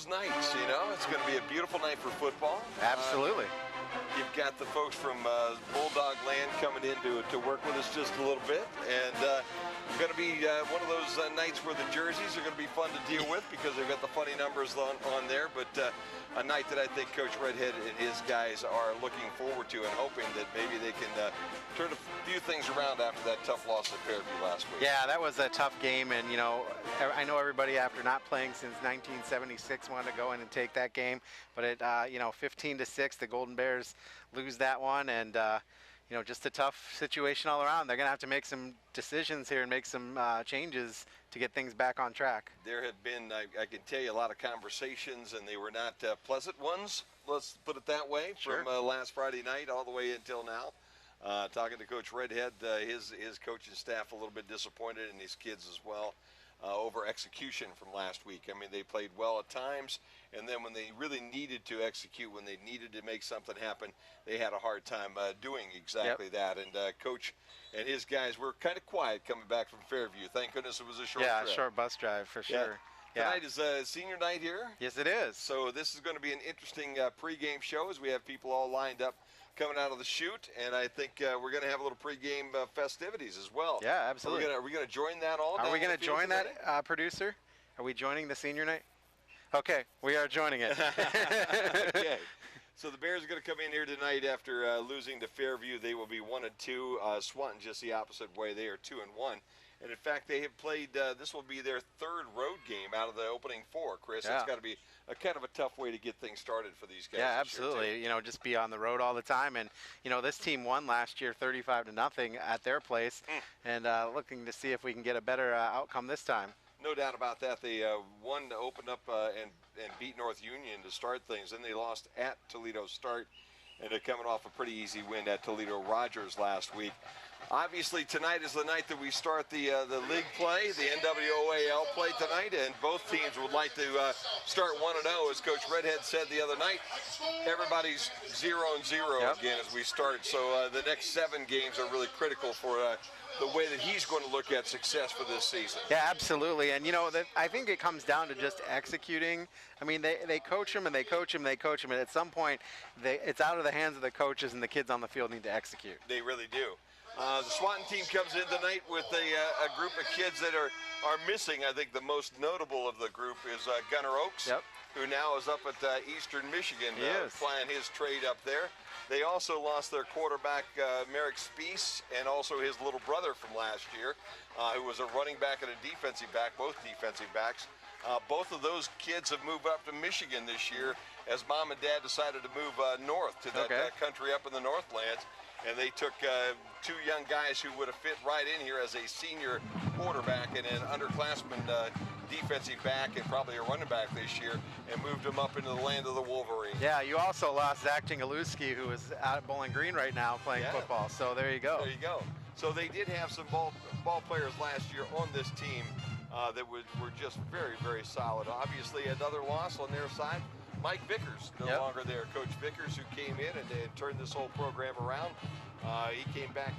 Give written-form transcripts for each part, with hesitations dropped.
those nights, you know. It's going to be a beautiful night for football. Absolutely. You've got the folks from Bulldog Land coming in to work with us just a little bit. And going to be one of those nights where the jerseys are going to be fun to deal with because they've got the funny numbers on there. But a night that I think Coach Redhead and his guys are looking forward to and hoping that maybe they can turn a few things around after that tough loss at Fairview last week. Yeah, that was a tough game. And, you know, I know everybody after not playing since 1976 wanted to go in and take that game. But it, 15-6, the Golden Bears lose that one. And, just a tough situation all around. They're going to have to make some decisions here and make some changes to get things back on track. There have been, I can tell you, a lot of conversations, and they were not pleasant ones, let's put it that way, Sure. from last Friday night all the way until now. Talking to Coach Redhead, his coaching staff a little bit disappointed, and his kids as well, over execution from last week. I mean, they played well at times, and then when they really needed to execute, when they needed to make something happen, they had a hard time doing exactly that. And Coach and his guys were kind of quiet coming back from Fairview. Thank goodness it was a short trip. Yeah, short bus drive for sure. Yeah. Tonight is senior night here. Yes, it is. So this is going to be an interesting pregame show as we have people all lined up coming out of the chute, and I think we're going to have a little pregame festivities as well. Yeah, absolutely. Are we going to join that all? Are we going to join that, producer? Are we joining the senior night? Okay, we are joining it. Okay. So the Bears are going to come in here tonight after losing to Fairview. They will be 1-2. Swanton just the opposite way. They are 2-1. And in fact, they have played. This will be their third road game out of the opening four. Chris, Yeah. It's got to be a kind of a tough way to get things started for these guys. Yeah, this year, absolutely. too. Just be on the road all the time. And, this team won last year 35-0 at their place. And looking to see if we can get a better outcome this time. No doubt about that. They won to open up and beat North Union to start things. Then they lost at Toledo Start, and they're coming off a pretty easy win at Toledo Rogers last week. Obviously, tonight is the night that we start the league play, the NWOAL play tonight, and both teams would like to start 1-0. As Coach Redhead said the other night, everybody's 0-0 again as we start. So the next 7 games are really critical for the way that he's going to look at success for this season. Yeah, absolutely. And, I think it comes down to just executing. I mean, they coach them and they coach them and they coach them, and at some point, it's out of the hands of the coaches, and the kids on the field need to execute. They really do. The Swanton team comes in tonight with a group of kids that are missing. I think the most notable of the group is Gunnar Oakes, who now is up at Eastern Michigan playing his trade up there. They also lost their quarterback, Merrick Speece, and also his little brother from last year, who was a running back and a defensive back, both defensive backs. Both of those kids have moved up to Michigan this year as mom and dad decided to move north to that country up in the Northlands. And they took 2 young guys who would have fit right in here as a senior quarterback and an underclassman defensive back and probably a running back this year, and moved them up into the land of the Wolverines. Yeah, you also lost Zach Tingalewski, who is out at Bowling Green right now playing football. So there you go. There you go. So they did have some ball players last year on this team that were just very, very solid. Obviously, another loss on their side. Mike Vickers, no longer there. Coach Vickers, who came in and turned this whole program around. He came back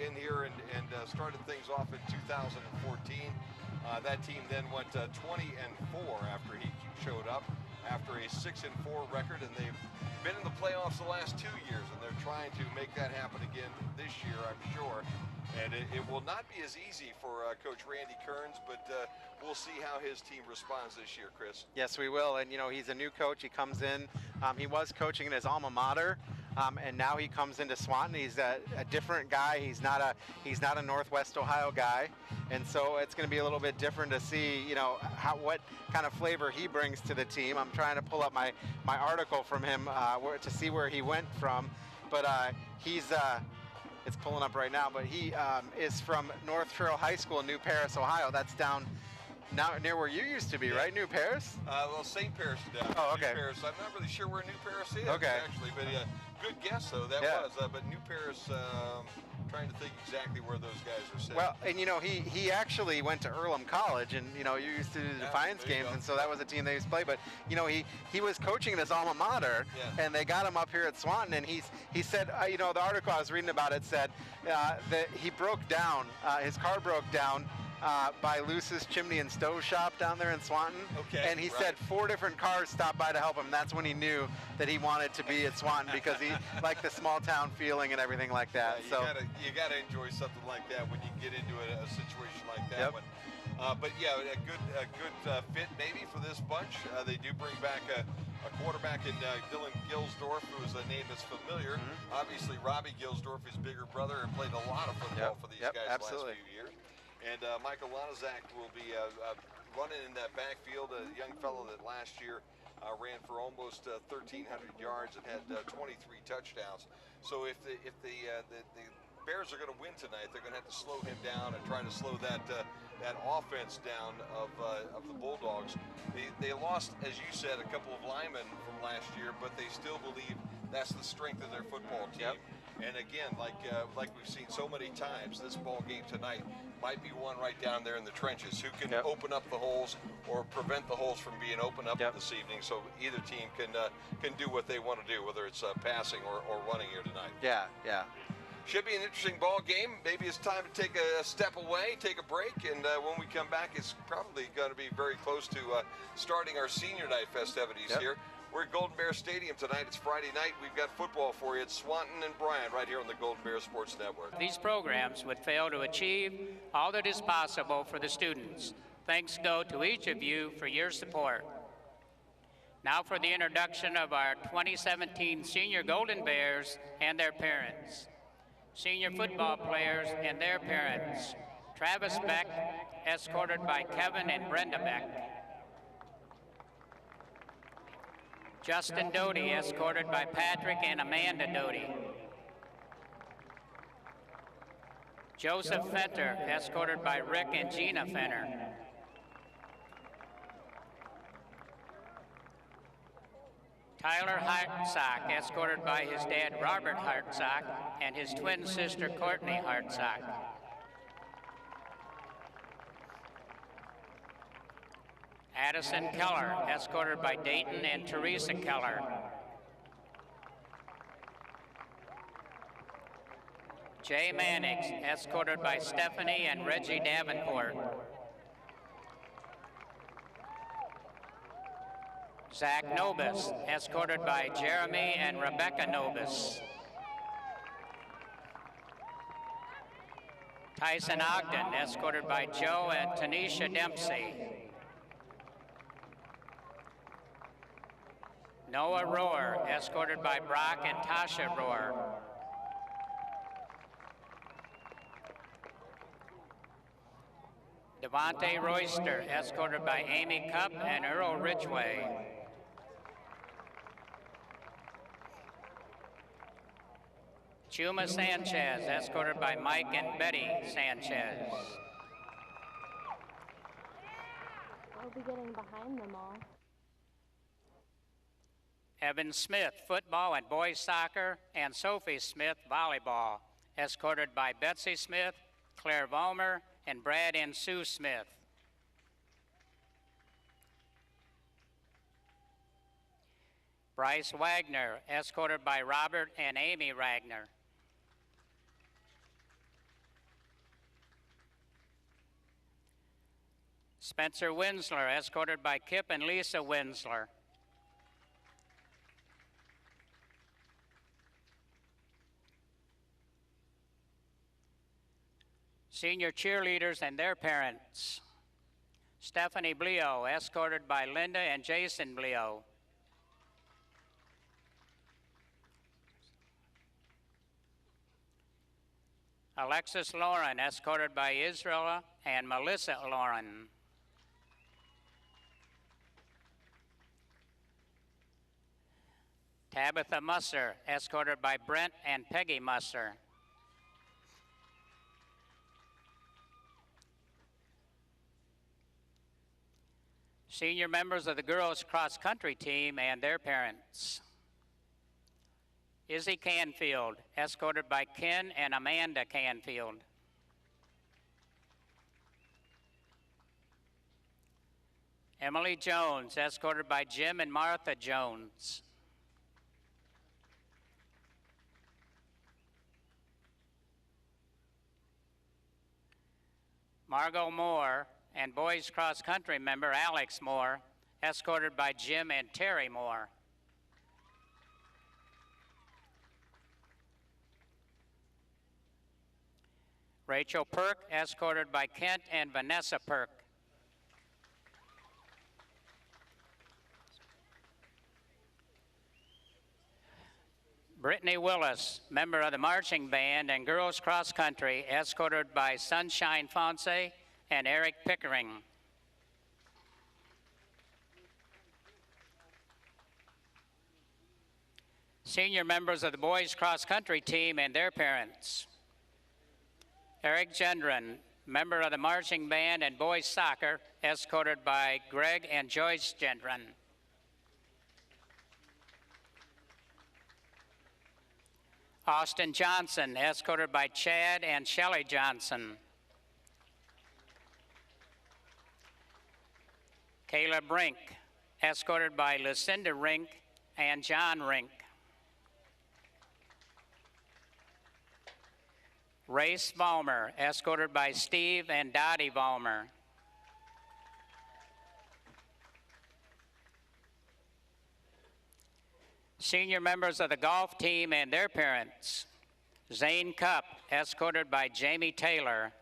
in here and started things off in 2014. That team then went 20-4 after he showed up, after a 6-4 record, and they've been in the playoffs the last 2 years, and they're trying to make that happen again this year, I'm sure. And it will not be as easy for Coach Randy Kearns, but we'll see how his team responds this year, Chris. Yes, we will. And, he's a new coach. He comes in. He was coaching in his alma mater, and now he comes into Swanton. He's a different guy. He's not a Northwest Ohio guy. And so it's going to be a little bit different to see, what kind of flavor he brings to the team. I'm trying to pull up my article from him to see where he went from. But he's... it's pulling up right now, but he is from North Trail High School in New Paris, Ohio. That's down now near where you used to be, right? New Paris? Well, St. Paris is down. Oh, okay. New Paris. I'm not really sure where New Paris is, okay, actually, but good guess, though. That was. But New Paris, trying to think exactly where those guys are sitting. Well, and he actually went to Earlham College, and you used to do the Defiance games, and so that was a team they used to play. But he was coaching in his alma mater, and they got him up here at Swanton, and he said, the article I was reading about it said that he broke down, his car broke down by Luce's Chimney and Stove Shop down there in Swanton. Okay. And he said 4 different cars stopped by to help him. That's when he knew that he wanted to be at Swanton because he liked the small town feeling and everything like that. Yeah, you gotta enjoy something like that when you get into a situation like that one. But yeah, a good fit maybe for this bunch. They do bring back a quarterback in Dylan Gilsdorf, who is a name that's familiar. Obviously, Robbie Gilsdorf, his bigger brother, and played a lot of football for these guys the last few years. And Michael Lonizak will be running in that backfield, a young fellow that last year ran for almost 1,300 yards and had 23 touchdowns. So if the Bears are going to win tonight, they're going to have to slow him down and try to slow that offense down of the Bulldogs. They lost, as you said, a couple of linemen from last year, but they still believe that's the strength of their football team. And again, like we've seen so many times, this ball game tonight might be one right down there in the trenches. Who can open up the holes or prevent the holes from being opened up this evening, so either team can do what they want to do, whether it's passing or running here tonight. Yeah. Should be an interesting ball game. Maybe it's time to take a step away, take a break, and when we come back, it's probably going to be very close to starting our senior night festivities here. We're at Golden Bear Stadium tonight. It's Friday night. We've got football for you. It's Swanton and Bryan right here on the Golden Bear Sports Network. These programs would fail to achieve all that is possible for the students. Thanks go to each of you for your support. Now for the introduction of our 2017 Senior Golden Bears and their parents. Senior football players and their parents. Travis Beck, escorted by Kevin and Brenda Beck. Justin Doty, escorted by Patrick and Amanda Doty. Joseph Fenter, escorted by Rick and Gina Fenter. Tyler Hartsock, escorted by his dad Robert Hartsock and his twin sister Courtney Hartsock. Addison Keller, escorted by Dayton and Teresa Keller. Jay Mannix, escorted by Stephanie and Reggie Davenport. Zach Nobis, escorted by Jeremy and Rebecca Nobis. Tyson Ogden, escorted by Joe and Tanisha Dempsey. Noah Rohr, escorted by Brock and Tasha Rohr. Devontae Royster, escorted by Amy Cupp and Earl Ridgway. Chuma Sanchez, escorted by Mike and Betty Sanchez. I'll be getting behind them all. Evan Smith, football and boys soccer, and Sophie Smith, volleyball, escorted by Betsy Smith, Claire Vollmer, and Brad and Sue Smith. Bryce Wagner, escorted by Robert and Amy Wagner. Spencer Winsler, escorted by Kip and Lisa Winsler. Senior cheerleaders and their parents. Stephanie Bleo, escorted by Linda and Jason Bleo. Alexis Lauren, escorted by Israel and Melissa Lauren. Tabitha Musser, escorted by Brent and Peggy Musser. Senior members of the girls cross country team and their parents. Izzy Canfield, escorted by Ken and Amanda Canfield. Emily Jones, escorted by Jim and Martha Jones. Margot Moore, and boys cross country member Alex Moore, escorted by Jim and Terry Moore. Rachel Perk, escorted by Kent and Vanessa Perk. Brittany Willis, member of the marching band and girls cross country, escorted by Sunshine Fonse and Eric Pickering. Senior members of the boys cross country team and their parents. Eric Gendron, member of the marching band and boys soccer, escorted by Greg and Joyce Gendron. Austin Johnson, escorted by Chad and Shelley Johnson. Kayla Brink, escorted by Lucinda Rink and John Rink. Race Valmer, escorted by Steve and Dottie Valmer. Senior members of the golf team and their parents. Zane Cup, escorted by Jamie Taylor.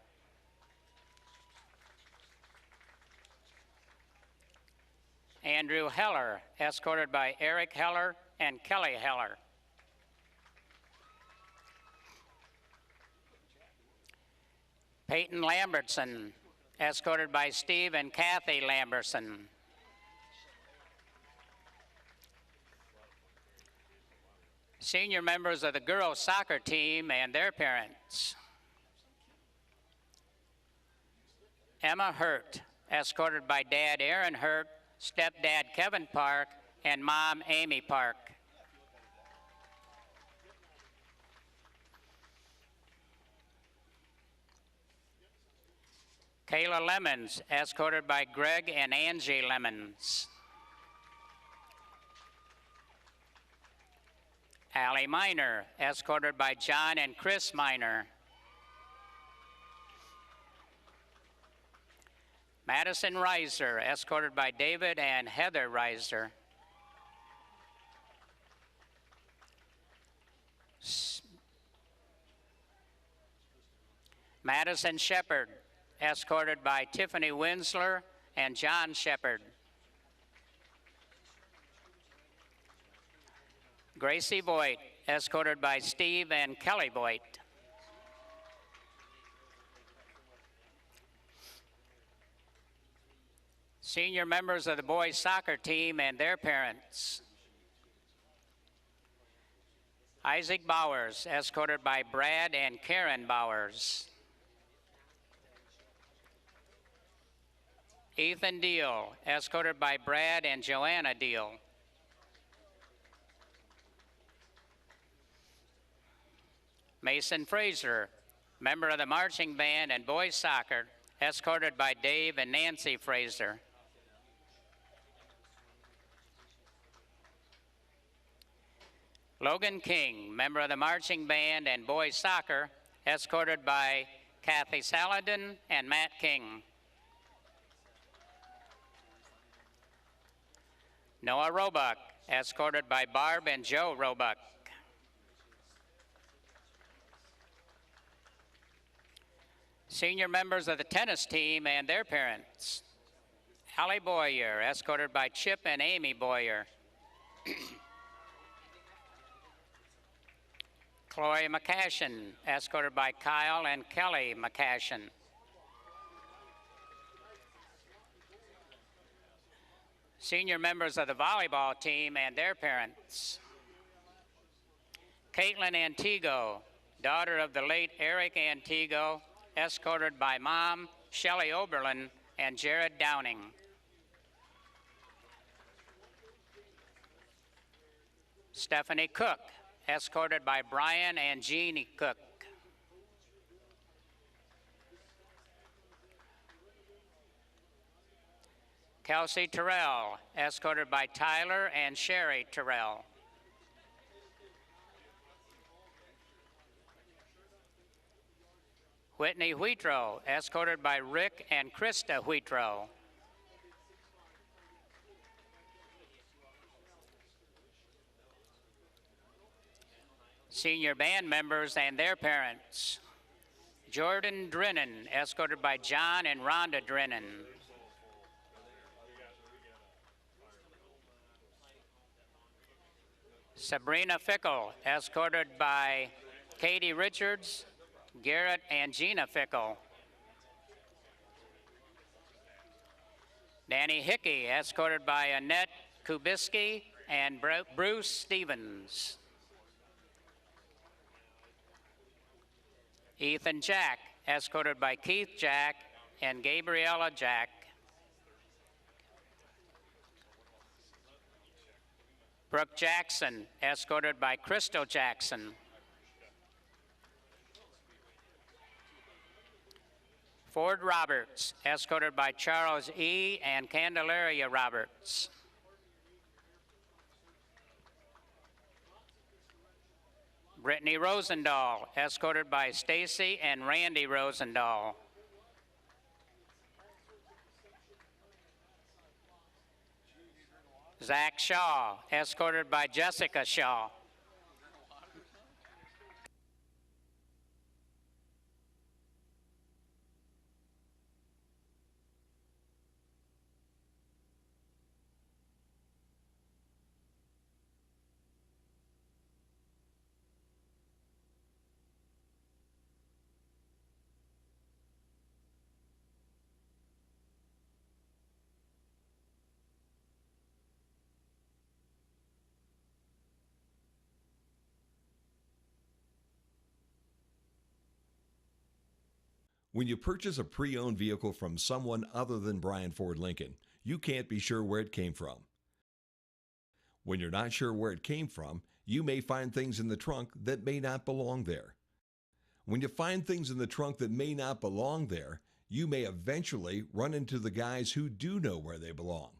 Andrew Heller, escorted by Eric Heller and Kelly Heller. Peyton Lambertson, escorted by Steve and Kathy Lambertson. Senior members of the girls soccer team and their parents. Emma Hurt, escorted by Dad Aaron Hurt, stepdad Kevin Park, and Mom Amy Park. Kayla Lemons, escorted by Greg and Angie Lemons. Allie Miner, escorted by John and Chris Miner. Madison Reiser, escorted by David and Heather Reiser. Madison Shepard, escorted by Tiffany Winsler and John Shepard. Gracie Voigt, escorted by Steve and Kelly Voigt. Senior members of the boys soccer team and their parents. Isaac Bowers, escorted by Brad and Karen Bowers. Ethan Deal, escorted by Brad and Joanna Deal. Mason Fraser, member of the marching band and boys soccer, escorted by Dave and Nancy Fraser. Logan King, member of the marching band and boys soccer, escorted by Kathy Saladin and Matt King. Noah Roebuck, escorted by Barb and Joe Roebuck. Senior members of the tennis team and their parents. Allie Boyer, escorted by Chip and Amy Boyer. Chloe McCashin, escorted by Kyle and Kelly McCashin. Senior members of the volleyball team and their parents. Caitlin Antigo, daughter of the late Eric Antigo, escorted by Mom, Shelley Oberlin, and Jared Downing. Stephanie Cook, escorted by Bryan and Jeannie Cook. Kelsey Terrell, escorted by Tyler and Sherry Terrell. Whitney Huitro, escorted by Rick and Krista Huitro. Senior band members and their parents. Jordan Drennan, escorted by John and Rhonda Drennan. Sabrina Fickle, escorted by Katie Richards, Garrett and Gina Fickle. Danny Hickey, escorted by Annette Kubiski and Bruce Stevens. Ethan Jack, escorted by Keith Jack and Gabriella Jack. Brooke Jackson, escorted by Crystal Jackson. Ford Roberts, escorted by Charles E. and Candelaria Roberts. Brittany Rosendahl, escorted by Stacy and Randy Rosendahl. Zach Shaw, escorted by Jessica Shaw. When you purchase a pre-owned vehicle from someone other than Bryan Ford Lincoln, you can't be sure where it came from. When you're not sure where it came from, you may find things in the trunk that may not belong there. When you find things in the trunk that may not belong there, you may eventually run into the guys who do know where they belong.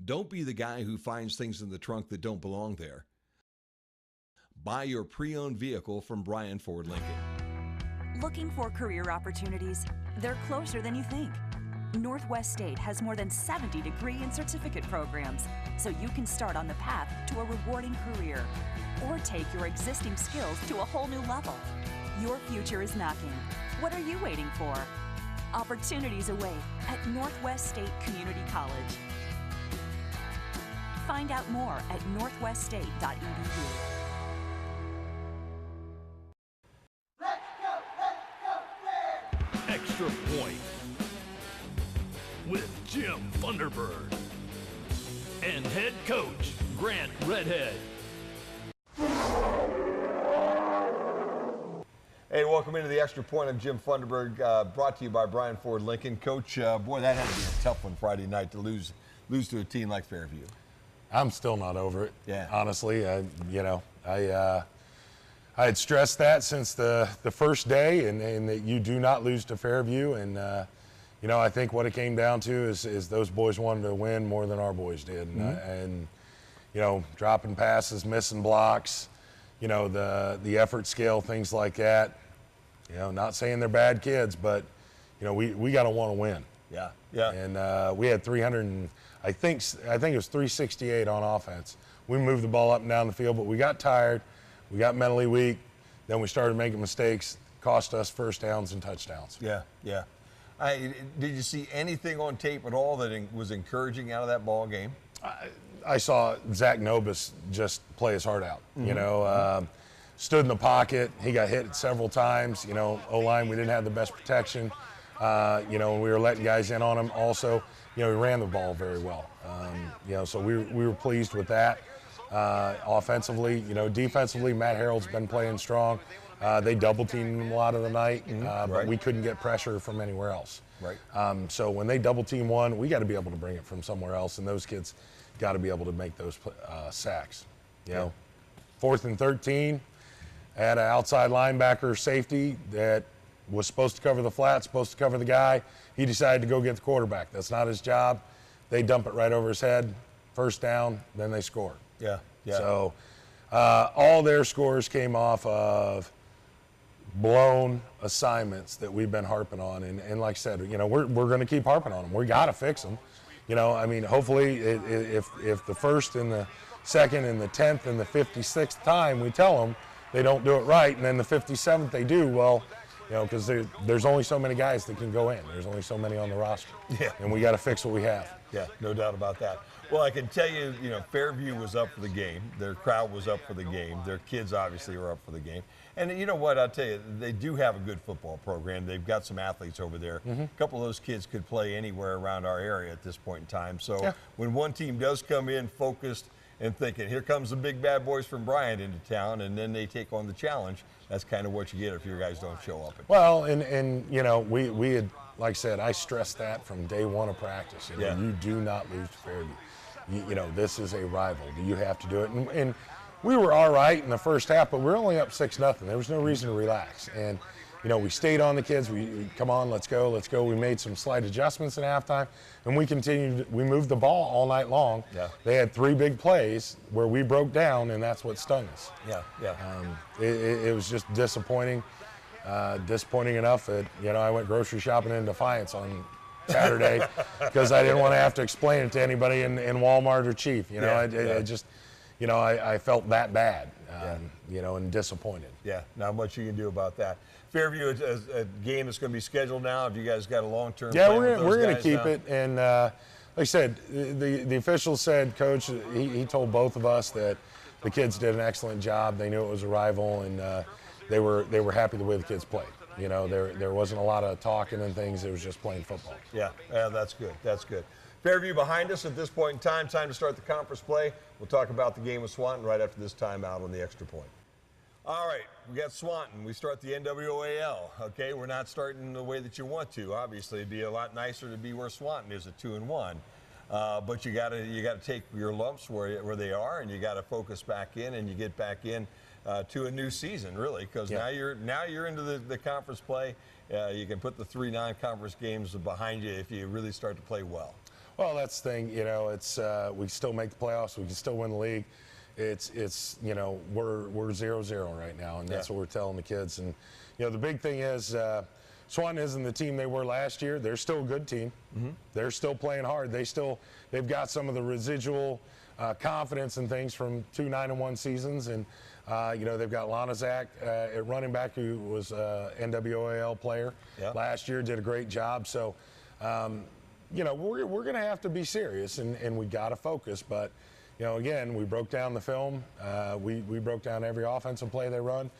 Don't be the guy who finds things in the trunk that don't belong there. Buy your pre-owned vehicle from Bryan Ford Lincoln. Looking for career opportunities? They're closer than you think. Northwest State has more than 70 degree and certificate programs, so you can start on the path to a rewarding career or take your existing skills to a whole new level. Your future is knocking. What are you waiting for? Opportunities await at Northwest State Community College. Find out more at northweststate.edu. Extra Point with Jim Thunderbird and head coach Grant Redhead. Hey, welcome into the Extra Point. I'm Jim Thunderbird, brought to you by Bryan Ford Lincoln. Coach, boy, that had to be a tough one Friday night to lose to a team like Fairview. I'm still not over it. Yeah. Honestly, I had stressed that since the first day, and that you do not lose to Fairview. And, I think what it came down to is those boys wanted to win more than our boys did. And dropping passes, missing blocks, the effort scale, things like that. Not saying they're bad kids, but, we got to want to win. Yeah, yeah. And we had 300, I think it was 368 on offense. We moved the ball up and down the field, but we got tired. We got mentally weak, then we started making mistakes, cost us first downs and touchdowns. Yeah, yeah. Did you see anything on tape at all that was encouraging out of that ball game? I saw Zach Nobis just play his heart out. Stood in the pocket. He got hit several times. O-line, we didn't have the best protection. We were letting guys in on him. Also, he ran the ball very well. So we were pleased with that. Offensively, defensively, Matt Harold's been playing strong. They double teamed him a lot of the night, but we couldn't get pressure from anywhere else. Right. So when they double team one, we got to be able to bring it from somewhere else, and those kids got to be able to make those sacks. 4th and 13, had an outside linebacker safety that was supposed to cover the flat, supposed to cover the guy. He decided to go get the quarterback. That's not his job. They dump it right over his head, first down, then they score. Yeah, yeah. So all their scores came off of blown assignments that we've been harping on, and like I said, you know, we're going to keep harping on them. We got to fix them. You know, I mean, hopefully, if the first and the second and the 10th and the 56th time we tell them they don't do it right, and then the 57th they do, well, you know, because there's only so many guys that can go in. There's only so many on the roster. Yeah. And we got to fix what we have. Yeah, no doubt about that. Well, I can tell you, you know, Fairview was up for the game. Their crowd was up for the game. Their kids obviously were up for the game. And you know what, I'll tell you, they do have a good football program. They've got some athletes over there. A couple of those kids could play anywhere around our area at this point in time. So when one team does come in focused and thinking, here comes the big bad boys from Bryan into town, and then they take on the challenge, that's kind of what you get if your guys don't show up. Well, and you know, we had, like I said, I stressed that from day one of practice. You know, you do not lose to Fairview. You know, this is a rival. You have to do it. And we were all right in the first half, but we're only up 6-0. There was no reason to relax. And, you know, we stayed on the kids. We come on, let's go, let's go. We made some slight adjustments at halftime, and we continued. We moved the ball all night long. They had 3 big plays where we broke down, and that's what stung us. It was just disappointing. Disappointing enough that, you know, I went grocery shopping in Defiance on Saturday because I didn't want to have to explain it to anybody in Walmart or Chief. You know, I just, you know, I felt that bad, you know, and disappointed. Yeah, not much you can do about that. Fairview is a game that's going to be scheduled now. Have you guys got a long-term plan with those we're going to guys keep now? it. And like I said, the officials said, Coach, he told both of us that the kids did an excellent job. They knew it was a rival, and they were happy the way the kids played. You know, there wasn't a lot of talking and things. It was just playing football. Yeah, that's good. That's good. Fairview behind us at this point in time. Time to start the conference play. We'll talk about the game with Swanton right after this timeout on the extra point. All right, we got Swanton. We start the NWAL. Okay, we're not starting the way that you want to. Obviously, it'd be a lot nicer to be where Swanton is at 2-1. But you got to take your lumps where they are, and you got to focus back in, and you get back in to a new season, really, because now you're into the conference play. You can put the 3 non-conference games behind you if you really start to play well. Well, that's the thing. You know, it's we still make the playoffs. We can still win the league. It's you know, we're 0-0 right now, and that's what we're telling the kids. And you know, the big thing is Swanton isn't the team they were last year. They're still a good team. They're still playing hard. They've got some of the residual confidence and things from 2 9-1 seasons, and you know, they've got Lanazak at running back, who was NWAL player last year, did a great job. So you know, we're going to have to be serious, and we got to focus. But you know, again, we broke down the film. We broke down every offensive play they run.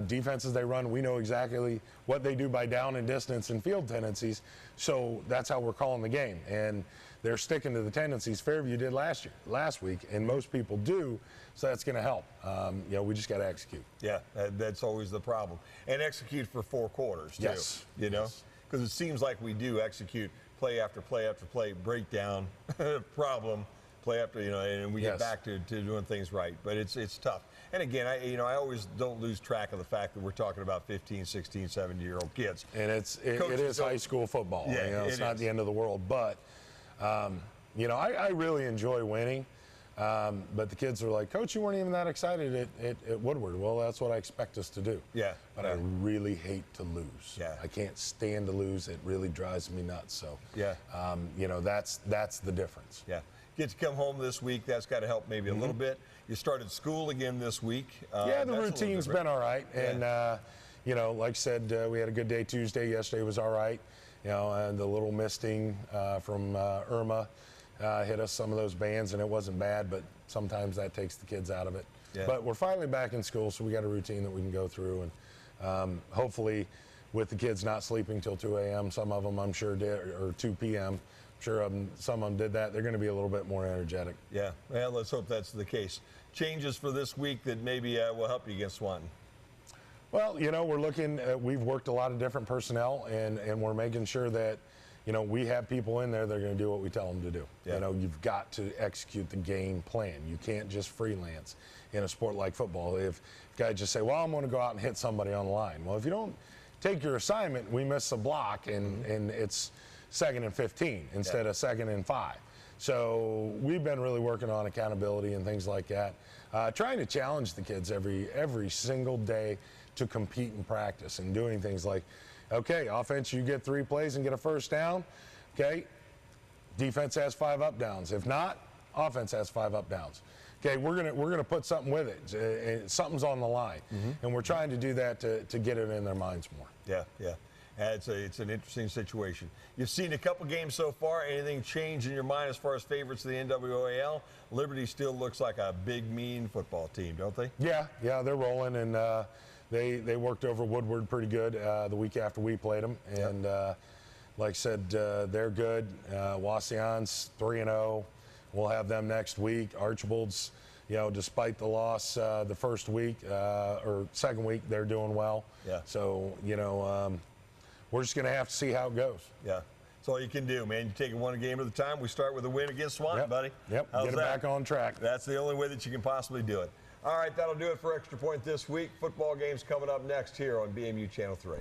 Defenses they run, we know exactly what they do by down and distance and field tendencies. So that's how we're calling the game. And they're sticking to the tendencies Fairview did last week, and most people do. So that's going to help. You know, we just got to execute. Yeah, that's always the problem. And execute for 4 quarters, too. Yes. You know, because it seems like we do execute play after play after play, breakdown, problem, play after, you know, and we get back to doing things right. But it's tough. And again, I always don't lose track of the fact that we're talking about 15, 16, 17-year-old kids. And it is high school football. Yeah, you know, it's not the end of the world. But, you know, I really enjoy winning. But the kids are like, Coach, you weren't even that excited at Woodward. Well, that's what I expect us to do. Yeah. But I really hate to lose. Yeah. I can't stand to lose. It really drives me nuts. So, yeah. You know, that's the difference. Yeah. Get to come home this week. That's got to help maybe a little bit. You started school again this week. Yeah, the routine's been all right. And, you know, like I said, we had a good day Tuesday. Yesterday was all right. You know, and the little misting from Irma hit us, some of those bands, and it wasn't bad, but sometimes that takes the kids out of it. Yeah. But we're finally back in school, so we got a routine that we can go through. And hopefully with the kids not sleeping till 2 a.m., some of them I'm sure did, or 2 p.m., sure some of them did that. They're going to be a little bit more energetic. Yeah, well, let's hope that's the case. Changes for this week that maybe will help you against Swanton. Well, you know, we're looking, we've worked a lot of different personnel, and we're making sure that, you know, we have people in there that are going to do what we tell them to do. Yeah. You know, you've got to execute the game plan. You can't just freelance in a sport like football. If guys just say, well, I'm going to go out and hit somebody on the line. Well, if you don't take your assignment, we miss a block, and it's 2nd and 15 instead of 2nd and 5. So we've been really working on accountability and things like that, trying to challenge the kids every single day to compete in practice and doing things like, okay, offense, you get 3 plays and get a first down. Okay, defense has 5 up downs. If not, offense has 5 up downs. Okay, we're gonna put something with it. Something's on the line, and we're trying to do that to get it in their minds more. Yeah, yeah. It's an interesting situation. You've seen a couple games so far. Anything change in your mind as far as favorites of the NWAL? Liberty still looks like a big, mean football team, don't they? Yeah, they're rolling, and they worked over Woodward pretty good the week after we played them, and like I said, they're good. Wasion's 3-0. We'll have them next week. Archibald's, despite the loss the first week or second week, they're doing well. Yeah. So, we're just going to have to see how it goes. Yeah. That's all you can do, man. You take it one game at a time. We start with a win against Swanton, buddy. Yep. How's Get it that? back on track. That's the only way that you can possibly do it. All right, that'll do it for Extra Point this week. Football games coming up next here on BMU Channel 3.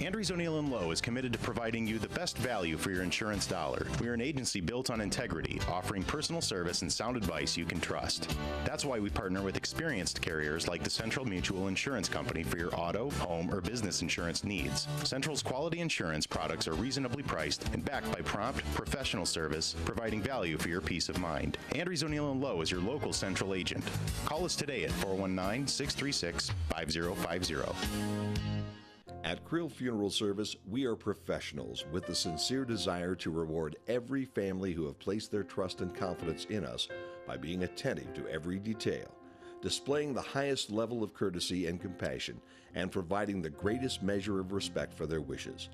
Andrews O'Neill & Lowe is committed to providing you the best value for your insurance dollar. We are an agency built on integrity, offering personal service and sound advice you can trust. That's why we partner with experienced carriers like the Central Mutual Insurance Company for your auto, home, or business insurance needs. Central's quality insurance products are reasonably priced and backed by prompt, professional service, providing value for your peace of mind. Andrews O'Neill & Lowe is your local Central agent. Call us today at 419-636-5050. At Krill Funeral Service, we are professionals with the sincere desire to reward every family who have placed their trust and confidence in us by being attentive to every detail, displaying the highest level of courtesy and compassion, and providing the greatest measure of respect for their wishes.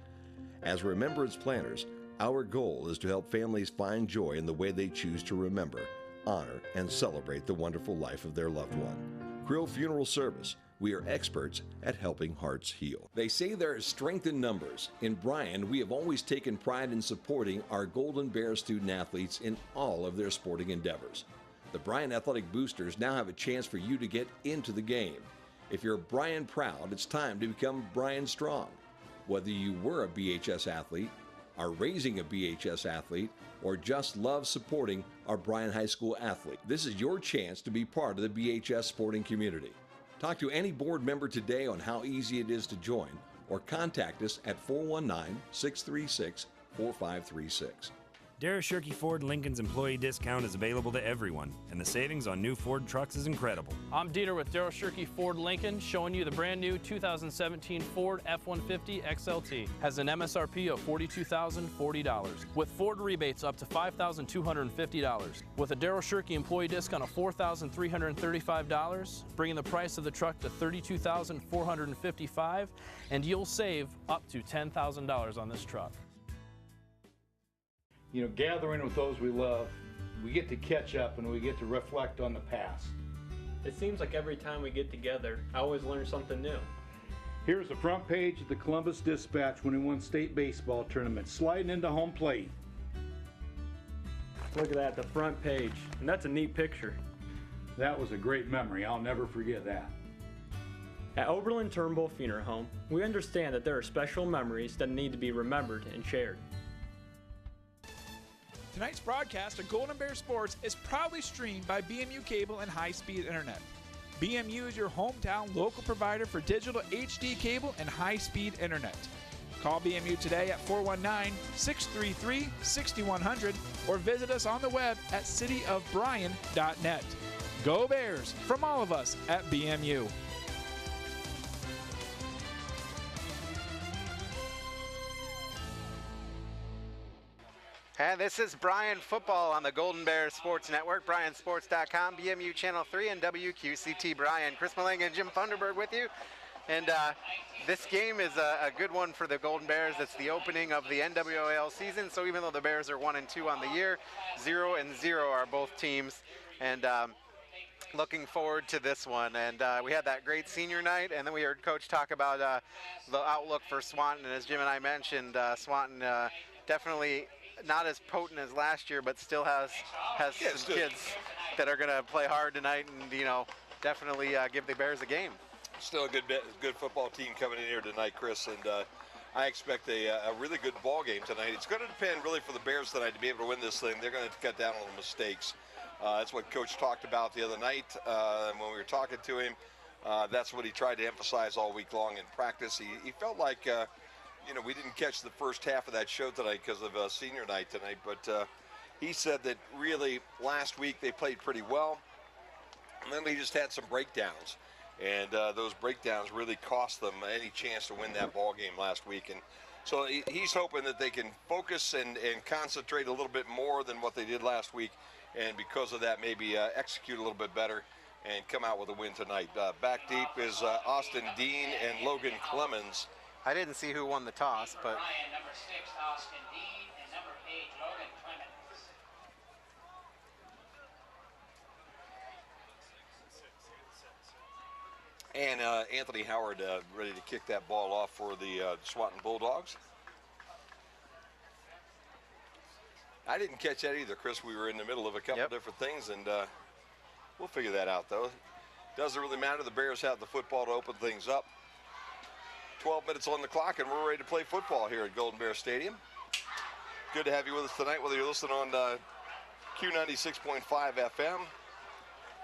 As remembrance planners, our goal is to help families find joy in the way they choose to remember, honor, and celebrate the wonderful life of their loved one. Krill Funeral Service. We are experts at helping hearts heal. They say there is strength in numbers. In Bryan, we have always taken pride in supporting our Golden Bear student athletes in all of their sporting endeavors. The Bryan Athletic Boosters now have a chance for you to get into the game. If you're Bryan proud, it's time to become Bryan strong. Whether you were a BHS athlete, are raising a BHS athlete, or just love supporting our Bryan High School athlete, this is your chance to be part of the BHS sporting community. Talk to any board member today on how easy it is to join, or contact us at 419-636-4536. Dara Shirky Ford Lincoln's employee discount is available to everyone, and the savings on new Ford trucks is incredible. I'm Dieter with Daryl Shirky Ford Lincoln, showing you the brand new 2017 Ford F-150 XLT. Has an MSRP of $42,040, with Ford rebates up to $5,250. With a Daryl Shirky employee discount of $4,335, bringing the price of the truck to $32,455, and you'll save up to $10,000 on this truck. Gathering with those we love, we get to catch up and we get to reflect on the past. It seems like every time we get together, I always learn something new. Here's the front page of the Columbus Dispatch when he won state baseball tournament, sliding into home plate. Look at that, the front page, and that's a neat picture. That was a great memory, I'll never forget that. At Oberlin Turnbull Funeral Home, we understand that there are special memories that need to be remembered and shared. Tonight's broadcast of Golden Bear Sports is proudly streamed by BMU Cable and High-Speed Internet. BMU is your hometown local provider for digital HD cable and high-speed internet. Call BMU today at 419-633-6100 or visit us on the web at cityofbryan.net. Go Bears from all of us at BMU. And this is Bryan football on the Golden Bear Sports Network, BryanSports.com, BMU Channel 3, and WQCT Bryan. Chris Malang and Jim Thunderberg with you. And this game is a good one for the Golden Bears. It's the opening of the NWAL season, so even though the Bears are 1-2 on the year, 0-0 are both teams. And looking forward to this one. And we had that great senior night, and then we heard Coach talk about the outlook for Swanton. And as Jim and I mentioned, Swanton definitely not as potent as last year, but still has some kids that are going to play hard tonight and, definitely give the Bears a game. Still a good football team coming in here tonight, Chris, and I expect a really good ball game tonight. It's going to depend really for the Bears tonight to be able to win this thing. They're going to cut down on the mistakes. That's what Coach talked about the other night when we were talking to him. That's what he tried to emphasize all week long in practice. He felt like, we didn't catch the first half of that show tonight because of senior night tonight, but he said that really last week they played pretty well, and then they just had some breakdowns, and those breakdowns really cost them any chance to win that ball game last week. And so he's hoping that they can focus and concentrate a little bit more than what they did last week, and because of that maybe execute a little bit better and come out with a win tonight. Back deep is Austin Dean and Logan Clemens. I didn't see who won the toss, but Bryan, number 6, Austin Dean, and number 8, Logan Clemens. And Anthony Howard ready to kick that ball off for the Swanton Bulldogs. I didn't catch that either, Chris. We were in the middle of a couple different things, and we'll figure that out, though. Doesn't really matter. The Bears have the football to open things up. 12 minutes on the clock, and we're ready to play football here at Golden Bear Stadium. Good to have you with us tonight, whether you're listening on Q96.5 FM,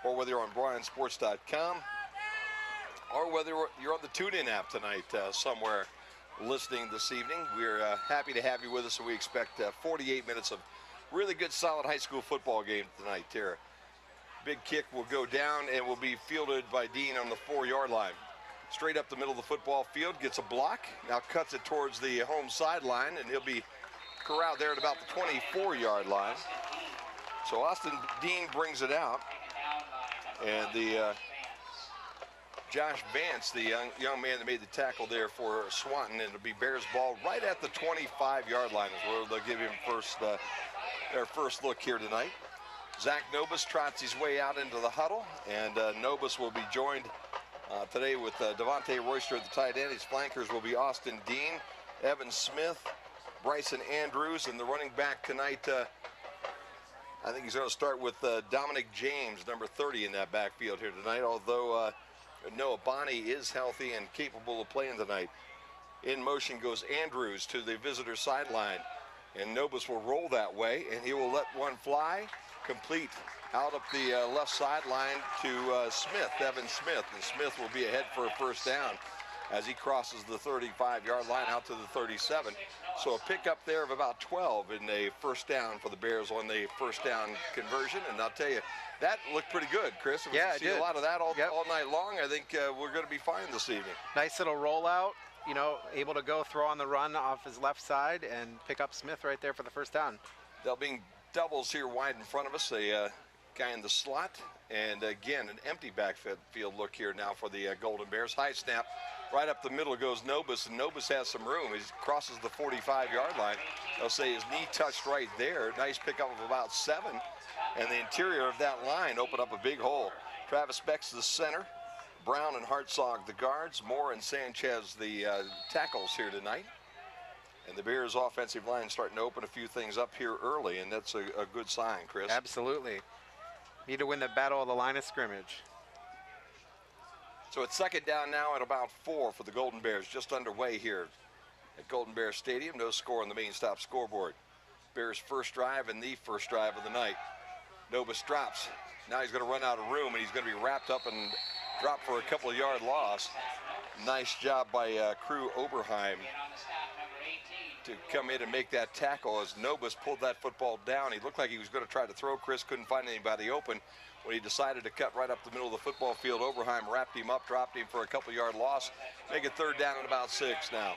or whether you're on BryanSports.com, or whether you're on the TuneIn app tonight somewhere listening this evening. We're happy to have you with us, and we expect 48 minutes of really good, solid high school football game tonight here. Big kick will go down and will be fielded by Dean on the 4-yard line. Straight up the middle of the football field, gets a block, now cuts it towards the home sideline, and he'll be corralled there at about the 24-yard line. So Austin Dean brings it out, and the Josh Vance, the young man that made the tackle there for Swanton, and it'll be Bears ball right at the 25-yard line is where they'll give him their first look here tonight. Zach Nobis trots his way out into the huddle, and Nobis will be joined today with Devontae Royster at the tight end. His flankers will be Austin Dean, Evan Smith, Bryson Andrews, and the running back tonight, I think he's going to start with Dominic James, number 30 in that backfield here tonight, although Noah Bonney is healthy and capable of playing tonight. In motion goes Andrews to the visitor sideline, and Nobis will roll that way, and he will let one fly, complete out up the left sideline to Smith, Evan Smith, and Smith will be ahead for a first down as he crosses the 35-yard line out to the 37. So a pickup there of about 12 in a first down for the Bears on the first down conversion, and I'll tell you, that looked pretty good, Chris. We see a lot of that all night long. I think we're going to be fine this evening. Nice little rollout, able to go throw on the run off his left side and pick up Smith right there for the first down. They'll be doubles here wide in front of us, a guy in the slot, and again, an empty backfield look here now for the Golden Bears. High snap, right up the middle goes Nobis, and Nobis has some room. He crosses the 45-yard line. They'll say his knee touched right there. Nice pickup of about 7, and the interior of that line opened up a big hole. Travis Beck's the center, Brown and Hartzog the guards, Moore and Sanchez the tackles here tonight. And the Bears offensive line starting to open a few things up here early, and that's a good sign, Chris. Absolutely. Need to win the battle of the line of scrimmage. So it's second down now at about 4 for the Golden Bears, just underway here at Golden Bear Stadium. No score on the main stop scoreboard. Bears first drive and the first drive of the night. Nobis drops. Now he's going to run out of room, and he's going to be wrapped up and dropped for a couple of yard loss. Nice job by Crew Oberheim to come in and make that tackle as Nobis pulled that football down. He looked like he was going to try to throw. Chris couldn't find anybody open. When he decided to cut right up the middle of the football field, Oberheim wrapped him up, dropped him for a couple yard loss. Make it third down at about 6 now.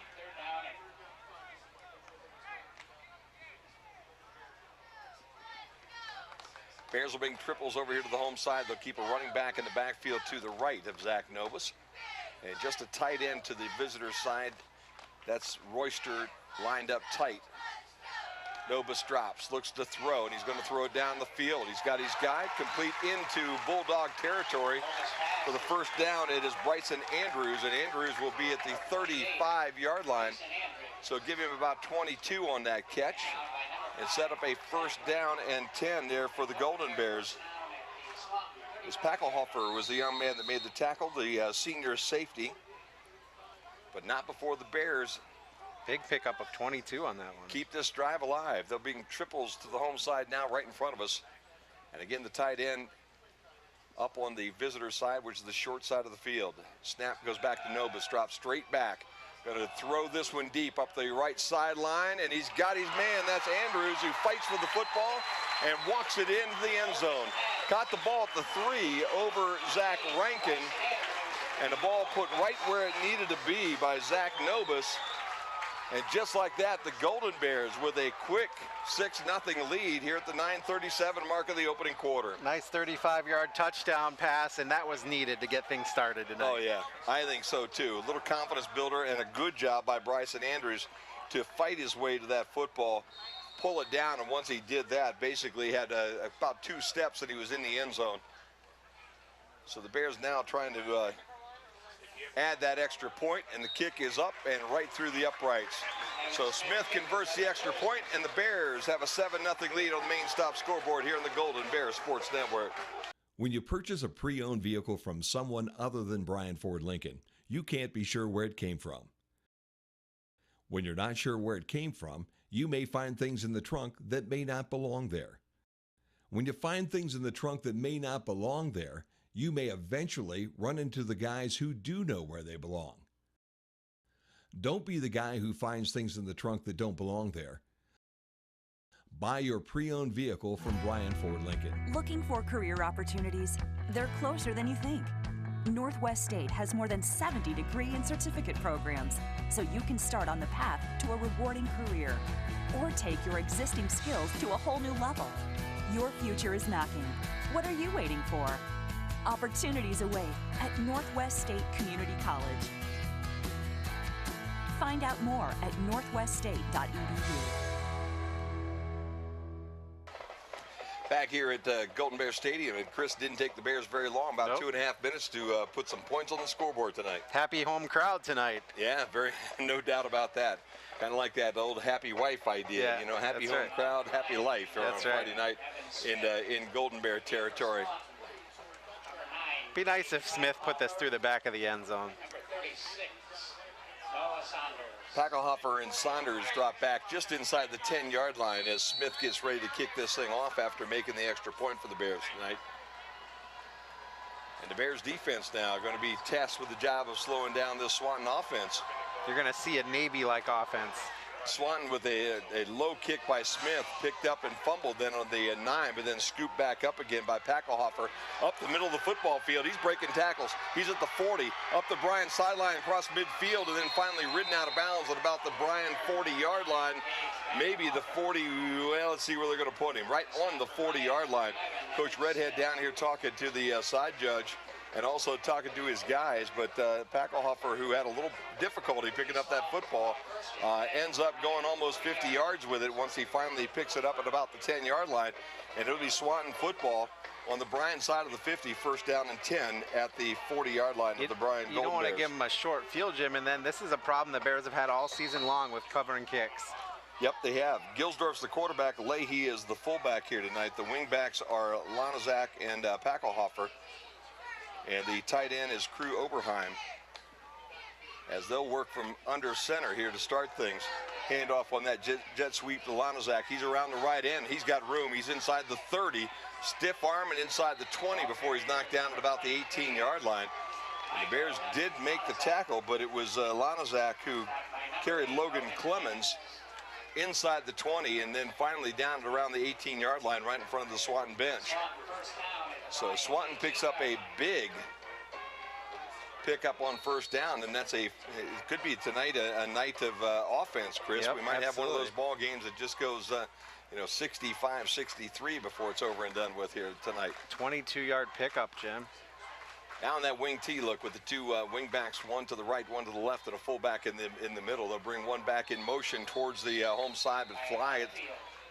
Bears will bring triples over here to the home side. They'll keep a running back in the backfield to the right of Zach Nobis. And just a tight end to the visitor side. That's Royster lined up tight. Nobis drops, looks to throw, and he's going to throw it down the field. He's got his guy complete into Bulldog territory. For the first down, it is Bryson Andrews, and Andrews will be at the 35-yard line. So give him about 22 on that catch and set up a first down and 10 there for the Golden Bears. This Packelhofer was the young man that made the tackle, the senior safety, but not before the Bears. Big pickup of 22 on that one. Keep this drive alive. They'll bring triples to the home side now right in front of us. And again, the tight end up on the visitor side, which is the short side of the field. Snap goes back to Nobis, drops straight back. Going to throw this one deep up the right sideline, and he's got his man. That's Andrews, who fights for the football and walks it into the end zone. Caught the ball at the 3 over Zach Rankin, and the ball put right where it needed to be by Zach Nobis. And just like that, the Golden Bears with a quick 6-0 lead here at the 9:37 mark of the opening quarter. Nice 35-yard touchdown pass, and that was needed to get things started tonight. Oh, yeah, I think so, too. A little confidence builder and a good job by Bryson Andrews to fight his way to that football, pull it down, and once he did that, basically had about 2 steps and he was in the end zone. So the Bears now trying to add that extra point, and the kick is up and right through the uprights. So Smith converts the extra point, and the Bears have a 7-0 lead on the main stop scoreboard here on the Golden Bear Sports Network. When you purchase a pre-owned vehicle from someone other than Bryan Ford Lincoln, you can't be sure where it came from. When you're not sure where it came from, you may find things in the trunk that may not belong there. When you find things in the trunk that may not belong there, you may eventually run into the guys who do know where they belong. Don't be the guy who finds things in the trunk that don't belong there. Buy your pre-owned vehicle from Bryan Ford Lincoln. Looking for career opportunities? They're closer than you think. Northwest State has more than 70 degree and certificate programs, so you can start on the path to a rewarding career or take your existing skills to a whole new level. Your future is knocking. What are you waiting for? Opportunities await at Northwest State Community College. Find out more at northweststate.edu. Back here at Golden Bear Stadium, and Chris didn't take the Bears very long, about 2.5 minutes to put some points on the scoreboard tonight. Happy home crowd tonight. Yeah, no doubt about that. Kind of like that old happy wife idea, you know, happy home crowd, happy life on Friday night in Golden Bear territory. Be nice if Smith put this through the back of the end zone. Packelhofer and Saunders drop back just inside the 10-yard line as Smith gets ready to kick this thing off after making the extra point for the Bears tonight. And the Bears defense now are going to be tasked with the job of slowing down this Swanton offense. You're going to see a Navy-like offense. Swanton with a low kick by Smith, picked up and fumbled then on the 9, but then scooped back up again by Packelhofer. Up the middle of the football field, he's breaking tackles. He's at the 40, up the Bryan sideline across midfield, and then finally ridden out of bounds at about the Bryan 40-yard line. Maybe the 40, well, let's see where they're going to put him. Right on the 40-yard line. Coach Redhead down here talking to the side judge, and also talking to his guys, but Packelhofer, who had a little difficulty picking up that football, ends up going almost 50 yards with it once he finally picks it up at about the 10-yard line, and it'll be Swanton football on the Bryan side of the 50, first down and 10 at the 40-yard line of the Bryan Golden Bears. You don't want to give him a short field, Jim, and then this is a problem the Bears have had all season long with covering kicks. Yep, they have. Gilsdorf's the quarterback. Leahy is the fullback here tonight. The wingbacks are Lanazak and Packelhofer. And the tight end is Crew Oberheim, as they'll work from under center here to start things. Handoff on that jet sweep to Lanazak. He's around the right end. He's got room. He's inside the 30. Stiff arm and inside the 20 before he's knocked down at about the 18-yard line. And the Bears did make the tackle, but it was Lanazak who carried Logan Clemens inside the 20 and then finally down at around the 18-yard line right in front of the Swanton bench. So Swanton picks up a big pickup on first down, and it could be tonight a night of offense, Chris. Yep, we might have one of absolutely. those ball games that just goes 65-63 before it's over and done with here tonight. 22-yard pickup, Jim. Now in that wing T look with the two wing backs, one to the right, one to the left, and a fullback in the middle. They'll bring one back in motion towards the home side, but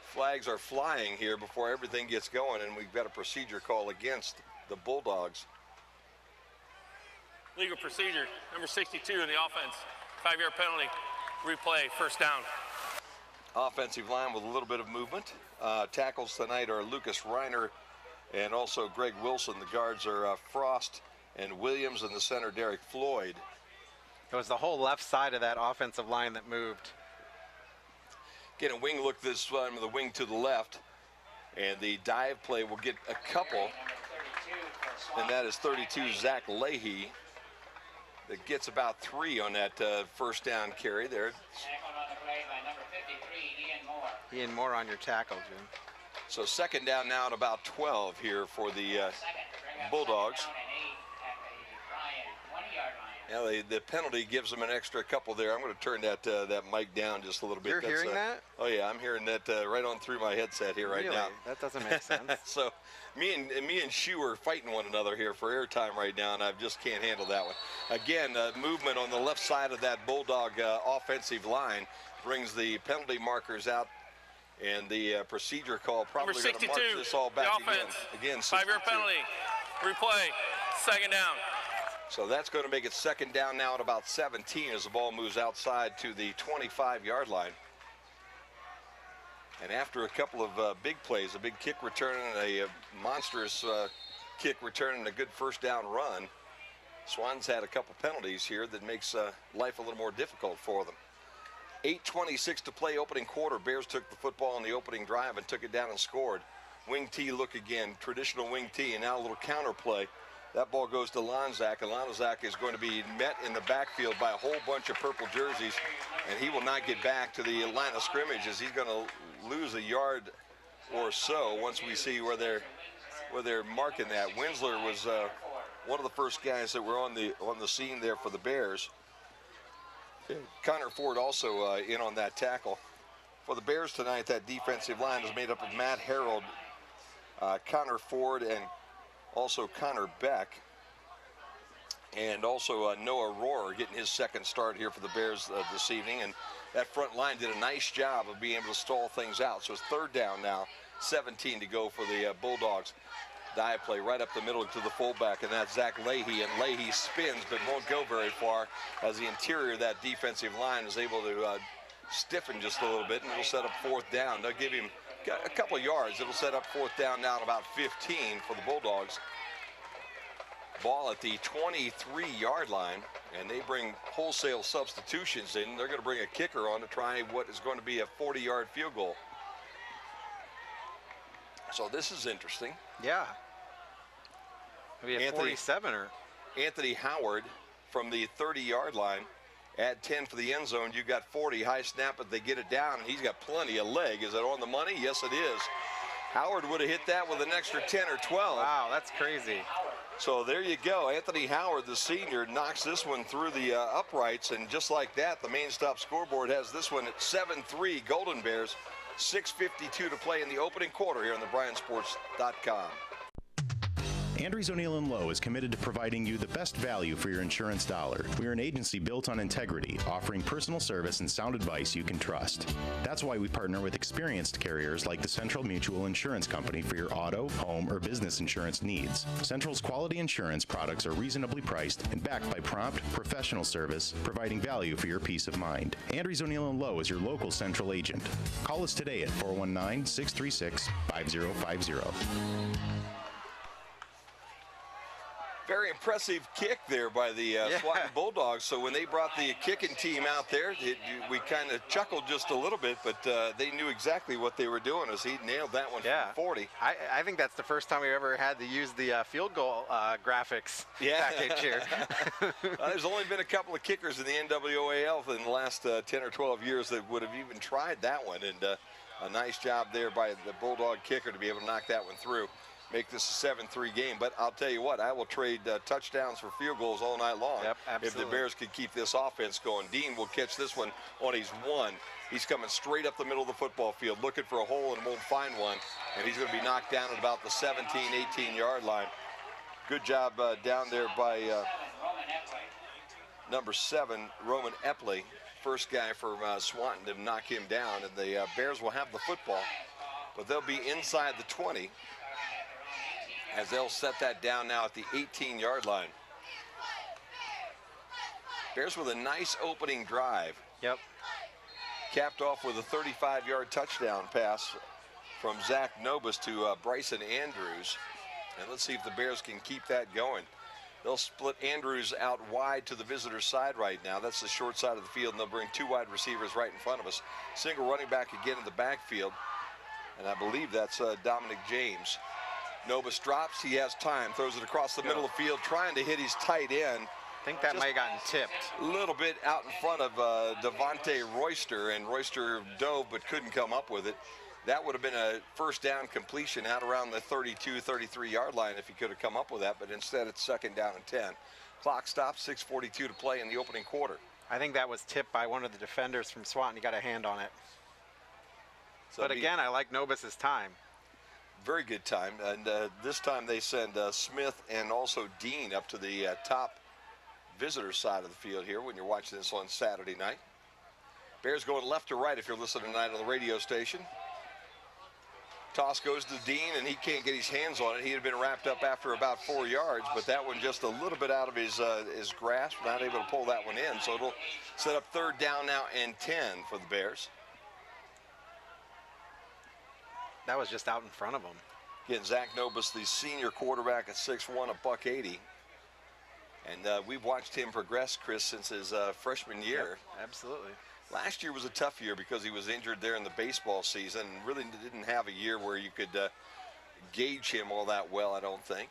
flags are flying here before everything gets going, and we've got a procedure call against the Bulldogs. Legal procedure, number 62 in the offense. 5-yard penalty, replay, first down. Offensive line with a little bit of movement. Tackles tonight are Lucas Reiner and also Greg Wilson. The guards are Frost and Williams, in the center, Derek Floyd. It was the whole left side of that offensive line that moved. Get a wing look this time, the wing to the left, and the dive play will get a couple. and that is 32, Zach Leahy, that gets about 3 on that first down carry there. Ian Moore on your tackle, Jim. So second down now at about 12 here for the Bulldogs. Now the penalty gives them an extra couple there. I'm going to turn that mic down just a little bit. You're hearing that? Oh yeah, I'm hearing that right on through my headset here right Really? now. That doesn't make sense. So me and Shu are fighting one another here for airtime right now, and I just can't handle that one. Again, movement on the left side of that Bulldog offensive line brings the penalty markers out, and the procedure call probably going to march this all back again. 5-yard penalty. Replay. Second down. So that's going to make it second down now at about 17 as the ball moves outside to the 25-yard line. And after a couple of big plays, a big kick return and a monstrous kick return and a good first down run, Swan's had a couple penalties here that makes life a little more difficult for them. 8:26 to play, opening quarter. Bears took the football on the opening drive and took it down and scored. Wing T look again, traditional wing T, and now a little counter play. That ball goes to Lonzak, and Lonzak is going to be met in the backfield by a whole bunch of purple jerseys, and he will not get back to the line of scrimmage as he's going to lose a yard or so once we see where they're marking that. Winsler was one of the first guys that were on the scene there for the Bears. Connor Ford also in on that tackle. For the Bears tonight, that defensive line is made up of Matt Harold, Connor Ford, and also Connor Beck, and also Noah Rohrer getting his second start here for the Bears this evening. And that front line did a nice job of being able to stall things out. So it's third down now, 17 to go for the Bulldogs. Dive play right up the middle to the fullback, and that's Zach Leahy. And Leahy spins but won't go very far as the interior of that defensive line is able to stiffen just a little bit, and it'll set up fourth down. They'll give him a couple of yards. It'll set up fourth down now at about 15 for the Bulldogs. Ball at the 23-yard line, and they bring wholesale substitutions in. They're going to bring a kicker on to try what is going to be a 40-yard field goal. So this is interesting. Yeah. Maybe a 47 or Anthony Howard from the 30-yard line. Add 10 for the end zone. You got 40. High snap, but they get it down, and he's got plenty of leg. Is it on the money? Yes, it is. Howard would have hit that with an extra 10 or 12. Wow, that's crazy. So there you go. Anthony Howard, the senior, knocks this one through the uprights, and just like that, the main stop scoreboard has this one at 7-3 Golden Bears. 6:52 to play in the opening quarter here on the BryanSports.com. Andrews O'Neill & Lowe is committed to providing you the best value for your insurance dollar. We are an agency built on integrity, offering personal service and sound advice you can trust. That's why we partner with experienced carriers like the Central Mutual Insurance Company for your auto, home, or business insurance needs. Central's quality insurance products are reasonably priced and backed by prompt, professional service, providing value for your peace of mind. Andrews O'Neill & Lowe is your local Central agent. Call us today at 419-636-5050. Very impressive kick there by the Swanton Bulldogs. So when they brought the kicking team out there, we kind of chuckled just a little bit, but they knew exactly what they were doing as he nailed that one from 40. I think that's the first time we ever had to use the field goal graphics package here. There's only been a couple of kickers in the NWAL in the last 10 or 12 years that would have even tried that one, and a nice job there by the Bulldog kicker to be able to knock that one through. Make this a 7-3 game, but I'll tell you what, I will trade touchdowns for field goals all night long if the Bears could keep this offense going. Dean will catch this one on his one. He's coming straight up the middle of the football field, looking for a hole and won't find one, and he's going to be knocked down at about the 17, 18-yard line. Good job down there by number 7, Roman Epley, first guy for Swanton to knock him down, and the Bears will have the football, but they'll be inside the 20. As they'll set that down now at the 18-yard line. Bears with a nice opening drive. Yep. Capped off with a 35-yard touchdown pass from Zach Nobis to Bryson Andrews. And let's see if the Bears can keep that going. They'll split Andrews out wide to the visitor side right now. That's the short side of the field, and they'll bring 2 wide receivers right in front of us. Single running back again in the backfield. And I believe that's Dominic James. Nobis drops. He has time. Throws it across the middle of the field, trying to hit his tight end. I think that might have gotten tipped. A little bit out in front of Devontae Royster, and Royster dove but couldn't come up with it. That would have been a first down completion out around the 32, 33-yard line if he could have come up with that, but instead it's second down and 10. Clock stops, 6:42 to play in the opening quarter. I think that was tipped by one of the defenders from Swanton. He got a hand on it. So but again, I like Nobis's time. Very good time, and this time they send Smith and also Dean up to the top visitor side of the field here when you're watching this on Saturday night. Bears going left to right if you're listening tonight on the radio station. Toss goes to Dean, and he can't get his hands on it. He had been wrapped up after about 4 yards, but that one just a little bit out of his grasp, not able to pull that one in. So it'll set up third down now and 10 for the Bears. That was just out in front of him. Again, Zach Nobis, the senior quarterback at 6'1", $180. And we've watched him progress, Chris, since his freshman year. Yep, absolutely. Last year was a tough year because he was injured there in the baseball season and really didn't have a year where you could gauge him all that well, I don't think.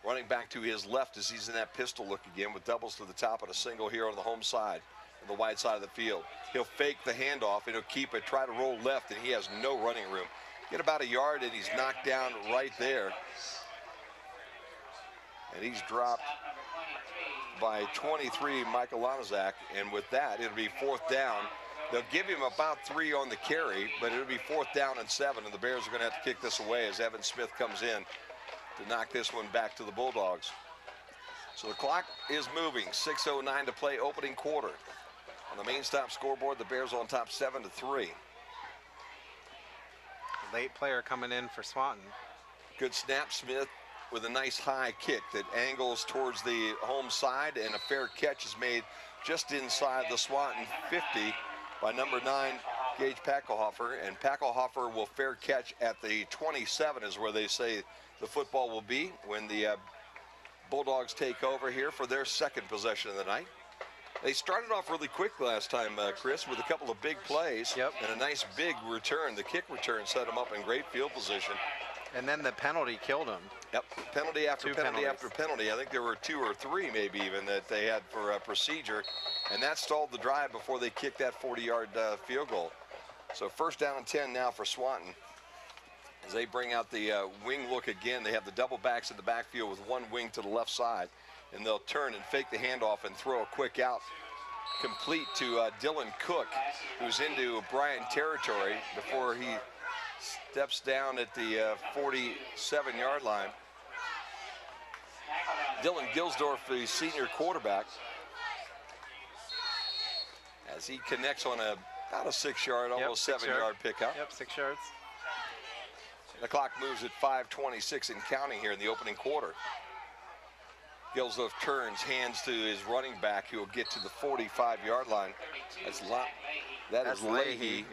Running back to his left as he's in that pistol look again with doubles to the top and a single here on the home side, on the wide side of the field. He'll fake the handoff and he'll keep it, try to roll left, and he has no running room. Get about a yard and he's knocked down right there. And he's dropped by 23, Michael Lanazak, and with that, it'll be fourth down. They'll give him about 3 on the carry, but it'll be fourth down and 7, and the Bears are going to have to kick this away as Evan Smith comes in to knock this one back to the Bulldogs. So the clock is moving, 6:09 to play, opening quarter. On the main stop scoreboard, the Bears on top 7-3. Late player coming in for Swanton. Good snap, Smith with a nice high kick that angles towards the home side, and a fair catch is made just inside the Swanton 50 by number 9, Gage Packelhofer, and Packelhofer will fair catch at the 27 is where they say the football will be when the Bulldogs take over here for their second possession of the night. They started off really quick last time, Chris, with a couple of big plays and a nice big return. The kick return set them up in great field position. And then the penalty killed him. Yep, penalty after penalty after penalty. I think there were 2 or 3 maybe even that they had for procedure, and that stalled the drive before they kicked that 40-yard field goal. So first down and 10 now for Swanton as they bring out the wing look again. They have the double backs in the backfield with one wing to the left side, and they'll turn and fake the handoff and throw a quick out complete to Dylan Cook, who's into Bryan territory before he steps down at the 47-yard line. Dylan Gilsdorf, the senior quarterback, as he connects on about a 6-yard, almost 7-yard pickup. Yep, 6 yards. The clock moves at 5:26 and counting here in the opening quarter. Gilsdorf turns, hands to his running back, who will get to the 45-yard line. That's Leahy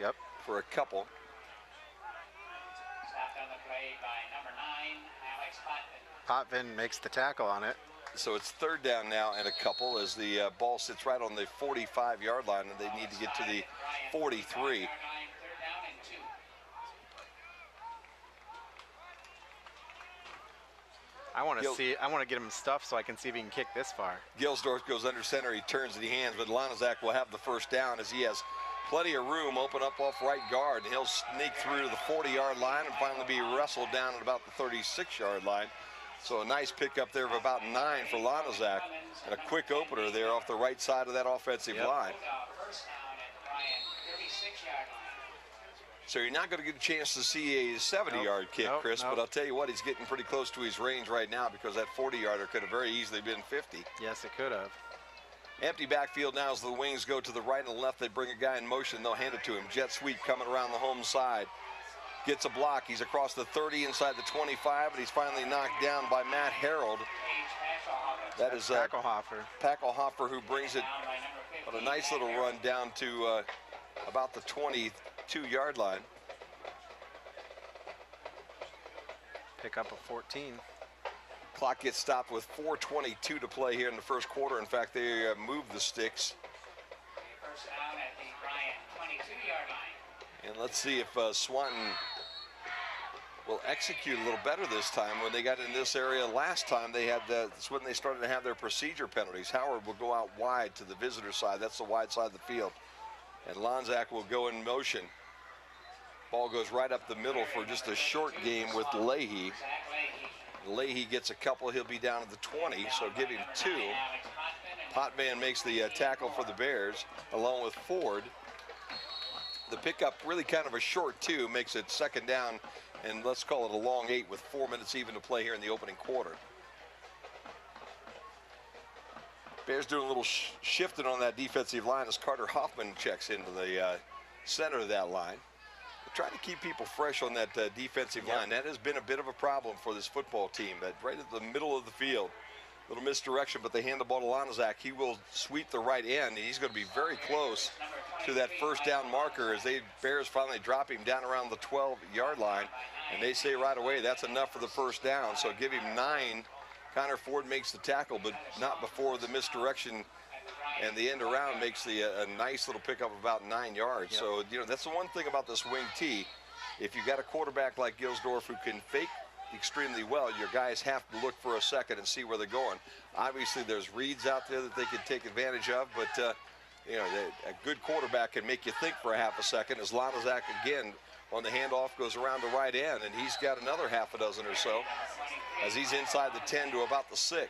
for a couple. Potvin makes the tackle on it. So it's third down now and a couple as the ball sits right on the 45-yard line, and they need to get to the 43. I want to get him stuffed so I can see if he can kick this far. Gilsdorf goes under center. He turns and he hands, but Lanazak will have the first down as he has plenty of room, open up off right guard, and he'll sneak through to the 40-yard line and finally be wrestled down at about the 36-yard line. So a nice pickup there of about 9 for Lanazak, and a quick opener there off the right side of that offensive line. So you're not going to get a chance to see a 70-yard kick, Chris, but I'll tell you what, he's getting pretty close to his range right now because that 40-yarder could have very easily been 50. Yes, it could have. Empty backfield now as the wings go to the right and the left. They bring a guy in motion. They'll hand it to him. Jet sweep coming around the home side. Gets a block. He's across the 30 inside the 25, and he's finally knocked down by Matt Harold. That is Packelhofer, who brings it on a nice little run down to about the 22-yard line. Pick up a 14. Clock gets stopped with 4:22 to play here in the first quarter. In fact, they moved the sticks. First down at the Bryan 22-yard line. And let's see if Swanton will execute a little better this time. When they got in this area last time, that's when they started to have their procedure penalties. Howard will go out wide to the visitor side. That's the wide side of the field. And Lonzak will go in motion. Ball goes right up the middle for just a short game with Leahy. Leahy gets a couple. He'll be down at the 20, so give him 2. Potvin makes the tackle for the Bears along with Ford. The pickup really kind of a short 2, makes it second down, and let's call it a long 8 with 4 minutes even to play here in the opening quarter. Bears doing a little shifting on that defensive line as Carter Hoffman checks into the center of that line. Trying to keep people fresh on that defensive line. That has been a bit of a problem for this football team. That right at the middle of the field, little misdirection, but they hand the ball to Lonzak. He will sweep the right end. He's going to be very close to that first down marker as Bears finally drop him down around the 12-yard line, and they say right away that's enough for the first down. So give him 9. Connor Ford makes the tackle, but not before the misdirection. And the end around makes a nice little pickup of about 9 yards. Yep. So, you know, that's the one thing about this wing T. If you got a quarterback like Gilsdorf who can fake extremely well, your guys have to look for a second and see where they're going. Obviously, there's reads out there that they can take advantage of, but, you know, a good quarterback can make you think for a half a second. As Lonzak, again, on the handoff, goes around the right end, and he's got another half a dozen or so as he's inside the 10 to about the 6.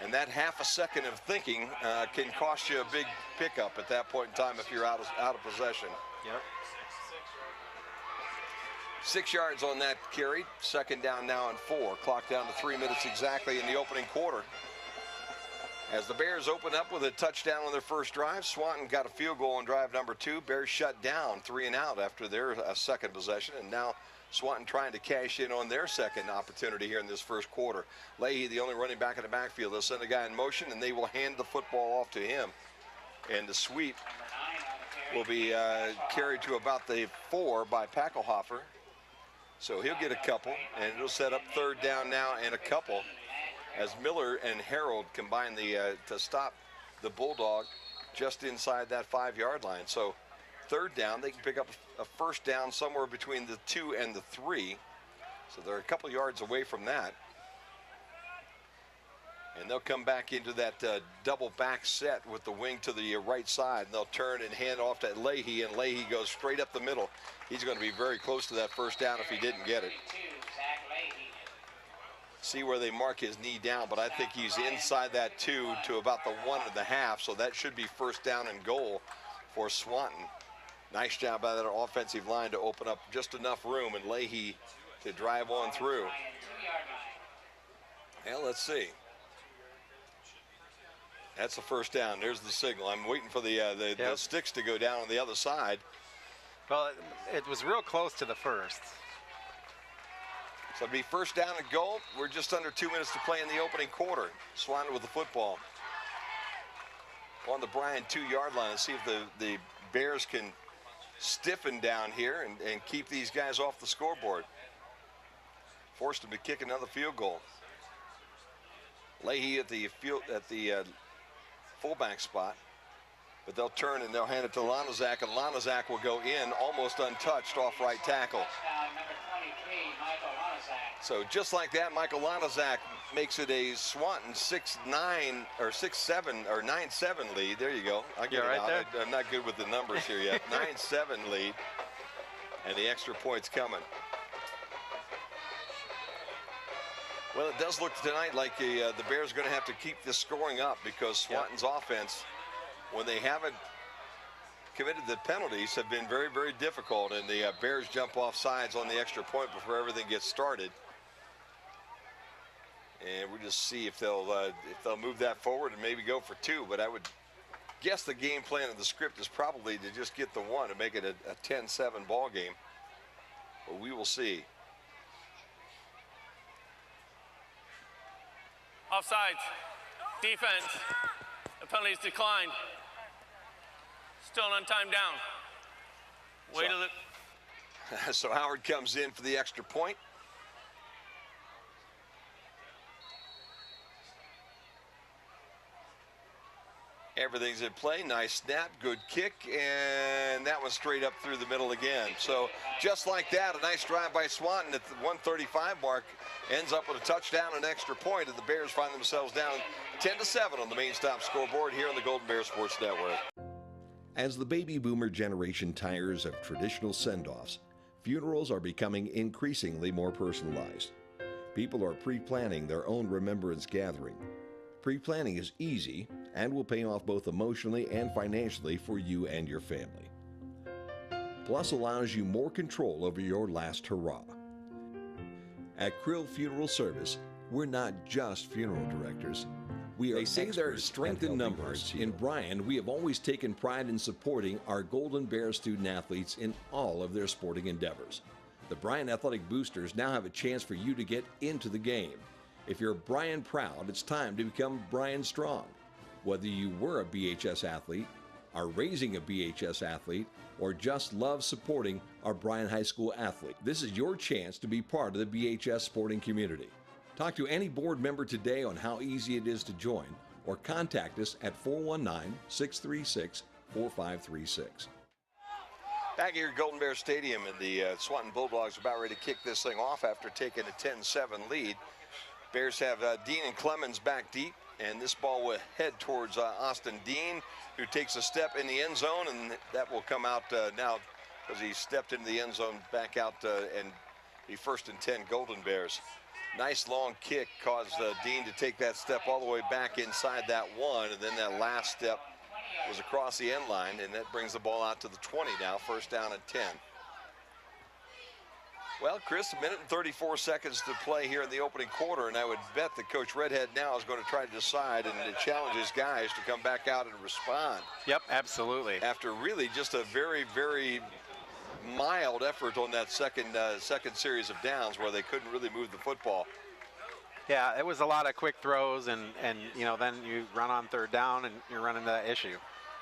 And that half a second of thinking can cost you a big pickup at that point in time if you're out of possession. Yep. 6 yards on that carry. Second down now and 4. Clock down to 3 minutes exactly in the opening quarter. As the Bears open up with a touchdown on their first drive, Swanton got a field goal on drive number 2. Bears shut down 3 and out after their second possession, and now Swanton trying to cash in on their second opportunity here in this first quarter. Leahy, the only running back in the backfield. They'll send a guy in motion, and they will hand the football off to him. And the sweep will be carried to about the 4 by Packelhofer. So he'll get a couple, and it'll set up third down now and a couple as Miller and Harold combine to stop the Bulldog just inside that 5-yard line. So third down, they can pick up a first down somewhere between the 2 and the 3. So they're a couple yards away from that. And they'll come back into that double back set with the wing to the right side. And they'll turn and hand off to Leahy, and Leahy goes straight up the middle. He's going to be very close to that first down if he didn't get it. See where they mark his knee down, but I think he's inside that 2 to about the 1.5. So that should be first down and goal for Swanton. Nice job by that offensive line to open up just enough room and Leahy to drive on through. Well, let's see. That's the first down. There's the signal. I'm waiting for the sticks to go down on the other side. Well, it was real close to the first. So it'll be first down and goal. We're just under 2 minutes to play in the opening quarter. Swanton with the football on the Bryan 2-yard line. Let's see if the Bears can stiffen down here and keep these guys off the scoreboard. Forced them to kick another field goal. Leahy at the fullback spot, but they'll turn and they'll hand it to Lonzak, and Lonzak will go in almost untouched off right tackle. So just like that, Michael Lonzak makes it a Swanton 6-9 or 6-7 or 9-7 lead. There you go. I get it right there. I'm not good with the numbers here yet. 9-7 lead, and the extra points coming. Well, it does look tonight like the Bears are going to have to keep this scoring up because Swanton's offense, when they haven't committed the penalties, have been very, very difficult, and the Bears jump off sides on the extra point before everything gets started. And we'll just see if they'll move that forward and maybe go for 2. But I would guess the game plan of the script is probably to just get the 1 and make it a 10-7 ball game. But we will see. Offsides. Defense. The penalty's declined. Still an untimed down. Wait till it. So Howard comes in for the extra point. Everything's in play. Nice snap, good kick, and that one straight up through the middle again. So just like that, a nice drive by Swanton at the 1:35 mark ends up with a touchdown and extra point, and the Bears find themselves down 10-7 on the main stop scoreboard here on the Golden Bear Sports Network. As the baby boomer generation tires of traditional send-offs, funerals are becoming increasingly more personalized. People are pre-planning their own remembrance gathering. Pre-planning is easy and will pay off both emotionally and financially for you and your family. Plus allows you more control over your last hurrah. At Krill Funeral Service, we're not just funeral directors. They say there are strength in numbers. In Bryan, we have always taken pride in supporting our Golden Bear student athletes in all of their sporting endeavors. The Bryan Athletic Boosters now have a chance for you to get into the game. If you're Bryan proud, it's time to become Bryan strong. Whether you were a BHS athlete, are raising a BHS athlete, or just love supporting our Bryan High School athlete, this is your chance to be part of the BHS sporting community. Talk to any board member today on how easy it is to join, or contact us at 419-636-4536. Back here at Golden Bear Stadium, and the Swanton Bulldogs are about ready to kick this thing off after taking a 10-7 lead. Bears have Dean and Clemens back deep, and this ball will head towards Austin Dean, who takes a step in the end zone, and that will come out now because he stepped into the end zone, back out and be 1st and 10 Golden Bears. Nice long kick caused Dean to take that step all the way back inside that one, and then that last step was across the end line, and that brings the ball out to the 20 now, 1st down and 10. Well, Chris, 1 minute and 34 seconds to play here in the opening quarter, and I would bet that Coach Redhead now is going to try to decide and to challenge his guys to come back out and respond. Yep, absolutely. After really just a very, very mild effort on that second series of downs where they couldn't really move the football. Yeah, it was a lot of quick throws, and you know, then you run on 3rd down and you're running into that issue.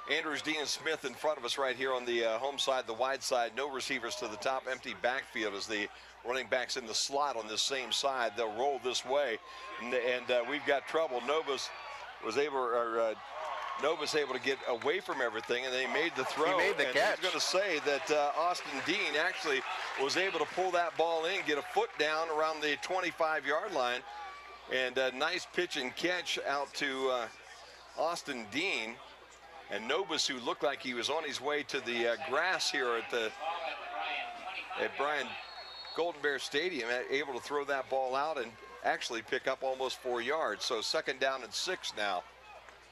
Andrews, Dean, and Smith in front of us right here on the home side, the wide side. No receivers to the top, empty backfield as the running backs in the slot on this same side. They'll roll this way, and we've got trouble. Novus able to get away from everything, and they made the throw. He made the catch. I was going to say that Austin Dean actually was able to pull that ball in, get a foot down around the 25-yard line, and a nice pitch and catch out to Austin Dean. And Novus, who looked like he was on his way to the grass here at Bryan Golden Bear Stadium, able to throw that ball out and actually pick up almost 4 yards. So 2nd down and 6 now.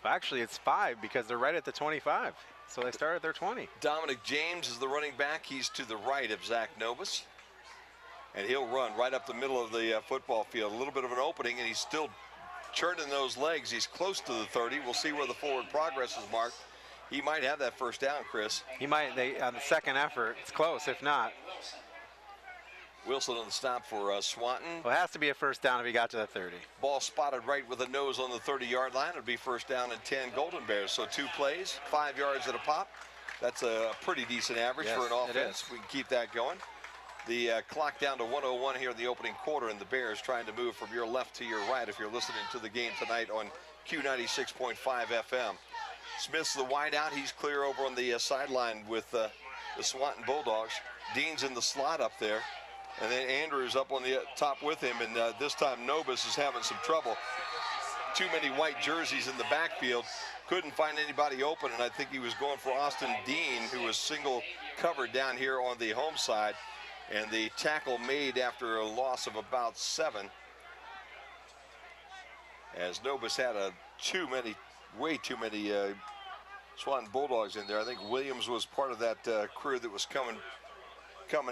Actually, it's 5 because they're right at the 25. So they start at their 20. Dominic James is the running back. He's to the right of Zach Novus. And he'll run right up the middle of the football field. A little bit of an opening, and he's still churning those legs. He's close to the 30. We'll see where the forward progress is marked. He might have that 1st down, Chris. He might. On the second effort, it's close. If not, Wilson on the stop for Swanton. Well, it has to be a 1st down if he got to the 30. Ball spotted right with the nose on the 30-yard line. It'll be 1st down and 10 Golden Bears. So 2 plays, 5 yards at a pop. That's a pretty decent average for an offense. We can keep that going. The clock down to 1:01 here in the opening quarter, and the Bears trying to move from your left to your right if you're listening to the game tonight on Q96.5 FM. Smith's the wideout. He's clear over on the sideline with the Swanton Bulldogs. Dean's in the slot up there. And then Andrews up on the top with him. And this time Novus is having some trouble. Too many white jerseys in the backfield. Couldn't find anybody open. And I think he was going for Austin Dean, who was single covered down here on the home side. And the tackle made after a loss of about 7. As Novus had way too many Swanton Bulldogs in there. I think Williams was part of that crew that was coming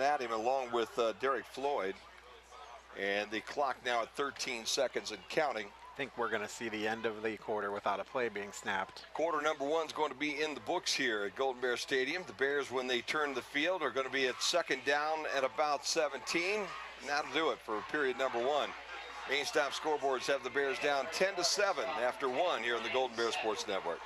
at him along with Derek Floyd. And the clock now at 13 seconds and counting. I think we're going to see the end of the quarter without a play being snapped. Quarter number 1 is going to be in the books here at Golden Bear Stadium. The Bears, when they turn the field, are going to be at 2nd down at about 17. And that'll do it for period number 1. Main stop scoreboards have the Bears down 10-7 after 1 here on the Golden Bear Sports Network.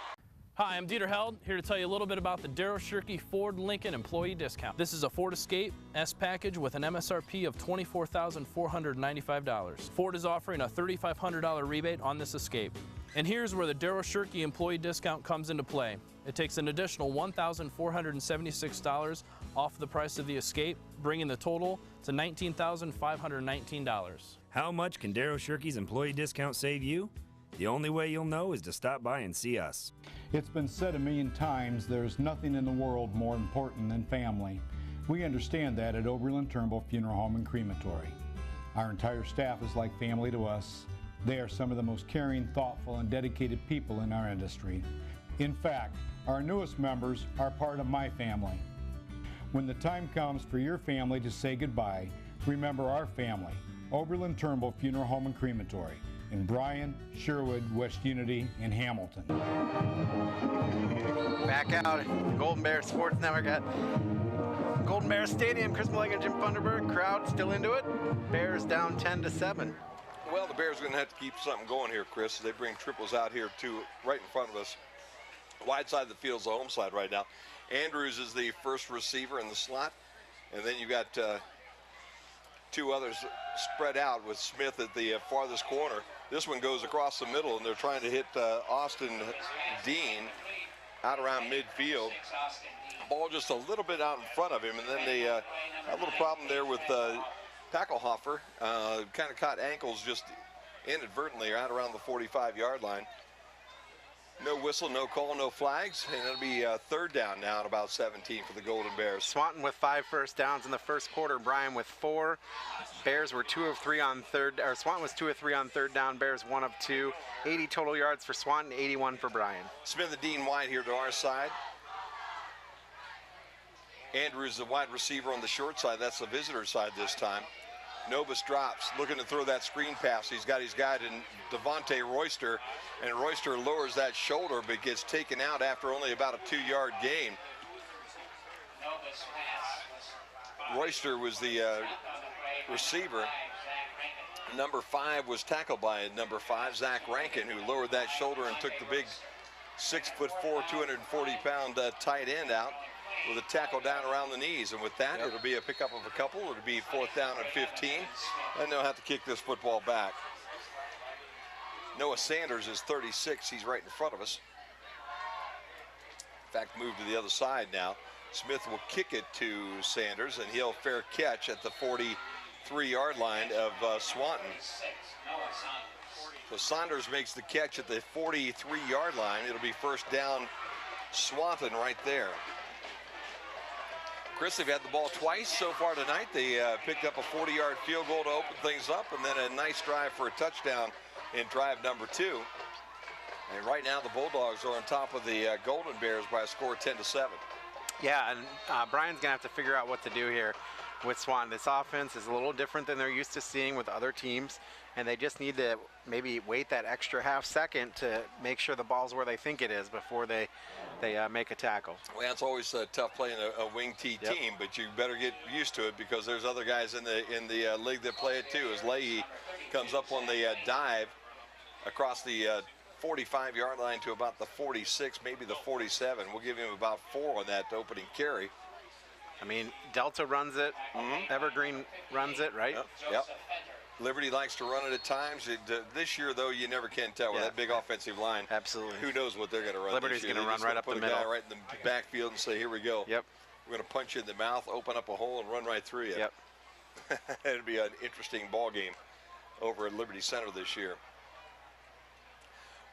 Hi, I'm Dieter Held, here to tell you a little bit about the Darryl Shirkey Ford Lincoln Employee Discount. This is a Ford Escape S package with an MSRP of $24,495. Ford is offering a $3,500 rebate on this Escape. And here's where the Darryl Shirky employee discount comes into play. It takes an additional $1,476 off the price of the Escape, bringing the total to $19,519. How much can Darryl Shirky's employee discount save you? The only way you'll know is to stop by and see us. It's been said a million times, there's nothing in the world more important than family. We understand that at Oberlin Turnbull Funeral Home and Crematory. Our entire staff is like family to us. They are some of the most caring, thoughtful, and dedicated people in our industry. In fact, our newest members are part of my family. When the time comes for your family to say goodbye, remember our family, Oberlin Turnbull Funeral Home and Crematory, in Bryan, Sherwood, West Unity, and Hamilton. Back out, Golden Bear Sports Network at Golden Bear Stadium. Chris Millay and Jim Funderburg, crowd still into it. Bears down 10-7. Well, the Bears are going to have to keep something going here, Chris. They bring triples out here, too, right in front of us. Wide side of the field is the home side right now. Andrews is the first receiver in the slot. And then you got two others spread out with Smith at the farthest corner. This one goes across the middle, and they're trying to hit Austin Dean out around midfield. Ball just a little bit out in front of him, and then they had a little problem there with Packelhofer. Kind of caught ankles just inadvertently out around the 45-yard line. No whistle, no call, no flags, and it'll be third down now at about 17 for the Golden Bears. Swanton with 5 first downs in the first quarter. Bryan with 4. Bears were 2 of 3 on third, or Swanton was 2 of 3 on third down. Bears 1 of 2. 80 total yards for Swanton, 81 for Bryan. Smith and Dean wide here to our side. Andrews, the wide receiver on the short side. That's the visitor side this time. Novus drops, looking to throw that screen pass. He's got his guy to Devontae Royster, and Royster lowers that shoulder but gets taken out after only about a 2-yard gain. Royster was the receiver. Number 5 was tackled by number 5, Zach Rankin, who lowered that shoulder and took the big 6'4", 240-pound tight end out with a tackle down around the knees. And with that, it'll be a pickup of a couple. It'll be 4th down and 15, and they'll have to kick this football back. Noah Sanders is 36. He's right in front of us. In fact, move to the other side now. Smith will kick it to Sanders, and he'll fair catch at the 43-yard line of Swanton. So Saunders makes the catch at the 43-yard line. It'll be first down Swanton right there. Chris, they've had the ball twice so far tonight. They picked up a 40-yard field goal to open things up, and then a nice drive for a touchdown in drive number 2. And right now the Bulldogs are on top of the Golden Bears by a score of 10-7. Yeah, and Bryan's going to have to figure out what to do here with Swanton. This offense is a little different than they're used to seeing with other teams, and they just need to maybe wait that extra half second to make sure the ball's where they think it is before they make a tackle. Well, it's always tough playing a wing T team, but you better get used to it because there's other guys in the league that play it too. As Leahy comes up on the dive across the 45-yard line to about the 46, maybe the 47. We'll give him about 4 on that opening carry. I mean, Delta runs it, Evergreen runs it, right? Yep. Liberty likes to run it at times. This year, though, you never can tell with that big offensive line. Absolutely. Who knows what they're going to run Liberty's this year. going to run right up the middle. Put a guy right in the backfield and say, here we go. Yep. We're going to punch you in the mouth, open up a hole, and run right through you. Yep. It'll be an interesting ball game over at Liberty Center this year.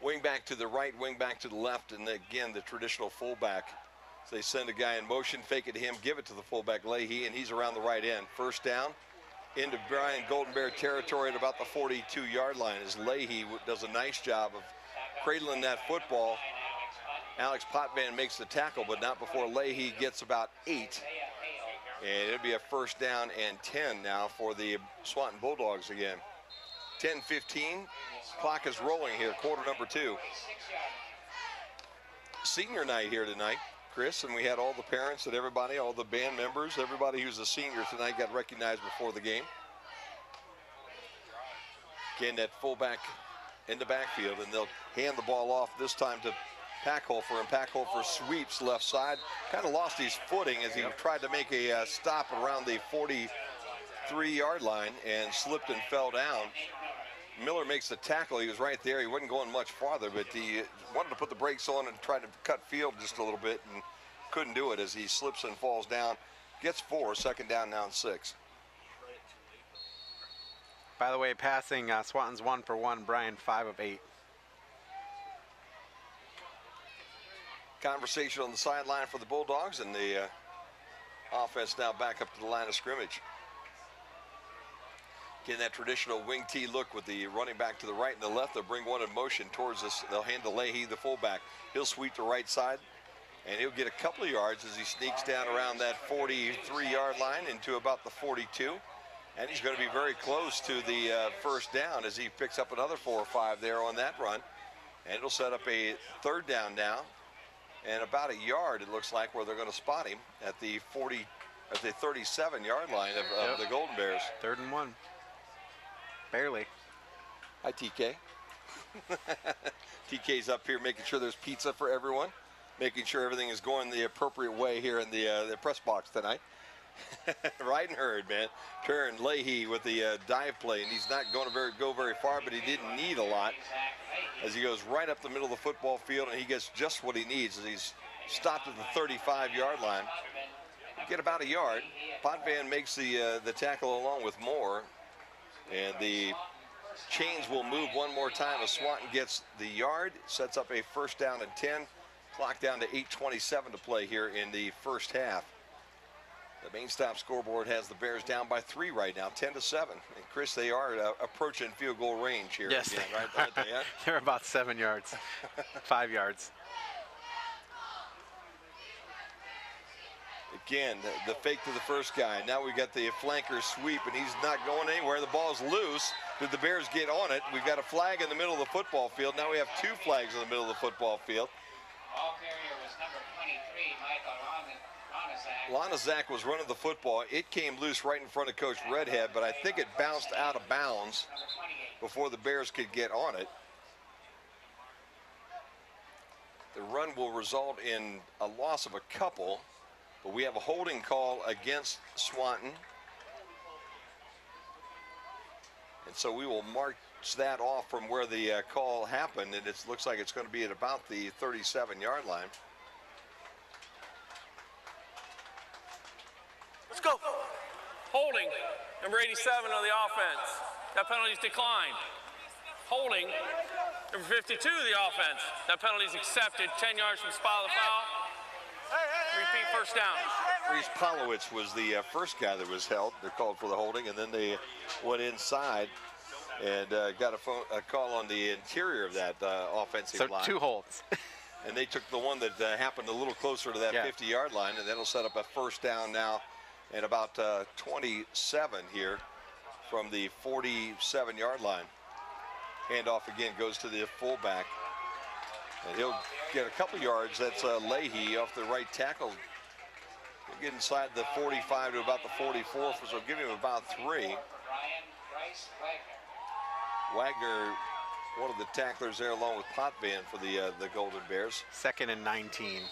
Wing back to the right, wing back to the left, and again, the traditional fullback. So they send a guy in motion, fake it to him, give it to the fullback, Leahy, and he's around the right end. First down into Bryan Golden Bear territory at about the 42-yard line as Leahy does a nice job of cradling that football. Alex Potvin makes the tackle, but not before Leahy gets about 8. And it'll be a first down and 10 now for the Swanton Bulldogs again. 10-15, clock is rolling here, quarter number 2. Senior night here tonight, Chris, and we had all the parents and everybody, all the band members, everybody who's a senior tonight got recognized before the game. Again, that fullback in the backfield, and they'll hand the ball off this time to Packelhofer, and Packelhofer sweeps left side. Kind of lost his footing as he tried to make a stop around the 43-yard line and slipped and fell down. Miller makes the tackle. He was right there. He wasn't going much farther, but he wanted to put the brakes on and try to cut field just a little bit and couldn't do it as he slips and falls down. Gets 4, second down now and 6. By the way, passing, Swanton's 1 for 1, Bryan 5 of 8. Conversation on the sideline for the Bulldogs, and the offense now back up to the line of scrimmage. Getting that traditional wing T look with the running back to the right and the left. They'll bring one in motion towards us. They'll hand to Leahy, the fullback. He'll sweep the right side, and he'll get a couple of yards as he sneaks down around that 43-yard line into about the 42. And he's going to be very close to the first down as he picks up another 4 or 5 there on that run. And it'll set up a third down now. And about a yard, it looks like, where they're going to spot him at the 37-yard line of the Golden Bears. 3rd and 1. Barely. Hi, TK. TK's up here making sure there's pizza for everyone, making sure everything is going the appropriate way here in the press box tonight. Riding herd, man. Turn Leahy with the dive play, and he's not going to go very far, but he didn't need a lot as he goes right up the middle of the football field, and he gets just what he needs as he's stopped at the 35-yard line. Get about a yard. Potvin makes the tackle along with Moore, and the chains will move one more time as Swanton gets the yard, sets up a first down and 10. Clock down to 8:27 to play here in the first half. The main stop scoreboard has the Bears down by 3 right now, 10-7. And Chris, they are approaching field goal range here. Yes, again, right? They're about 7 yards, 5 yards. Again, the fake to the first guy. Now we got the flanker sweep, and he's not going anywhere. The ball's loose. Did the Bears get on it? We've got a flag in the middle of the football field. Now we have 2 flags in the middle of the football field. Ball carrier was number 23, Michael Lonazak was running the football. It came loose right in front of Coach Redhead, but I think it bounced out of bounds before the Bears could get on it. The run will result in a loss of a couple, but we have a holding call against Swanton. And so we will mark that off from where the call happened, and it looks like it's going to be at about the 37-yard line. Let's go. Holding, number 87 on the offense. That penalty's declined. Holding, number 52 of the offense. That penalty's accepted. 10 yards from spot of the foul. Repeat first down. Reese Polowitz was the first guy that was held. They're called for the holding, and then they went inside and got a call on the interior of that offensive line. So 2 holds. And they took the one that happened a little closer to that 50-yard line, and that'll set up a first down now and about 27 here from the 47-yard line. Handoff again goes to the fullback, and he'll get a couple yards. That's Leahy off the right tackle. He'll get inside the 45 to about the 44, so give him about 3. Wagner, one of the tacklers there, along with Potvin for the Golden Bears. 2nd and 19.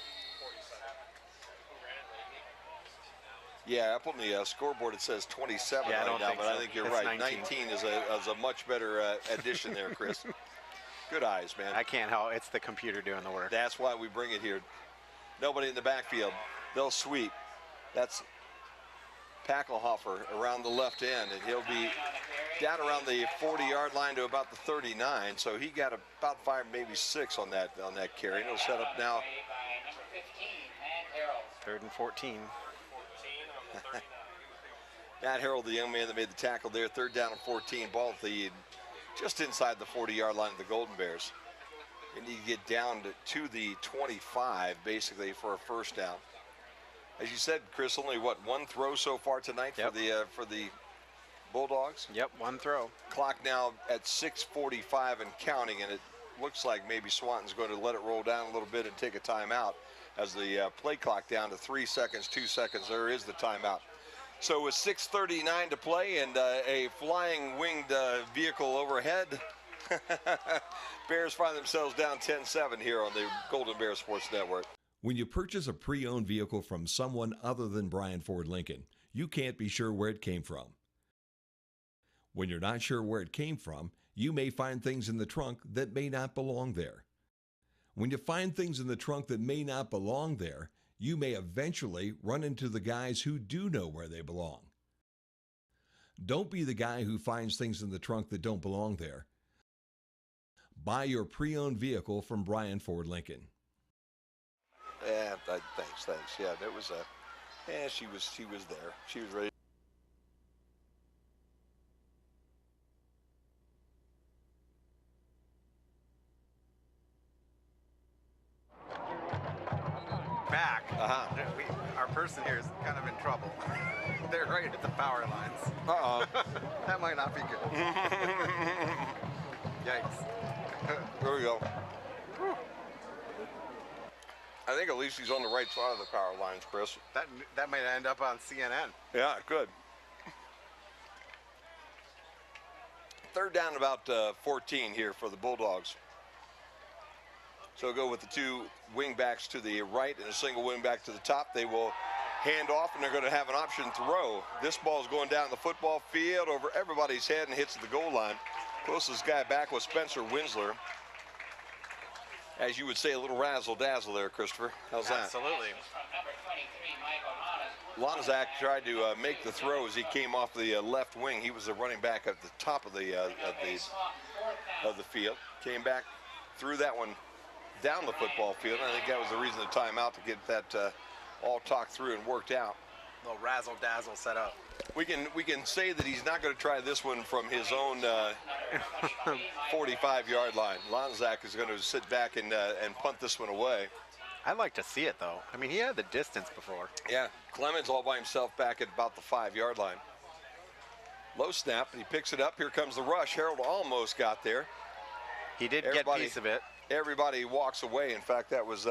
Yeah, up on the scoreboard it says 27 right now, but I think you're right. 19 is a much better addition there, Chris. Good eyes, man. I can't help. It's the computer doing the work. That's why we bring it here. Nobody in the backfield. They'll sweep. That's Packelhofer around the left end, and he'll be down around the 40-yard line to about the 39. So he got about 5, maybe 6 on that carry. And he'll set up now. 3rd and 14. Matt Harrell, the young man that made the tackle there, 3rd down and 14. Ball at just inside the 40-yard line of the Golden Bears. You need to get down to the 25, basically, for a first down. As you said, Chris, only one throw so far tonight for the Bulldogs? Yep, 1 throw. Clock now at 6:45 and counting, and it looks like maybe Swanton's going to let it roll down a little bit and take a timeout as the play clock down to 3 seconds, 2 seconds. There is the timeout. So with 6:39 to play and a flying winged vehicle overhead, Bears find themselves down 10-7 here on the Golden Bear Sports Network. When you purchase a pre-owned vehicle from someone other than Bryan Ford Lincoln, you can't be sure where it came from. When you're not sure where it came from, you may find things in the trunk that may not belong there. When you find things in the trunk that may not belong there, you may eventually run into the guys who do know where they belong. Don't be the guy who finds things in the trunk that don't belong there. Buy your pre-owned vehicle from Bryan Ford Lincoln. Yeah, thanks. Yeah, that was she was there. She was ready. Back. Our person here is kind of in trouble. They're right at the power lines. That might not be good. Yikes. There we go. I think at least he's on the right side of the power lines, Chris. That might end up on CNN. Yeah, it could. Third down, about 14 here for the Bulldogs. So go with the two wing backs to the right and a single wing back to the top. They will hand off, and they're going to have an option throw. This ball is going down the football field over everybody's head and hits the goal line. Closest guy back was Spencer Winsler. As you would say, a little razzle-dazzle there, Christopher. How's that? Absolutely. Lonzak tried to make the throw as he came off the left wing. He was the running back at the top of the field. Came back, threw that one down the football field. And I think that was the reason the timeout, to get that all talked through and worked out. A little razzle-dazzle set up. We can say that he's not going to try this one from his own 45-yard line. Lonzak is going to sit back and punt this one away. I'd like to see it, though. I mean, he had the distance before. Yeah, Clemens all by himself back at about the 5-yard line. Low snap, and he picks it up. Here comes the rush. Harold almost got there. He did get a piece of it. Everybody walks away. In fact, that was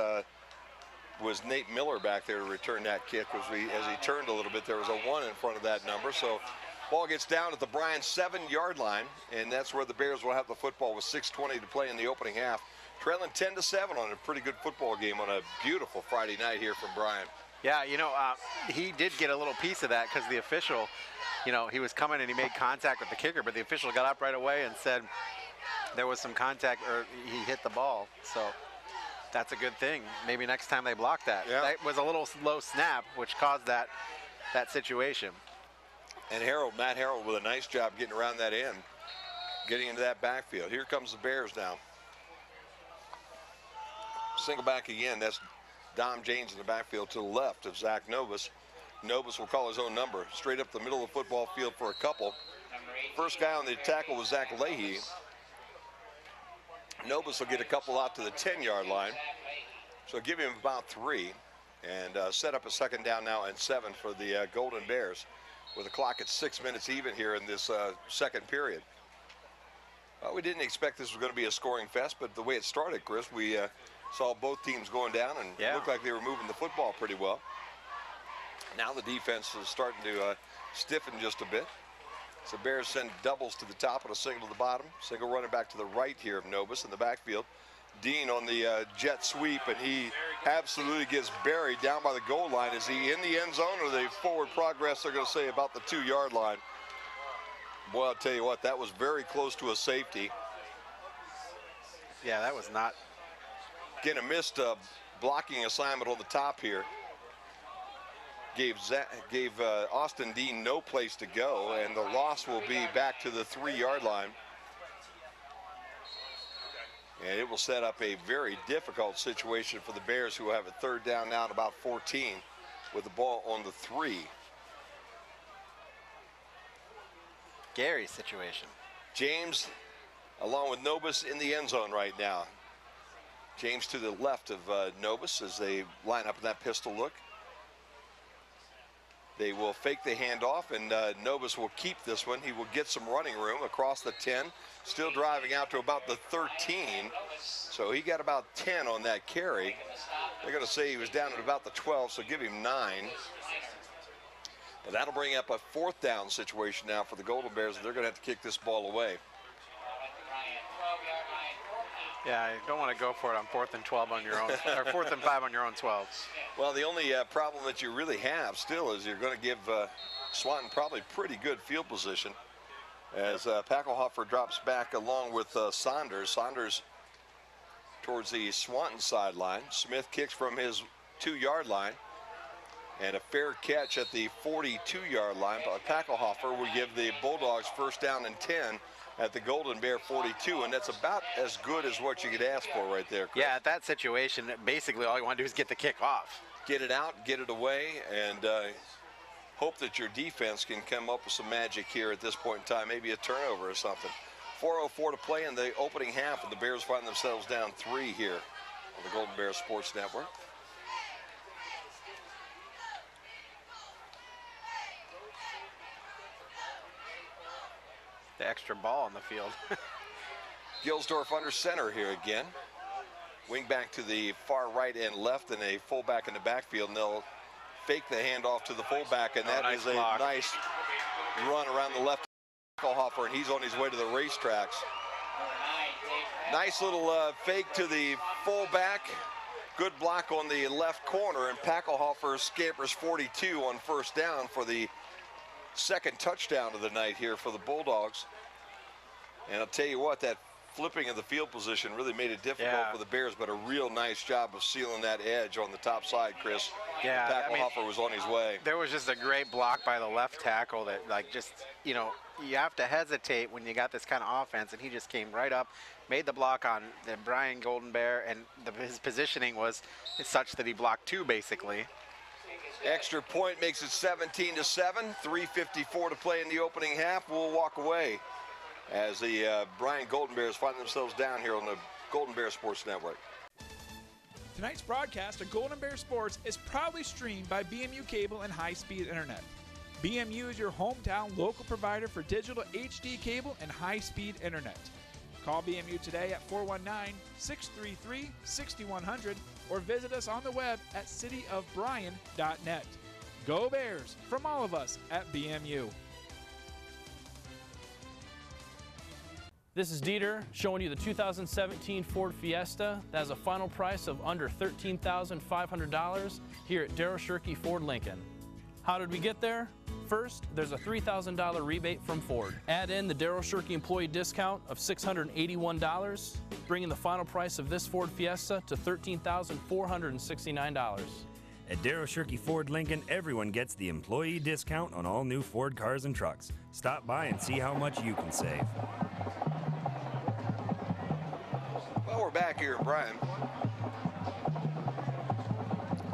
Nate Miller back there to return that kick. As he turned a little bit, there was a 1 in front of that number. So ball gets down at the Bryan 7-yard line, and that's where the Bears will have the football with 6:20 to play in the opening half. Trailing 10-7 on a pretty good football game on a beautiful Friday night here from Bryan. Yeah, he did get a little piece of that because the official, he was coming and he made contact with the kicker, but the official got up right away and said there was some contact, or he hit the ball. So that's a good thing. Maybe next time they block that. Yeah. That was a little low snap, which caused that situation. And Matt Harold with a nice job getting around that end, getting into that backfield. Here comes the Bears now. Single back again. That's Dom James in the backfield to the left of Zach Novus. Novus will call his own number. Straight up the middle of the football field for a couple. First guy on the tackle was Zach Leahy. Novus will get a couple out to the 10-yard line. So give him about 3. And set up a second down now and 7 for the Golden Bears, with the clock at 6 minutes even here in this second period. Well, we didn't expect this was going to be a scoring fest, but the way it started, Chris, we saw both teams going down, and it looked like they were moving the football pretty well. Now the defense is starting to stiffen just a bit. So Bears send doubles to the top and a single to the bottom. Single running back to the right here of Novus in the backfield. Dean on the jet sweep, and he absolutely gets buried down by the goal line. Is he in the end zone, or the forward progress, they're going to say, about the 2-yard line? Boy, I'll tell you what, that was very close to a safety. Yeah, that was not. Again, a missed blocking assignment on the top here. Gave Austin Dean no place to go, and the loss will be back to the 3-yard line. And it will set up a very difficult situation for the Bears, who will have a third down now at about 14 with the ball on the 3. Scary situation. James, along with Novus, in the end zone right now. James to the left of Novus as they line up in that pistol look. They will fake the handoff, and Novus will keep this one. He will get some running room across the 10, still driving out to about the 13. So he got about 10 on that carry. They're going to say he was down at about the 12, so give him 9. But that'll bring up a 4th down situation now for the Golden Bears, and they're going to have to kick this ball away. Yeah, you don't want to go for it on 4th and 12 on your own, or 4th and 5 on your own 12. Well, the only problem that you really have still is you're going to give Swanton probably pretty good field position. as Packelhofer drops back along with Saunders. Saunders towards the Swanton sideline. Smith kicks from his 2-yard line. And a fair catch at the 42-yard line by Packelhofer will give the Bulldogs first down and 10 at the Golden Bear 42, and that's about as good as what you could ask for right there, Chris. Yeah, at that situation, basically all you want to do is get the kick off. Get it out, get it away, and hope that your defense can come up with some magic here at this point in time, maybe a turnover or something. 4:04 to play in the opening half, and the Bears find themselves down 3 here on the Golden Bear Sports Network. The extra ball on the field. Gilsdorf under center here again. Wing back to the far right and left, and a fullback in the backfield, and they'll fake the handoff to the fullback, and that is a nice run around the left Packelhofer, and he's on his way to the racetracks. Nice little fake to the fullback. Good block on the left corner, and Packelhofer scampers 42 on first down for the second touchdown of the night here for the Bulldogs. And I'll tell you what, that flipping of the field position really made it difficult for the Bears, but a real nice job of sealing that edge on the top side, Chris. Yeah, Packelhofer was on his way. There was just a great block by the left tackle that, like, just, you know, you have to hesitate when you got this kind of offense, and he just came right up, made the block on the Bryan Golden Bear, and his positioning was such that he blocked 2 basically. Extra point makes it 17-7. 3:54 to play in the opening half. We'll walk away as the Bryan Golden Bears find themselves down here on the Golden Bear Sports Network. Tonight's broadcast of Golden Bear Sports is proudly streamed by BMU Cable and High-Speed Internet. BMU is your hometown local provider for digital HD cable and high-speed internet. Call BMU today at 419-633-6100 or visit us on the web at cityofbryan.net. Go Bears from all of us at BMU. This is Dieter showing you the 2017 Ford Fiesta that has a final price of under $13,500 here at Darryl Shirkey Ford Lincoln. How did we get there? First, there's a $3,000 rebate from Ford. Add in the Darryl Shirkey employee discount of $681, bringing the final price of this Ford Fiesta to $13,469. At Darryl Shirkey Ford Lincoln, everyone gets the employee discount on all new Ford cars and trucks. Stop by and see how much you can save. Well, we're back here in Bryan.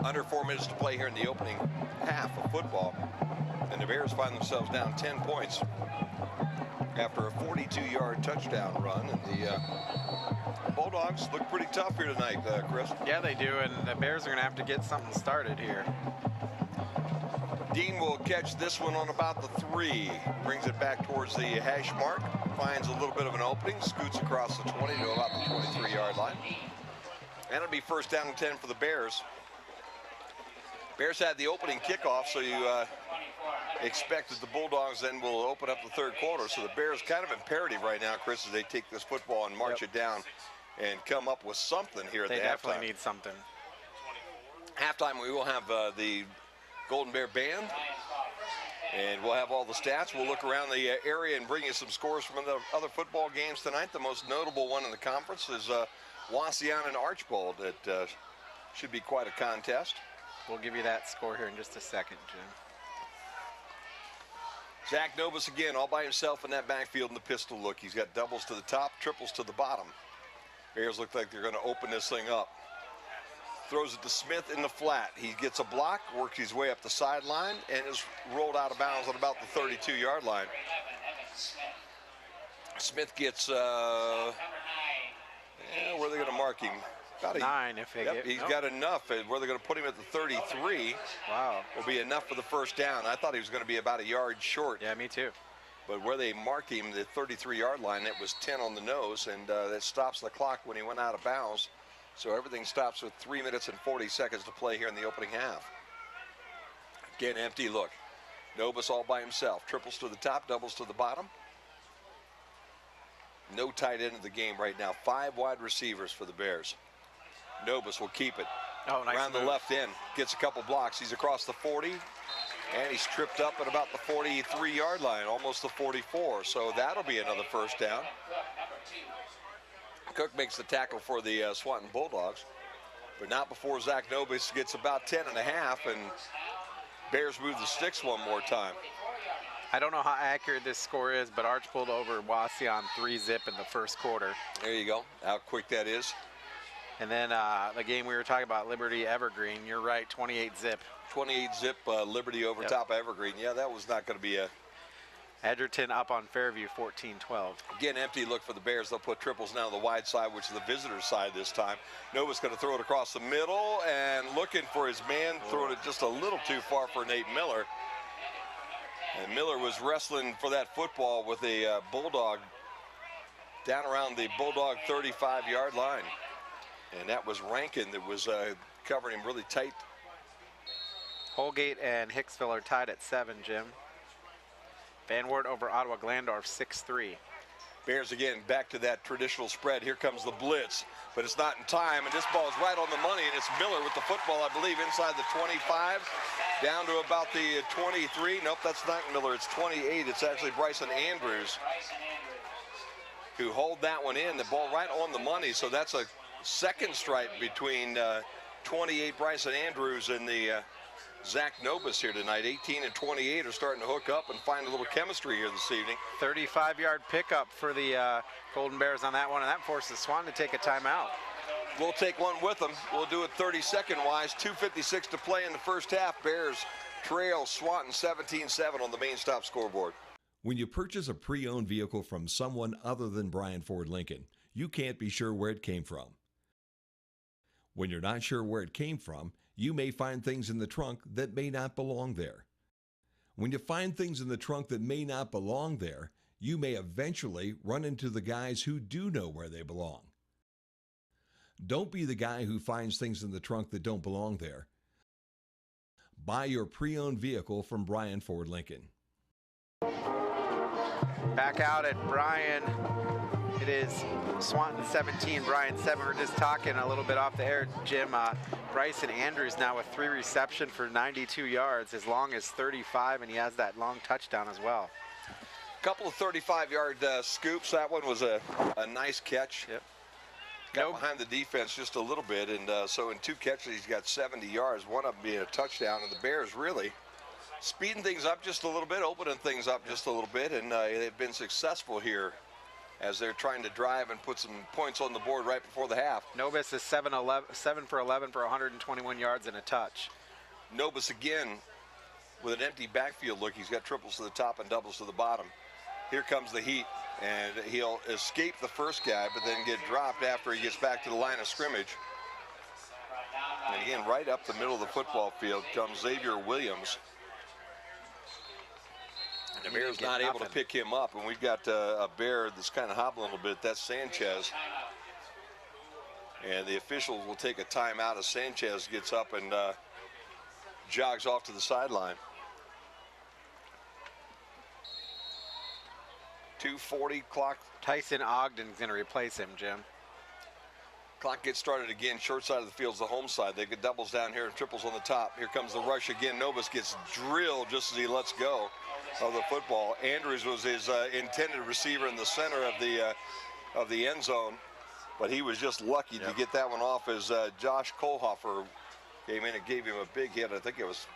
Under 4 minutes to play here in the opening half of football. And the Bears find themselves down 10 points after a 42-yard touchdown run. And the Bulldogs look pretty tough here tonight, Chris. Yeah, they do, and the Bears are going to have to get something started here. Dean will catch this one on about the 3. Brings it back towards the hash mark. Finds a little bit of an opening. Scoots across the 20 to about the 23-yard line. And it'll be first down and 10 for the Bears. Bears had the opening kickoff, so you expect that the Bulldogs then will open up the third quarter. So the Bears kind of imperative right now, Chris, as they take this football and march it down and come up with something here at the halftime. They definitely need something. Halftime, we will have the Golden Bear Band, and we'll have all the stats. We'll look around the area and bring you some scores from the other football games tonight. The most notable one in the conference is Wauseon and Archbold. That should be quite a contest. We'll give you that score here in just a second, Jim. Zach Novus again, all by himself in that backfield in the pistol look. He's got doubles to the top, triples to the bottom. Bears look like they're going to open this thing up. Throws it to Smith in the flat. He gets a block, works his way up the sideline, and is rolled out of bounds on about the 32-yard line. Smith gets, where are they going to mark him? About 9 if they get. He's got enough. Where they're going to put him at the 33. Wow. Will be enough for the first down. I thought he was going to be about a yard short. Yeah, me too. But where they mark him, the 33-yard line, it was 10 on the nose, and that stops the clock when he went out of bounds. So everything stops with 3 minutes and 40 seconds to play here in the opening half. Again, empty look. Novus all by himself. Triples to the top, doubles to the bottom. No tight end of the game right now. 5 wide receivers for the Bears. Novus will keep it. Oh, nice around move. The left end. Gets a couple blocks. He's across the 40. And he's tripped up at about the 43-yard line, almost the 44. So that'll be another first down. Cook makes the tackle for the Swanton Bulldogs, but not before Zach Nobis gets about 10 and a half, and Bears move the sticks one more time. I don't know how accurate this score is, but Arch pulled over Wassey on 3-zip in the first quarter. There you go, how quick that is. And then the game we were talking about, Liberty Evergreen, you're right, 28-zip. 28-zip Liberty over top of Evergreen. Yeah, that was not going to be a... Edgerton up on Fairview, 14-12. Again, empty look for the Bears. They'll put triples now on the wide side, which is the visitor side this time. Nova's going to throw it across the middle and looking for his man, throwing it just a little too far for Nate Miller. And Miller was wrestling for that football with a Bulldog down around the Bulldog 35-yard line. And that was Rankin that was covering him really tight. Holgate and Hicksville are tied at 7, Jim. Van Wert over Ottawa Glandorf, 6-3. Bears again back to that traditional spread. Here comes the blitz, but it's not in time, and this ball is right on the money, and it's Miller with the football, I believe, inside the 25, down to about the 23. Nope, that's not Miller, it's 28. It's actually Bryson Andrews who hold that one in. The ball right on the money, so that's a second stripe between 28 Bryson Andrews and the Zach Nobis here tonight. 18 and 28 are starting to hook up and find a little chemistry here this evening. 35-yard pickup for the Golden Bears on that one, and that forces Swanton to take a timeout. We'll take one with them. We'll do it 30-second-wise. 2:56 to play in the first half. Bears trail Swanton 17-7 on the main stop scoreboard. When you purchase a pre-owned vehicle from someone other than Bryan Ford Lincoln, you can't be sure where it came from. When you're not sure where it came from, you may find things in the trunk that may not belong there. When you find things in the trunk that may not belong there, you may eventually run into the guys who do know where they belong. Don't be the guy who finds things in the trunk that don't belong there. Buy your pre-owned vehicle from Bryan Ford Lincoln. Back out at Bryan. It is Swanton 17, Bryan 7. We're just talking a little bit off the air, Jim. Bryson Andrews now with 3 receptions for 92 yards, as long as 35, and he has that long touchdown as well. A couple of 35-yard scoops. That one was a nice catch. Yep. Got behind the defense just a little bit, and so in 2 catches, he's got 70 yards, one of them being a touchdown, and the Bears really speeding things up just a little bit, opening things up just a little bit, and they've been successful here as they're trying to drive and put some points on the board right before the half. Nobis is 7 for 11 for 121 yards and a touch. Nobis again with an empty backfield look. He's got triples to the top and doubles to the bottom. Here comes the heat, and he'll escape the first guy, but then get dropped after he gets back to the line of scrimmage. And again, right up the middle of the football field comes Xavier Williams. And the Bear's not able to pick him up, and we've got a Bear that's kind of hobbling a little bit. That's Sanchez. And the officials will take a timeout as Sanchez gets up and jogs off to the sideline. 2:40 clock. Tyson Ogden's going to replace him, Jim. Clock gets started again. Short side of the field's the home side. They get doubles down here and triples on the top. Here comes the rush again. Nobis gets drilled just as he lets go of the football. Andrews was his intended receiver in the center of the end zone, but he was just lucky to get that one off as Josh Kohlhofer came in and gave him a big hit. I think it was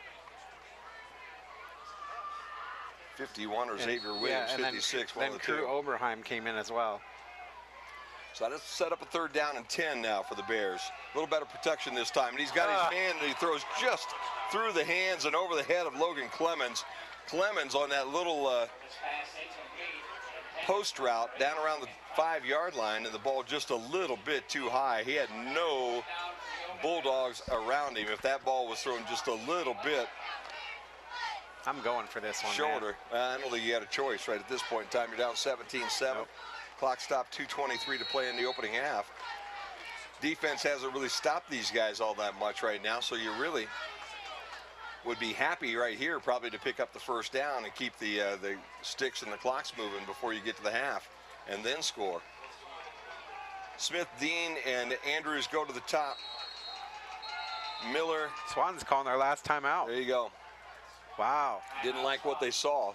51 or Xavier Williams, 56. Then Crew Oberheim came in as well. So that's set up a 3rd down and 10 now for the Bears. A little better protection this time. And he's got his hand, and he throws just through the hands and over the head of Logan Clemens. Clemens on that little post route down around the 5-yard line, and the ball just a little bit too high. He had no Bulldogs around him. If that ball was thrown just a little bit I'm going for this one, shorter, I don't think you had a choice right at this point in time. You're down 17-7. Nope. Clock stopped, 2:23 to play in the opening half. Defense hasn't really stopped these guys all that much right now, so you really would be happy right here probably to pick up the 1st down and keep the sticks and the clocks moving before you get to the half and then score. Smith, Dean, and Andrews go to the top. Miller. Swanton's calling their last time out. There you go. Wow. Didn't like what they saw.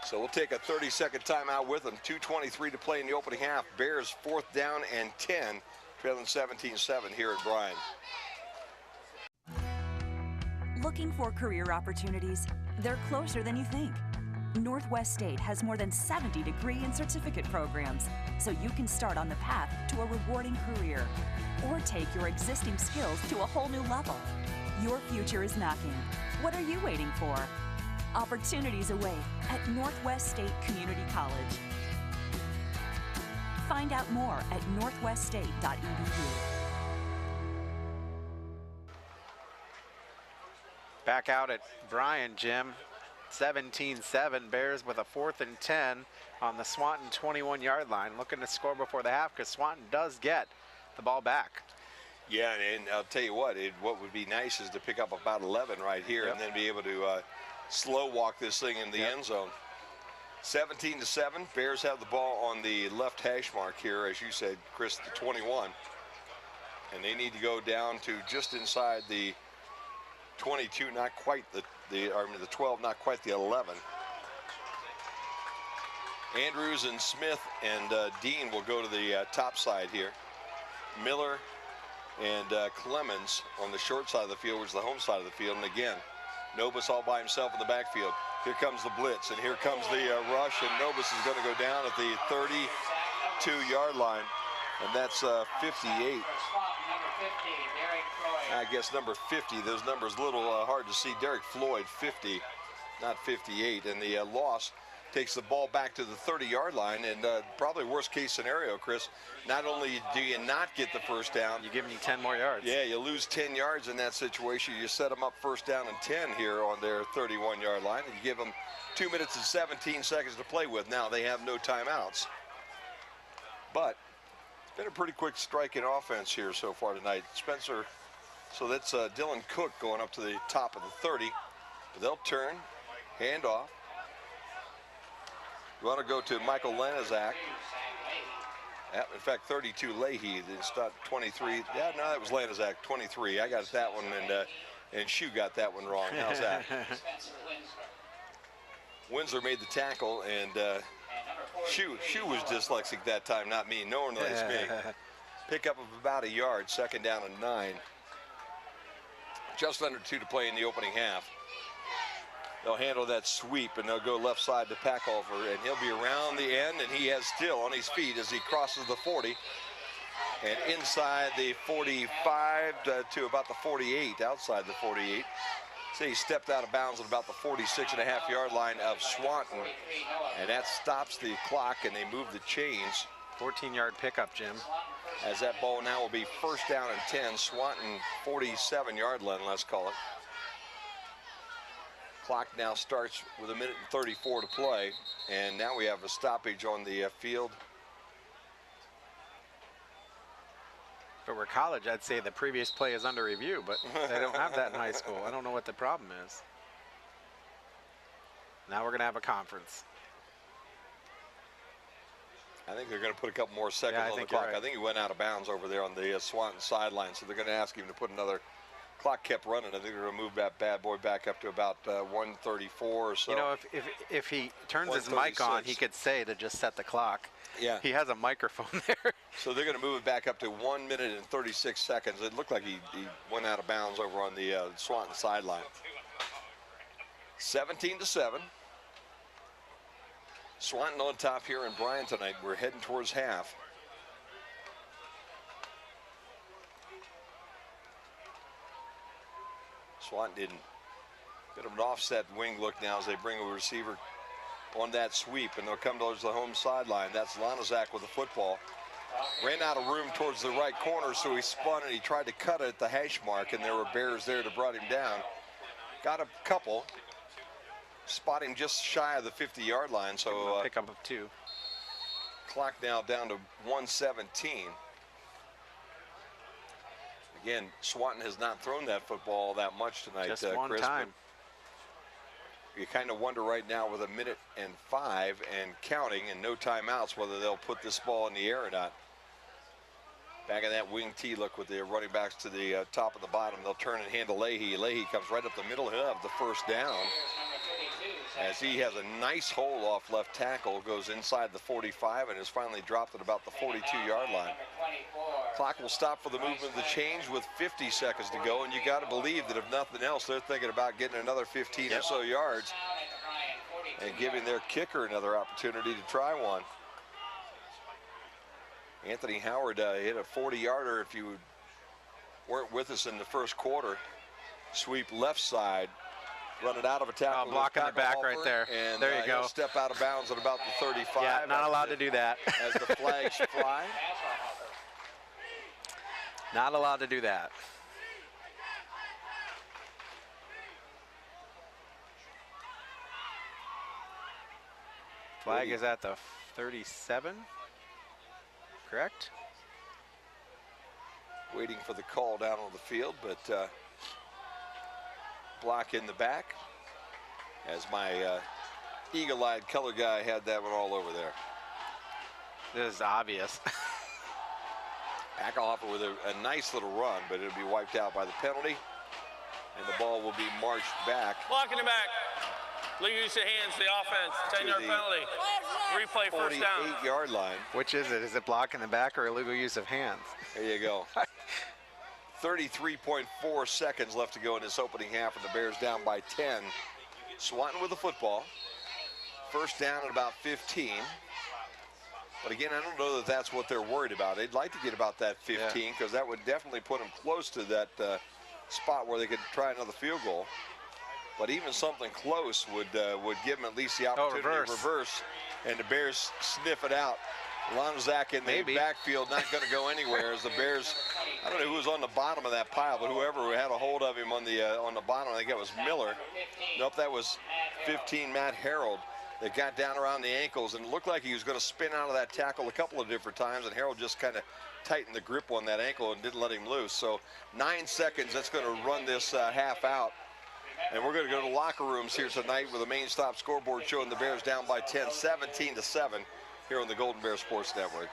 So we'll take a 30-second timeout with them. 2:23 to play in the opening half. Bears 4th down and 10, trailing 17-7 here at Bryan. Looking for career opportunities? They're closer than you think. Northwest State has more than 70 degree and certificate programs, so you can start on the path to a rewarding career or take your existing skills to a whole new level. Your future is knocking. What are you waiting for? Opportunities await at Northwest State Community College. Find out more at northweststate.edu. Back out at Bryan, Jim. 17-7, Bears with a 4th and 10 on the Swanton 21-yard line, looking to score before the half because Swanton does get the ball back. Yeah, and I'll tell you what would be nice is to pick up about 11 right here and then be able to slow walk this thing in the end zone. 17-7, Bears have the ball on the left hash mark here, as you said, Chris, the 21. And they need to go down to just inside the 22, not quite the 12, not quite the 11. Andrews and Smith and Dean will go to the top side here. Miller and Clemens on the short side of the field, which is the home side of the field. And again, Nobis all by himself in the backfield. Here comes the blitz, and here comes the rush, and Nobis is going to go down at the 32-yard line, and that's 58. I guess number 50. Those numbers a little hard to see. Derek Floyd, 50, not 58, and the loss takes the ball back to the 30-yard line, and probably worst case scenario, Chris, not only do you not get the first down, you give them 10 more yards. Yeah, you lose 10 yards in that situation. You set them up first down and 10 here on their 31-yard line, and you give them 2 minutes and 17 seconds to play with. Now they have no timeouts, but it's been a pretty quick striking offense here so far tonight. Spencer, so that's Dylan Cook going up to the top of the 30. They'll turn, hand off. You want to go to Michael Lanizak. In fact, 32 Leahy. It's not 23. Yeah, no, that was Lanizak, 23. I got that one, and Shue got that one wrong. How's that? Winsler made the tackle, and Shue was dyslexic that time, not me. No one likes me. Pickup of about a yard, 2nd down and 9. Just under 2 to play in the opening half. They'll handle that sweep, and they'll go left side to Packover, and he'll be around the end, and he has still on his feet as he crosses the 40 and inside the 45 to about the 48, outside the 48. So he stepped out of bounds at about the 46.5-yard line of Swanton, and that stops the clock, and they move the chains. 14-yard pickup, Jim. As that ball now will be first down and 10, Swanton 47-yard line, let's call it. Clock now starts with 1:34 to play, and now we have a stoppage on the field. If it were college, I'd say the previous play is under review, but they don't have that in high school. I don't know what the problem is. Now we're going to have a conference. I think they're going to put a couple more seconds on the clock. Right. I think he went out of bounds over there on the Swanton sideline, so they're going to ask him to put another. Clock kept running. I think they're going to move that bad boy back up to about 134 or so. You know, if he turns his mic on, he could say to just set the clock. Yeah. He has a microphone there. So they're going to move it back up to 1 minute and 36 seconds. It looked like he went out of bounds over on the Swanton sideline. 17-7. Swanton on top here in Bryan tonight. We're heading towards half. Swanton didn't. Bit of an offset wing look now as they bring a receiver on that sweep, and they'll come towards the home sideline. That's Lanizak with the football. Ran out of room towards the right corner, so he spun and he tried to cut it at the hash mark, and there were Bears there to brought him down. Got a couple. Spot him just shy of the 50-yard line, so pick up of 2. Clock now down to 1:17. Again, Swanton has not thrown that football that much tonight, just one Chris, time. You kind of wonder right now with 1:05 and counting and no timeouts whether they'll put this ball in the air or not. Back in that wing T look with the running backs to the top and the bottom. They'll turn and hand to Leahy. Leahy comes right up the middle of the first down. As he has a nice hole off left tackle, goes inside the 45 and is finally dropped at about the 42-yard line. Clock will stop for the movement of the change with 50 seconds to go, and you got to believe that if nothing else, they're thinking about getting another 15 or so yards and giving their kicker another opportunity to try one. Anthony Howard hit a 40-yarder if you weren't with us in the first quarter. Sweep left side. Run it out of a tackle. Block in the back right there. And there you go. He'll step out of bounds at about the 35. Yeah, not allowed to do that. As the flags fly. Not allowed to do that. Flag is at the 37, correct? Waiting for the call down on the field, but block in the back, as my eagle-eyed color guy had that one all over there. This is obvious. Ackelhofer with a nice little run, but it'll be wiped out by the penalty, and the ball will be marched back. Block in the back. Legal use of hands, the offense, 10-yard penalty. Replay first down. 48-yard line. Which is it? Is it block in the back or illegal use of hands? There you go. 33.4 seconds left to go in this opening half, and the Bears down by 10. Swanton with the football. First down at about 15. But again, I don't know that that's what they're worried about. They'd like to get about that 15 because that would definitely put them close to that spot where they could try another field goal. But even something close would give them at least the opportunity to reverse, and the Bears sniff it out. Lonzak in the backfield, not going to go anywhere as the Bears, I don't know who was on the bottom of that pile, but whoever had a hold of him on the bottom, I think it was Miller. Nope, that was 15, Matt Harold, that got down around the ankles, and it looked like he was going to spin out of that tackle a couple of different times, and Harold just kind of tightened the grip on that ankle and didn't let him loose. So 9 seconds, that's going to run this half out. And we're going to go to the locker rooms here tonight with the main stop scoreboard showing the Bears down by 10, 17-7 here on the Golden Bear Sports Network.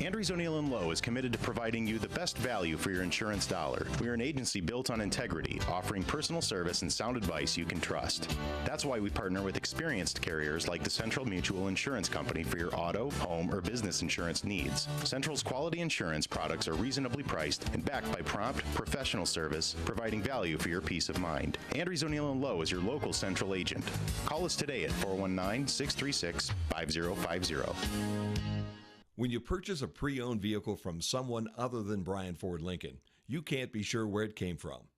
Andrews O'Neill & Lowe is committed to providing you the best value for your insurance dollar. We are an agency built on integrity, offering personal service and sound advice you can trust. That's why we partner with experienced carriers like the Central Mutual Insurance Company for your auto, home, or business insurance needs. Central's quality insurance products are reasonably priced and backed by prompt, professional service, providing value for your peace of mind. Andrews O'Neill & Lowe is your local Central agent. Call us today at 419-636-5050. When you purchase a pre-owned vehicle from someone other than Bryan Ford Lincoln, you can't be sure where it came from.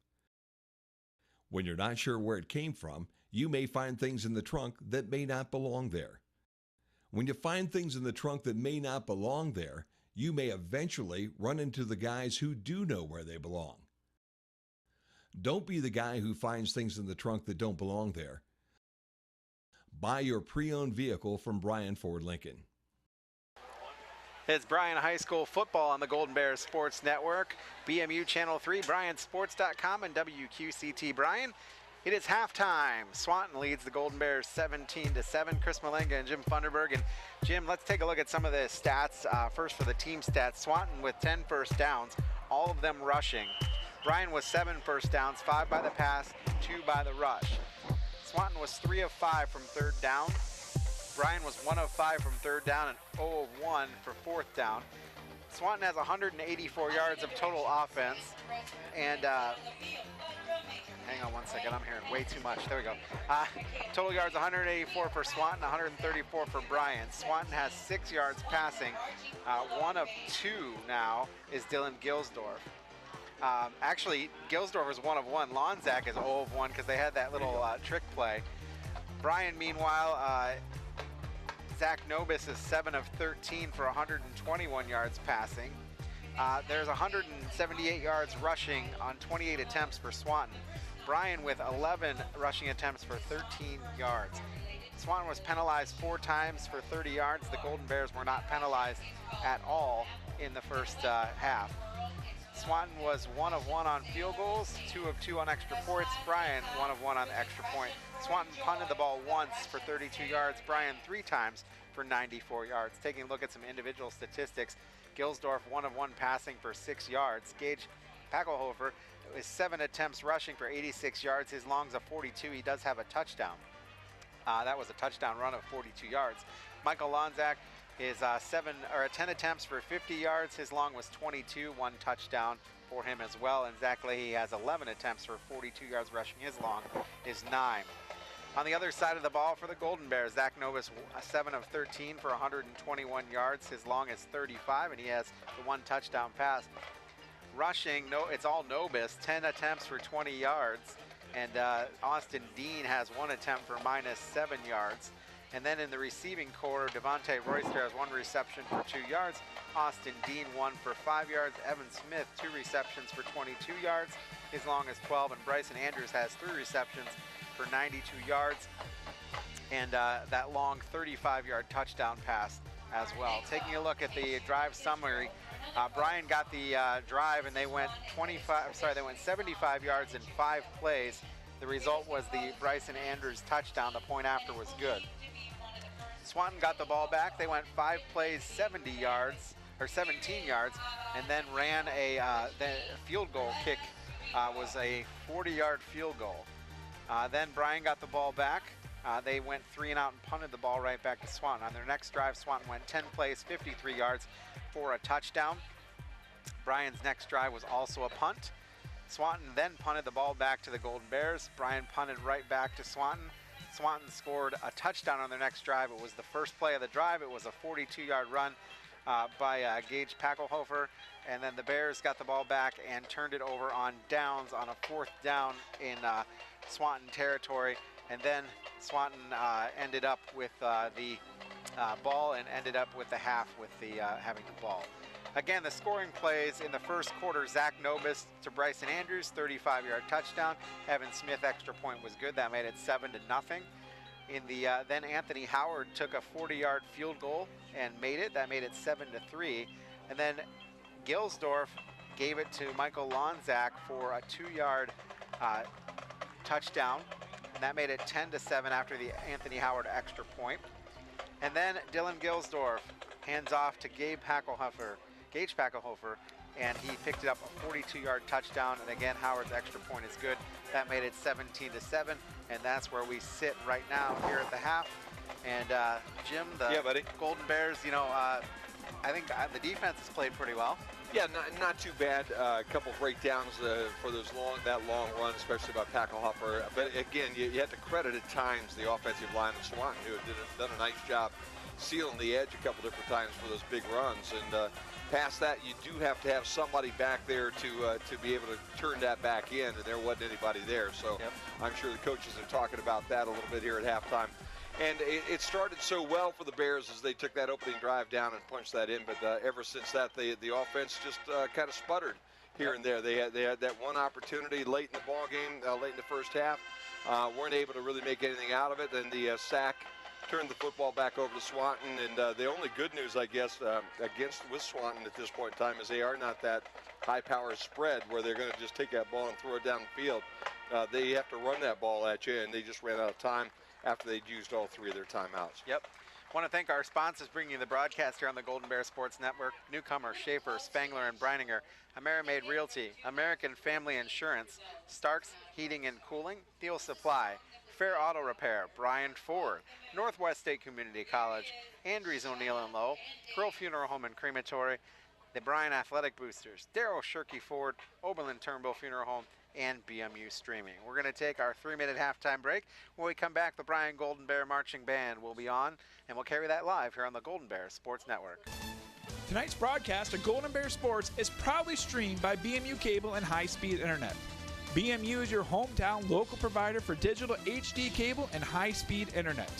When you're not sure where it came from, you may find things in the trunk that may not belong there. When you find things in the trunk that may not belong there, you may eventually run into the guys who do know where they belong. Don't be the guy who finds things in the trunk that don't belong there. Buy your pre-owned vehicle from Bryan Ford Lincoln. It's Bryan High School football on the Golden Bears Sports Network, BMU Channel 3, BryanSports.com, and WQCT Bryan. It is halftime. Swanton leads the Golden Bears 17-7. Chris Malenga and Jim Funderburg. And Jim, let's take a look at some of the stats. First for the team stats. Swanton with 10 first downs, all of them rushing. Bryan was 7 first downs, 5 by the pass, 2 by the rush. Swanton was 3 of 5 from third down. Bryan was 1 of 5 from third down and 0 of 1 for fourth down. Swanton has 184 yards of total offense. And hang on one second, I'm hearing way too much. There we go. Total yards 184 for Swanton, 134 for Bryan. Swanton has 6 yards passing. 1 of 2 now is Dylan Gilsdorf. Actually, Gilsdorf is 1 of 1. Lonzak is 0 of 1 because they had that little trick play. Bryan, meanwhile, Zach Nobis is 7 of 13 for 121 yards passing. There's 178 yards rushing on 28 attempts for Swanton. Bryan with 11 rushing attempts for 13 yards. Swanton was penalized 4 times for 30 yards. The Golden Bears were not penalized at all in the first half. Swanton was 1 of 1 on field goals, 2 of 2 on extra points. Bryan 1 of 1 on the extra point. Swanton punted the ball once for 32 yards. Bryan 3 times for 94 yards. Taking a look at some individual statistics, Gilsdorf 1 of 1 passing for 6 yards. Gage Packelhofer is 7 attempts rushing for 86 yards. His long's a 42. He does have a touchdown. That was a touchdown run of 42 yards. Michael Lonzak is 10 attempts for 50 yards. His long was 22, 1 touchdown for him as well. And Zach Leahy has 11 attempts for 42 yards rushing. His long is 9. On the other side of the ball for the Golden Bears, Zach Novus 7 of 13 for 121 yards. His long is 35, and he has the 1 touchdown pass. Rushing, it's all Nobis, 10 attempts for 20 yards. And Austin Dean has 1 attempt for -7 yards. And then in the receiving core, Devontae Royster has 1 reception for 2 yards. Austin Dean 1 for 5 yards. Evan Smith 2 receptions for 22 yards. His long is 12. And Bryson Andrews has 3 receptions for 92 yards. And that long 35-yard touchdown pass as well. Taking a look at the drive summary, Bryan got the drive, and they went 75 yards in 5 plays. The result was the Bryson Andrews touchdown. The point after was good. Swanton got the ball back. They went 5 plays, 17 yards, and then ran the field goal kick. Was a 40-yard field goal. Then Bryan got the ball back. They went 3 and out and punted the ball right back to Swanton. On their next drive, Swanton went 10 plays, 53 yards for a touchdown. Bryan's next drive was also a punt. Swanton then punted the ball back to the Golden Bears. Bryan punted right back to Swanton. Swanton scored a touchdown on their next drive. It was the first play of the drive. It was a 42-yard run by Gage Packelhofer. And then the Bears got the ball back and turned it over on downs on a 4th down in Swanton territory. And then Swanton ended up with the ball and ended up with the half with the having the ball. Again, the scoring plays in the first quarter, Zach Nobis to Bryson Andrews, 35-yard touchdown. Evan Smith extra point was good. That made it 7-0. In the then Anthony Howard took a 40-yard field goal and made it. That made it 7-3. And then Gilsdorf gave it to Michael Lonzak for a 2-yard touchdown. And that made it 10-7 after the Anthony Howard extra point. And then Dylan Gilsdorf hands off to Gage Packelhofer, and he picked it up a 42-yard touchdown. And again, Howard's extra point is good. That made it 17-7, and that's where we sit right now here at the half. And Jim, the Golden Bears, I think the defense has played pretty well. Yeah, not too bad. A couple breakdowns for that long run, especially by Packelhofer. But again, you have to credit at times the offensive line of Swanton, who had done a nice job sealing the edge a couple different times for those big runs. And past that, you do have to have somebody back there to be able to turn that back in, and there wasn't anybody there. So I'm sure the coaches are talking about that a little bit here at halftime. And it started so well for the Bears as they took that opening drive down and punched that in. But ever since that, the offense just kind of sputtered here and there. They had that one opportunity late in the ball game, late in the first half. Weren't able to really make anything out of it. Then the sack turned the football back over to Swanton. And the only good news, I guess, with Swanton at this point in time is they are not that high-power spread where they're going to just take that ball and throw it down the field. They have to run that ball at you, and they just ran out of time after they'd used all 3 of their timeouts. Yep. Want to thank our sponsors bringing you the broadcast here on the Golden Bear Sports Network. Newcomer, Schaefer, Spangler, and Breininger. Amerimaid Realty, American Family Insurance, Starks Heating and Cooling, Thiel Supply, Fair Auto Repair, Bryan Ford, Northwest State Community College, Andrews O'Neill & Lowe, Curl Funeral Home and Crematory, the Bryan Athletic Boosters, Darrell Shirkey Ford, Oberlin Turnbull Funeral Home, and BMU Streaming. We're going to take our 3-minute halftime break. When we come back, the Bryan Golden Bear Marching Band will be on, and we'll carry that live here on the Golden Bear Sports Network. Tonight's broadcast of Golden Bear Sports is proudly streamed by BMU Cable and High-Speed Internet. BMU is your hometown local provider for digital HD cable and high-speed internet.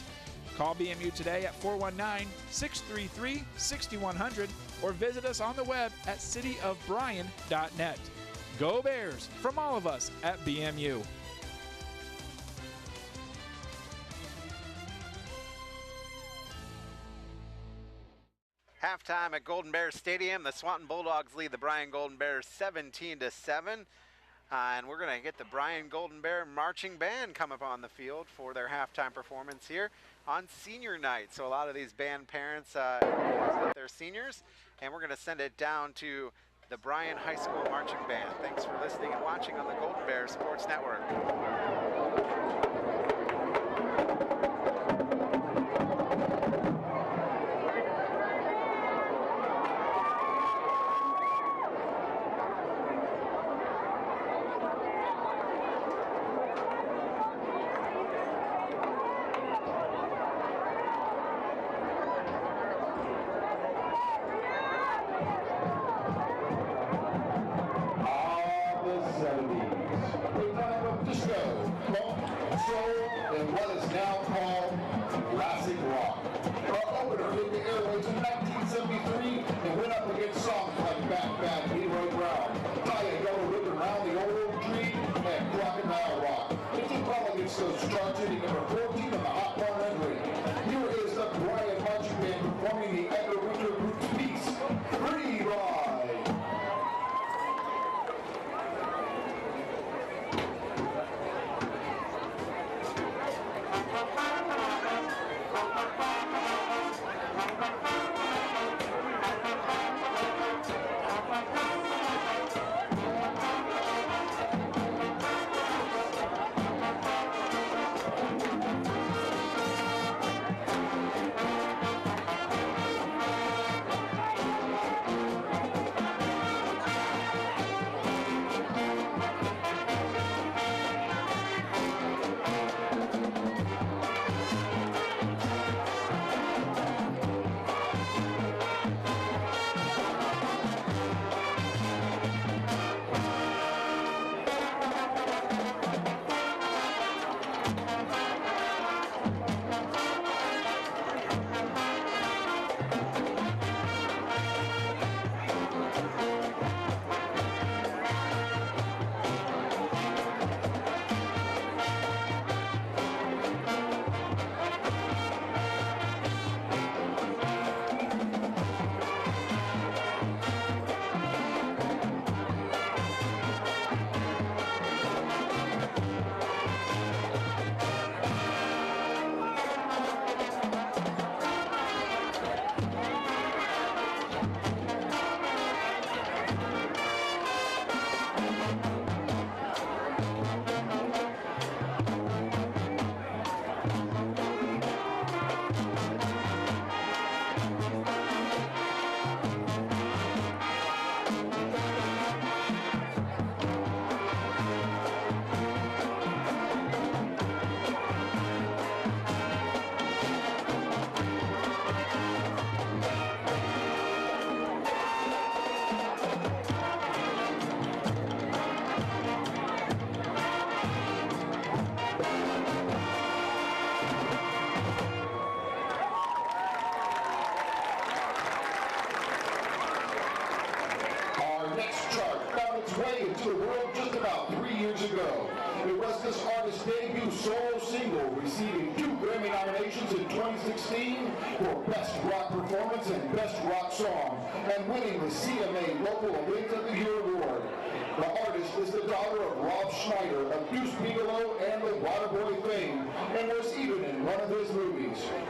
Call BMU today at 419-633-6100 or visit us on the web at cityofbryan.net. Go Bears from all of us at BMU. Halftime at Golden Bears Stadium. The Swanton Bulldogs lead the Bryan Golden Bears 17-7. And we're going to get the Bryan Golden Bear Marching Band come up on the field for their halftime performance here on senior night. So a lot of these band parents with their seniors, and we're going to send it down to the Bryan High School Marching Band. Thanks for listening and watching on the Golden Bear Sports Network.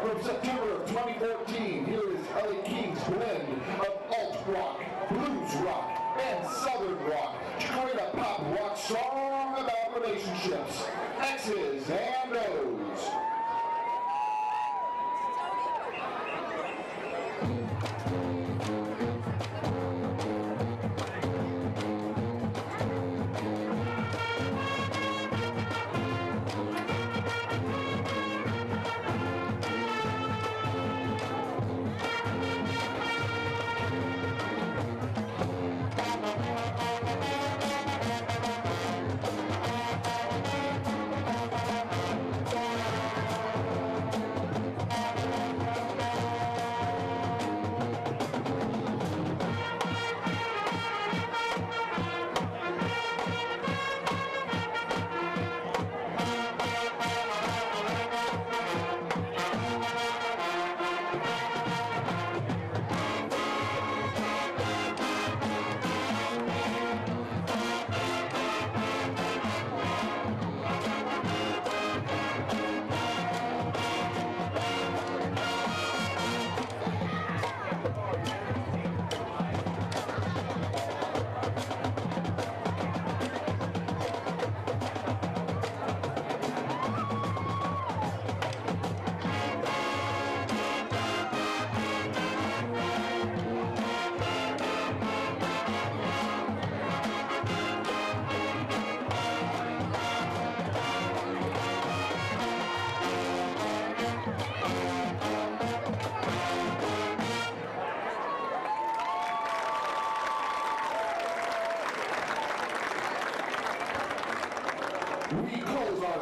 From September of 2014, here is L.A. King's blend of alt rock, blues rock, and southern rock to create a pop rock song about relationships, X's and O's.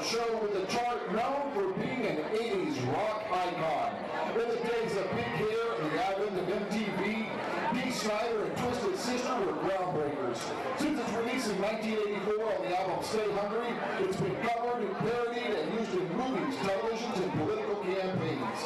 our show with a chart known for being an 80s rock icon. In the days of big hair and the advent of MTV, Dee Snider and Twisted Sister were groundbreakers. Since its release in 1984 on the album Stay Hungry, it's been covered, parodied, and used in movies, televisions, and political campaigns.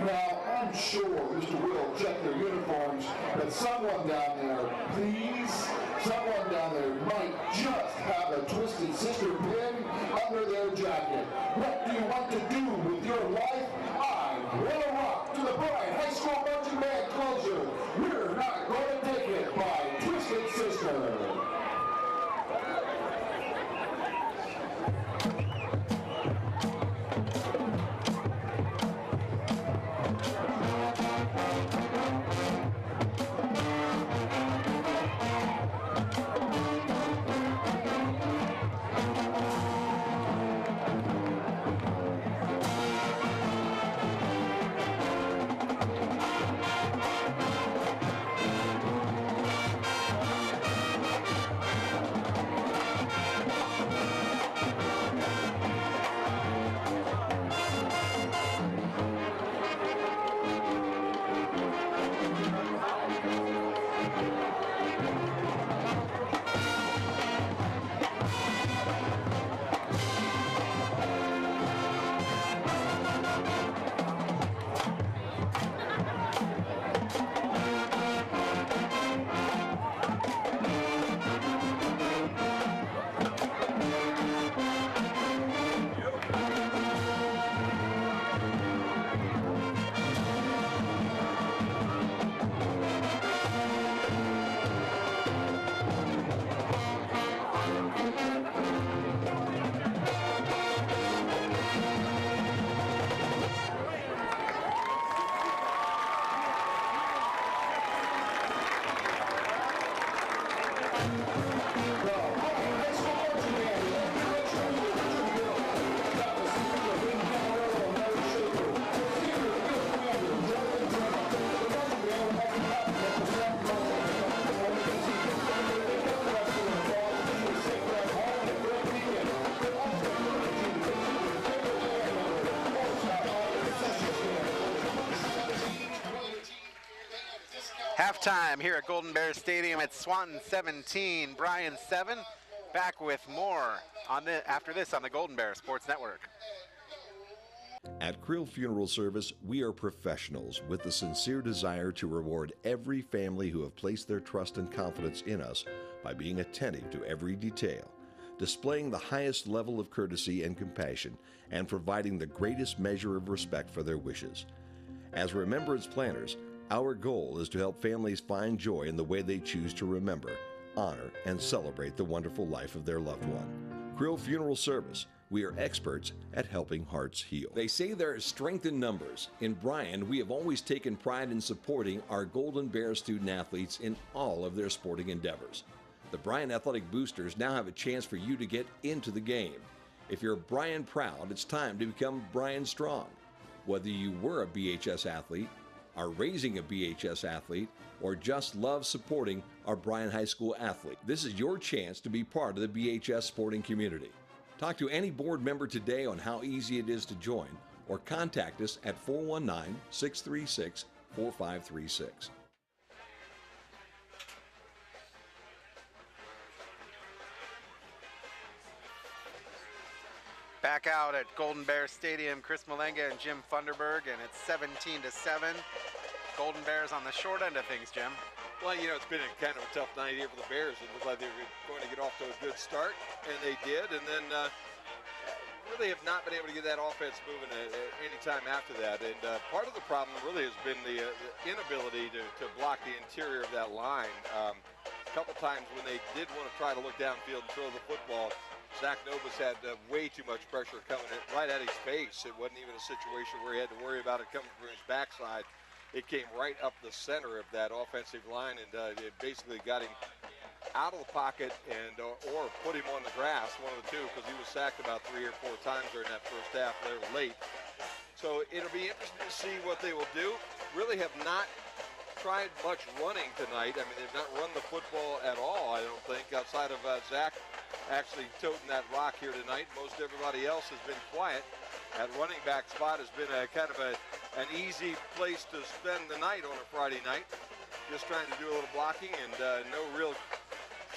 Now, I'm sure Mr. Will checked their uniforms, but someone down there, please, someone down there might just have a Twisted Sister pin under their jacket. What do you want to do with your life? I want to rock to the Bryan High School Marching Band closure. We're not going to take it by Twisted Sister. Halftime here at Golden Bear Stadium at Swanton 17, Bryan 7. Back with more after this on the Golden Bear Sports Network. At Krill Funeral Service, we are professionals with the sincere desire to reward every family who have placed their trust and confidence in us by being attentive to every detail, displaying the highest level of courtesy and compassion, and providing the greatest measure of respect for their wishes. As remembrance planners, our goal is to help families find joy in the way they choose to remember, honor, and celebrate the wonderful life of their loved one. Krill Funeral Service, we are experts at helping hearts heal. They say there is strength in numbers. In Bryan, we have always taken pride in supporting our Golden Bear student athletes in all of their sporting endeavors. The Bryan Athletic Boosters now have a chance for you to get into the game. If you're Bryan proud, it's time to become Bryan strong. Whether you were a BHS athlete, are raising a BHS athlete, or just love supporting our Bryan High School athlete, this is your chance to be part of the BHS sporting community. Talk to any board member today on how easy it is to join, or contact us at 419-636-4536. Back out at Golden Bear Stadium, Chris Malenga and Jim Funderburg, and it's 17-7. Golden Bears on the short end of things, Jim. Well, you know, it's been kind of a tough night here for the Bears. It looked like they were going to get off to a good start, and they did, and then really have not been able to get that offense moving at any time after that. And part of the problem really has been the inability to block the interior of that line. A couple times when they did want to try to look downfield and throw the football, Zach Novus had way too much pressure coming right at his face. It wasn't even a situation where he had to worry about it coming from his backside. It came right up the center of that offensive line, and it basically got him out of the pocket and or put him on the grass, one of the two, because he was sacked about 3 or 4 times during that first half there late. So it'll be interesting to see what they will do. Really have not tried much running tonight. I mean, they've not run the football at all, I don't think, outside of Zach actually toting that rock here tonight. Most everybody else has been quiet. That running back spot has been a kind of an easy place to spend the night on a Friday night. Just trying to do a little blocking and no real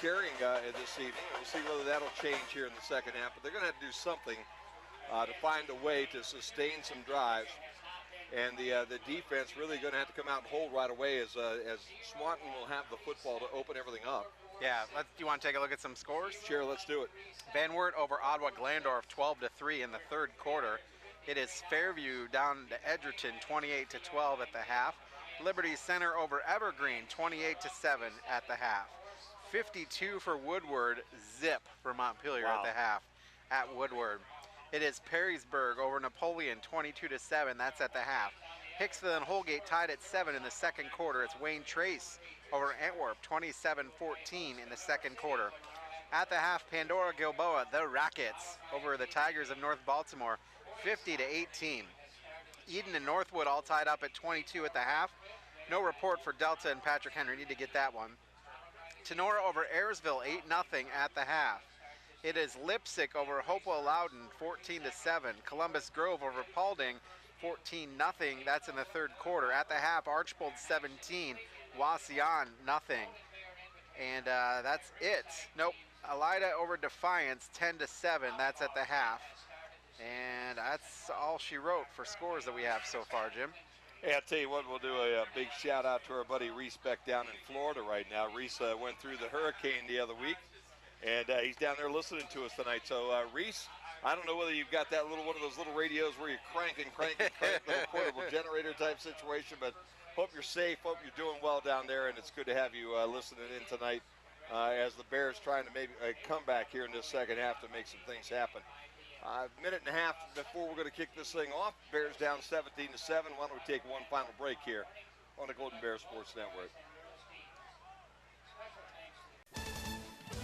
carrying this evening. We'll see whether that'll change here in the second half, but they're going to have to do something to find a way to sustain some drives. And the defense really going to have to come out and hold right away as Swanton will have the football to open everything up. Yeah, do you want to take a look at some scores? Sure, let's do it. Van Wert over Ottawa Glandorf 12-3 in the third quarter. It is Fairview down to Edgerton 28-12 at the half. Liberty Center over Evergreen 28-7 at the half. 52 for Woodward, zip for Montpelier at the half at Woodward. It is Perrysburg over Napoleon 22-7, that's at the half. Hicksville and Holgate tied at 7 in the second quarter. It's Wayne Trace over Antwerp 27-14 in the second quarter. At the half, Pandora Gilboa, the Rockets, over the Tigers of North Baltimore 50-18. Eden and Northwood all tied up at 22 at the half. No report for Delta and Patrick Henry, need to get that one. Tenora over Ayersville 8-0 at the half. It is Lipsick over Hopewell Loudon 14-7. Columbus Grove over Paulding 14-0. That's in the third quarter. At the half, Archbold 17, Wauseon nothing. And that's it. Nope. Elida over Defiance 10-7. That's at the half. And that's all she wrote for scores that we have so far, Jim. Hey, I'll tell you what, we'll do a big shout out to our buddy Reese Beck down in Florida right now. Reese went through the hurricane the other week, and he's down there listening to us tonight. So, Reese, I don't know whether you've got that one of those little radios where you crank, little portable generator type situation, but hope you're safe, hope you're doing well down there, and it's good to have you listening in tonight as the Bears trying to maybe come back here in this second half to make some things happen. Minute and a half before we're going to kick this thing off. Bears down 17-7. Why don't we take one final break here on the Golden Bear Sports Network.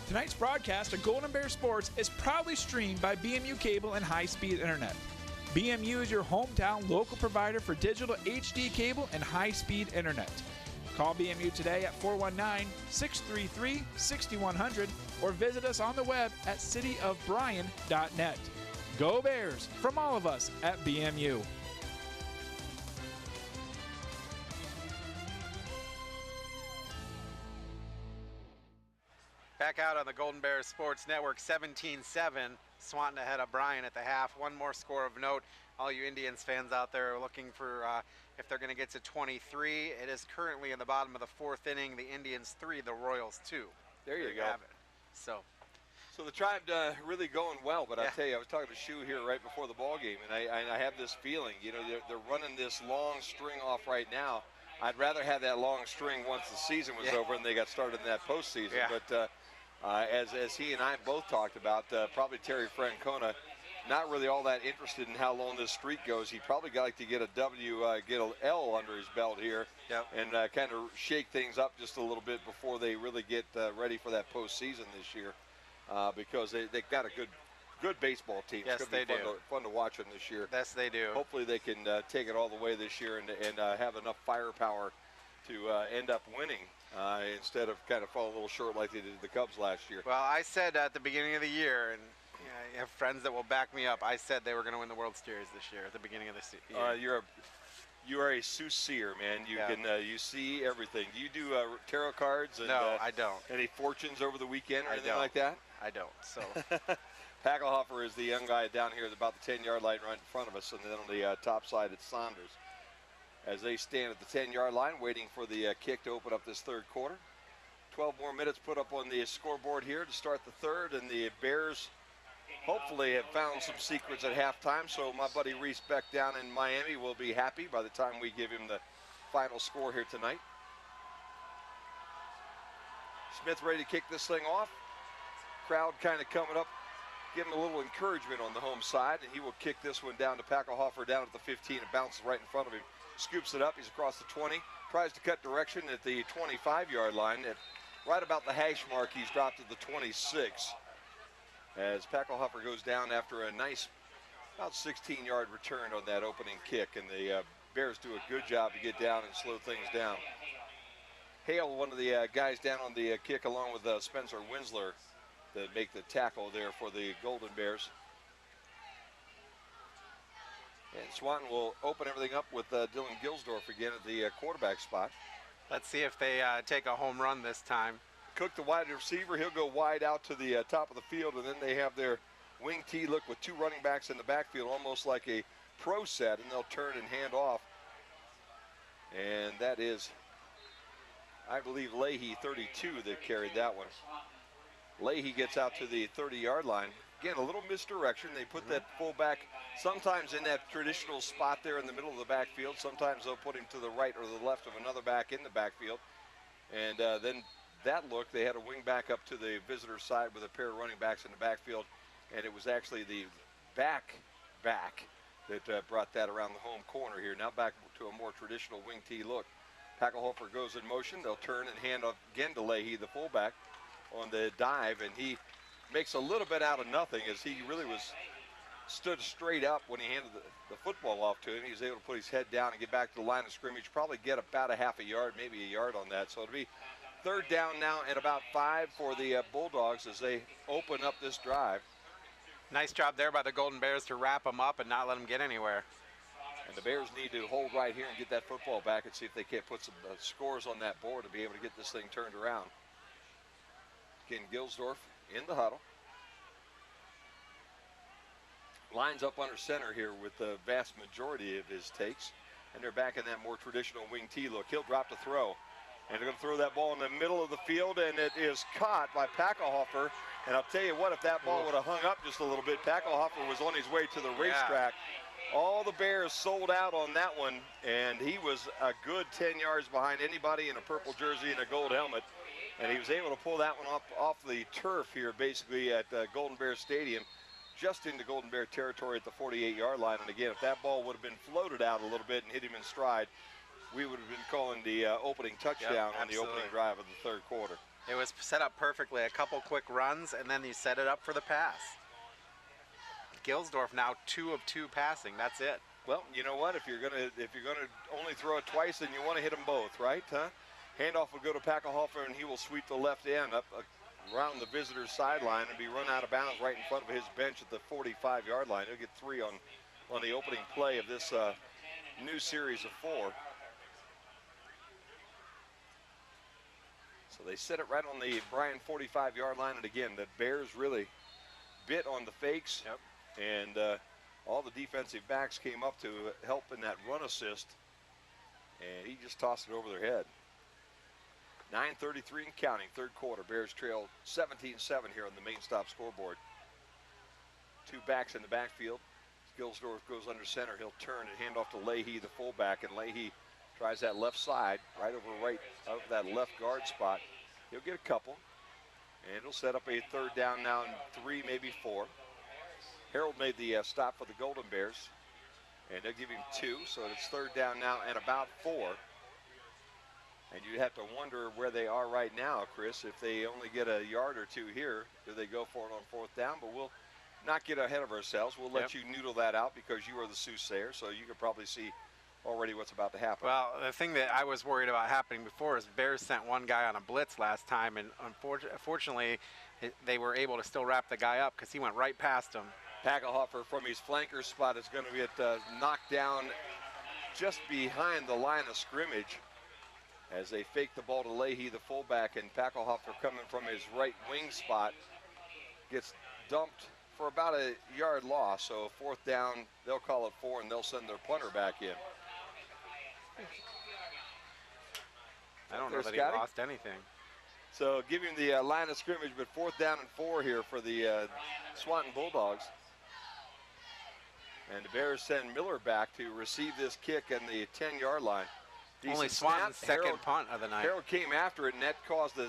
Tonight's broadcast of Golden Bear Sports is proudly streamed by BMU Cable and High-Speed Internet. BMU is your hometown local provider for digital HD cable and high-speed internet. Call BMU today at 419-633-6100 or visit us on the web at cityofbryan.net. Go Bears from all of us at BMU. Back out on the Golden Bears Sports Network, 17-7. Swanton ahead of Bryan at the half. One more score of note. All you Indians fans out there are looking for if they're going to get to 23. It is currently in the bottom of the fourth inning. The Indians 3, the Royals 2. There you go. Have it. So the Tribe really going well, but I tell you, I was talking to Shu here right before the ball game, and I have this feeling, they're running this long string off right now. I'd rather have that long string once the season was over and they got started in that postseason. Yeah. But as he and I both talked about, probably Terry Francona, not really all that interested in how long this streak goes. He'd probably like to get a get an L under his belt here, and kind of shake things up just a little bit before they really get ready for that postseason this year. Because they've got a good baseball team. Yes, it's going to be fun to watch them this year. Yes, they do. Hopefully they can take it all the way this year and have enough firepower to end up winning instead of kind of falling a little short like they did the Cubs last year. Well, I said at the beginning of the year, and I have friends that will back me up, I said they were going to win the World Series this year at the beginning of the year. You are a soothsayer, man. You can you see everything. Do you do tarot cards? And, no, I don't. Any fortunes over the weekend or anything like that? I don't. So Packelhofer is the young guy down here at about the 10-yard line right in front of us, and then on the top side it's Saunders. As they stand at the 10-yard line waiting for the kick to open up this third quarter. 12 more minutes put up on the scoreboard here to start the third, and the Bears hopefully have found some secrets at halftime, so my buddy Reese Beck down in Miami will be happy by the time we give him the final score here tonight. Smith ready to kick this thing off. Crowd kind of coming up, giving a little encouragement on the home side, and he will kick this one down to Packelhofer down at the 15. It bounces right in front of him, scoops it up. He's across the 20, tries to cut direction at the 25-yard line. At right about the hash mark, he's dropped to the 26. As Packelhofer goes down after a nice about 16-yard return on that opening kick, and the Bears do a good job to get down and slow things down. Hale, one of the guys down on the kick along with Spencer Winsler, to make the tackle there for the Golden Bears. And Swanton will open everything up with Dylan Gilsdorf again at the quarterback spot. Let's see if they take a home run this time. Cook, the wide receiver, he'll go wide out to the top of the field, and then they have their wing T look with two running backs in the backfield, almost like a pro set, and they'll turn and hand off. And that is, I believe, Leahy, 32, that carried that one. Leahy gets out to the 30-yard line. Again, a little misdirection. They put that fullback sometimes in that traditional spot there in the middle of the backfield. Sometimes they'll put him to the right or the left of another back in the backfield. And then that look, they had a wing back up to the visitor side with a pair of running backs in the backfield. And it was actually the back that brought that around the home corner here. Now back to a more traditional wing T look. Packelhofer goes in motion. They'll turn and hand off again to Leahy, the fullback, on the dive, and he makes a little bit out of nothing as he really stood straight up when he handed the football off to him. He was able to put his head down and get back to the line of scrimmage, probably get about a half a yard, maybe a yard on that. So it'll be third down now at about 5 for the Bulldogs as they open up this drive. Nice job there by the Golden Bears to wrap them up and not let them get anywhere. And the Bears need to hold right here and get that football back and see if they can't put some scores on that board to be able to get this thing turned around. Again, Gilsdorf in the huddle. Lines up under center here with the vast majority of his takes. And they're back in that more traditional wing T look. He'll drop to throw. And they're going to throw that ball in the middle of the field, and it is caught by Packelhofer. And I'll tell you what, if that ball would have hung up just a little bit, Packelhofer was on his way to the racetrack. All the Bears sold out on that one, and he was a good 10 yards behind anybody in a purple jersey and a gold helmet. And he was able to pull that one off the turf here, basically at Golden Bear Stadium, just into Golden Bear territory at the 48-yard line. And again, if that ball would have been floated out a little bit and hit him in stride, we would have been calling the opening touchdown on the opening drive of the third quarter. It was set up perfectly. A couple quick runs, and then you set it up for the pass. Gilsdorf now 2 of 2 passing. That's it. Well, you know what? If you're gonna only throw it twice, then you want to hit them both, right? Huh? Handoff will go to Packelhofer, and he will sweep the left end up around the visitor's sideline and be run out of bounds right in front of his bench at the 45-yard line. He'll get 3 on the opening play of this new series of 4. So they set it right on the Bryan 45-yard line, and again, the Bears really bit on the fakes, and all the defensive backs came up to help in that run assist, and he just tossed it over their head. 9:33 and counting, third quarter. Bears trail 17-7 here on the main stop scoreboard. 2 backs in the backfield. Gilsdorf goes under center. He'll turn and hand off to Leahy, the fullback, and Leahy tries that left side, right over that left guard spot. He'll get a couple, and he'll set up a third down now in 3, maybe 4. Harold made the stop for the Golden Bears, and they'll give him 2, so it's third down now and about 4. And you have to wonder where they are right now, Chris. If they only get a yard or 2 here, do they go for it on 4th down? But we'll not get ahead of ourselves. We'll let you noodle that out because you are the soothsayer, so you can probably see already what's about to happen. Well, the thing that I was worried about happening before is Bears sent one guy on a blitz last time, and unfortunately, they were able to still wrap the guy up because he went right past him. Packelhofer from his flanker spot is going to get knocked down just behind the line of scrimmage as they fake the ball to Leahy, the fullback, and Packelhofer coming from his right wing spot gets dumped for about a yard loss. So 4th down, they'll call it 4, and they'll send their punter back in. I don't know that he lost anything. So give him the line of scrimmage, but 4th down and 4 here for the Swanton Bulldogs. And the Bears send Miller back to receive this kick on the 10-yard line. Only Swanton's second punt of the night. Harold came after it, and that caused the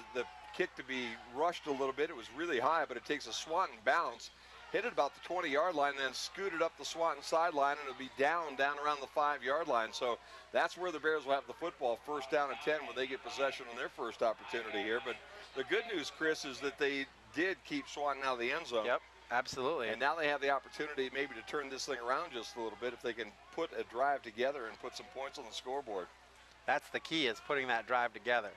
kick to be rushed a little bit. It was really high, but it takes a Swanton bounce, hit it about the 20-yard line, and then scooted up the Swanton sideline, and it'll be down around the 5-yard line. So that's where the Bears will have the football, 1st down and 10 when they get possession on their first opportunity here. But the good news, Chris, is that they did keep Swanton out of the end zone. Yep, absolutely. And now they have the opportunity maybe to turn this thing around just a little bit if they can put a drive together and put some points on the scoreboard. That's the key, is putting that drive together.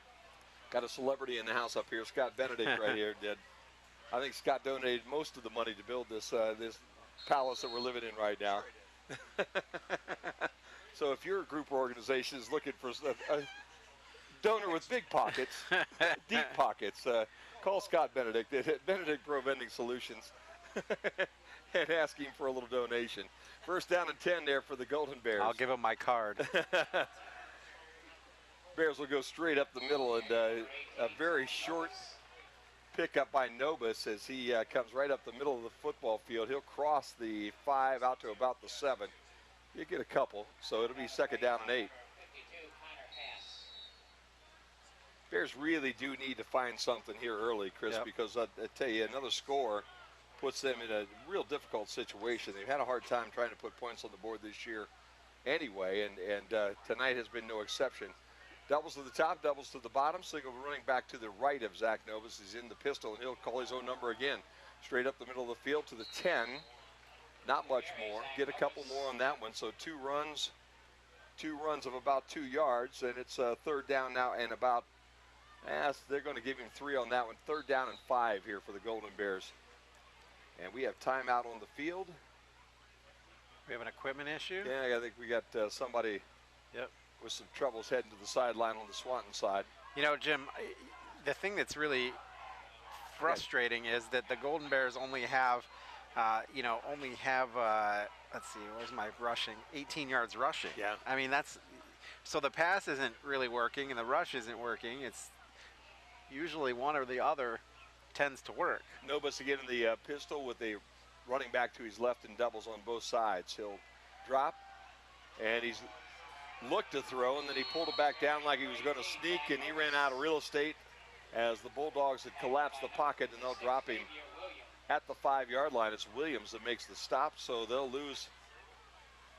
Got a celebrity in the house up here, Scott Benedict right here. I think Scott donated most of the money to build this this palace that we're living in right now. So if your group or organization is looking for a donor with big pockets, deep pockets, call Scott Benedict at Benedict Pro Vending Solutions and ask him for a little donation. First down and 10 there for the Golden Bears. I'll give him my card. Bears will go straight up the middle, and a very short pickup by Nobis as he comes right up the middle of the football field. He'll cross the 5 out to about the 7. You get a couple, so it'll be second down and 8. Bears really do need to find something here early, Chris, because I tell you, another score puts them in a real difficult situation. They've had a hard time trying to put points on the board this year anyway, and tonight has been no exception. Doubles to the top, doubles to the bottom. Single running back to the right of Zach Novus. He's in the pistol, and he'll call his own number again. Straight up the middle of the field to the 10. Not much more. Get a couple more on that one. So two runs of about 2 yards, and it's third down now and about, they're going to give him 3 on that one. Third down and 5 here for the Golden Bears. And we have timeout on the field. We have an equipment issue? Yeah, I think we got somebody with some troubles heading to the sideline on the Swanton side. You know, Jim, the thing that's really frustrating is that the Golden Bears only have, let's see, where's my rushing? 18 yards rushing. Yeah. I mean, so the pass isn't really working and the rush isn't working. It's usually one or the other tends to work. Nobus again in the pistol with a running back to his left and doubles on both sides. He'll drop, and he's looked to throw, and then he pulled it back down like he was going to sneak, and he ran out of real estate as the Bulldogs had collapsed the pocket, and they'll drop him at the 5-yard line. It's Williams that makes the stop, so they'll lose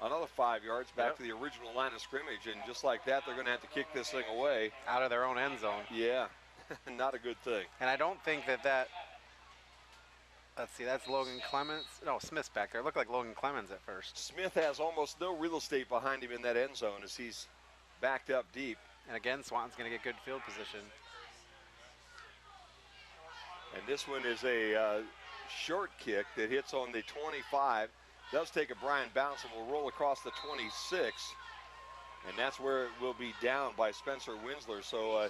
another 5 yards back to the original line of scrimmage, and just like that, they're going to have to kick this thing away. Out of their own end zone. Yeah, not a good thing. And I don't think that let's see, that's Logan Clemens. No, Smith's back there. It looked like Logan Clemens at first. Smith has almost no real estate behind him in that end zone as he's backed up deep. And again, Swanton's going to get good field position. And this one is a short kick that hits on the 25. Does take a Bryan bounce and will roll across the 26. And that's where it will be down by Spencer Winsler. So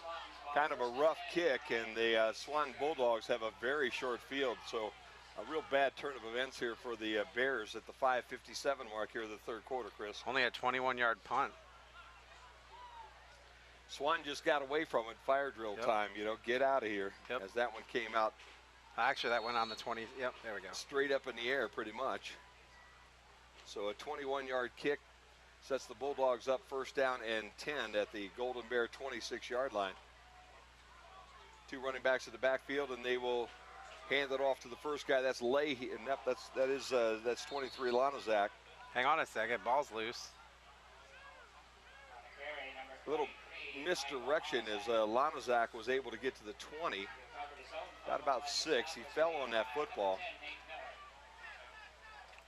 kind of a rough kick, and the Swanton Bulldogs have a very short field. So a real bad turn of events here for the Bears at the 5:57 mark here of the third quarter, Chris. Only a 21-yard punt. Swanton just got away from it. Fire drill time, get out of here. As that one came out. Actually, that went on the 20. Yep, there we go. Straight up in the air, pretty much. So a 21-yard kick sets the Bulldogs up first down and 10 at the Golden Bear 26-yard line. Two running backs in the backfield, and they will hand it off to the first guy. That's Leahy, and that's 23 Lanazak. Hang on a second, ball's loose. A little misdirection as Lanazak was able to get to the 20. Got about 6. He fell on that football.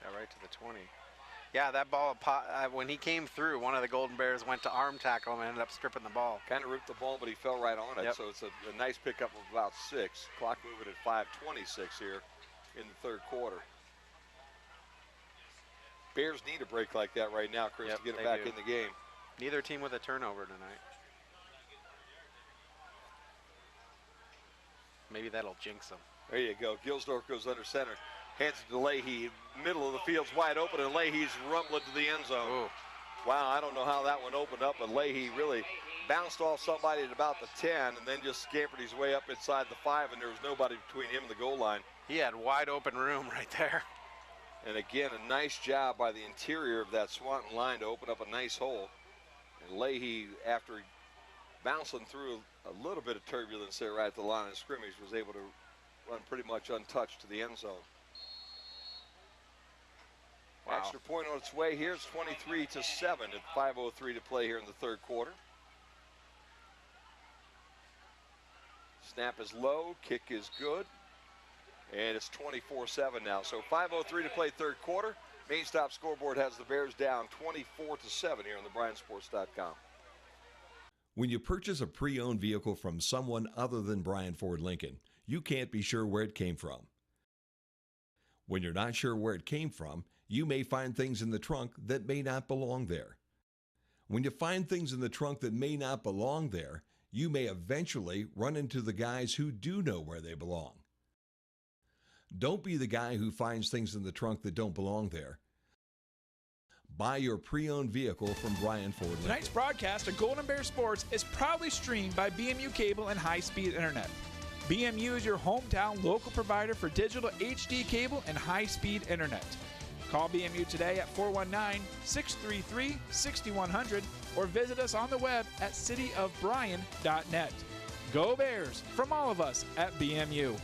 Got right to the 20. Yeah, that ball, when he came through, one of the Golden Bears went to arm tackle him and ended up stripping the ball. Kind of ripped the ball, but he fell right on it. So it's a nice pickup of about 6. Clock moving at 5:26 here in the third quarter. Bears need a break like that right now, Chris, to get them back in the game. Neither team with a turnover tonight. Maybe that'll jinx them. There you go. Gilsdorf goes under center. Hands it to Leahy. Middle of the field's wide open, and Leahy's rumbling to the end zone. Ooh. Wow, I don't know how that one opened up, but Leahy really bounced off somebody at about the 10 and then just scampered his way up inside the 5, and there was nobody between him and the goal line. He had wide open room right there. And again, a nice job by the interior of that Swanton line to open up a nice hole. And Leahy, after bouncing through a little bit of turbulence there right at the line of scrimmage, was able to run pretty much untouched to the end zone. Wow. Extra point on its way here. It's 23-7 at 5:03 to play here in the third quarter. Snap is low, kick is good, and it's 24-7 now. So 5:03 to play third quarter. Main Stop Scoreboard has the Bears down 24-7 here on the BryanSports.com. When you purchase a pre-owned vehicle from someone other than Bryan Ford Lincoln, you can't be sure where it came from. When you're not sure where it came from, you may find things in the trunk that may not belong there. When you find things in the trunk that may not belong there, you may eventually run into the guys who do know where they belong. Don't be the guy who finds things in the trunk that don't belong there. Buy your pre-owned vehicle from Bryan Ford Lincoln. Tonight's broadcast of Golden Bear Sports is proudly streamed by BMU Cable and high-speed internet. BMU is your hometown local provider for digital HD cable and high-speed internet. Call BMU today at 419-633-6100 or visit us on the web at cityofbryan.net. Go Bears from all of us at BMU.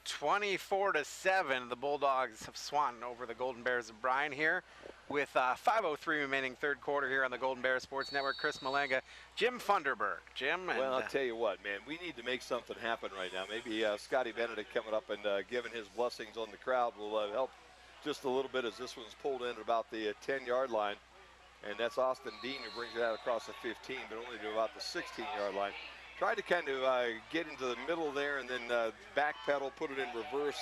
24-7, the Bulldogs of Swanton over the Golden Bears of Bryan here with 5:03 remaining third quarter here on the Golden Bear Sports Network. Chris Malenga, Jim Funderburg. Jim? And, well, I'll tell you what, man, we need to make something happen right now. Maybe Scotty Benedict coming up and giving his blessings on the crowd will help just a little bit as this one's pulled in at about the 10-yard line. And that's Austin Dean who brings it out across the 15, but only to about the 16-yard line. Tried to kind of get into the middle there and then backpedal, put it in reverse,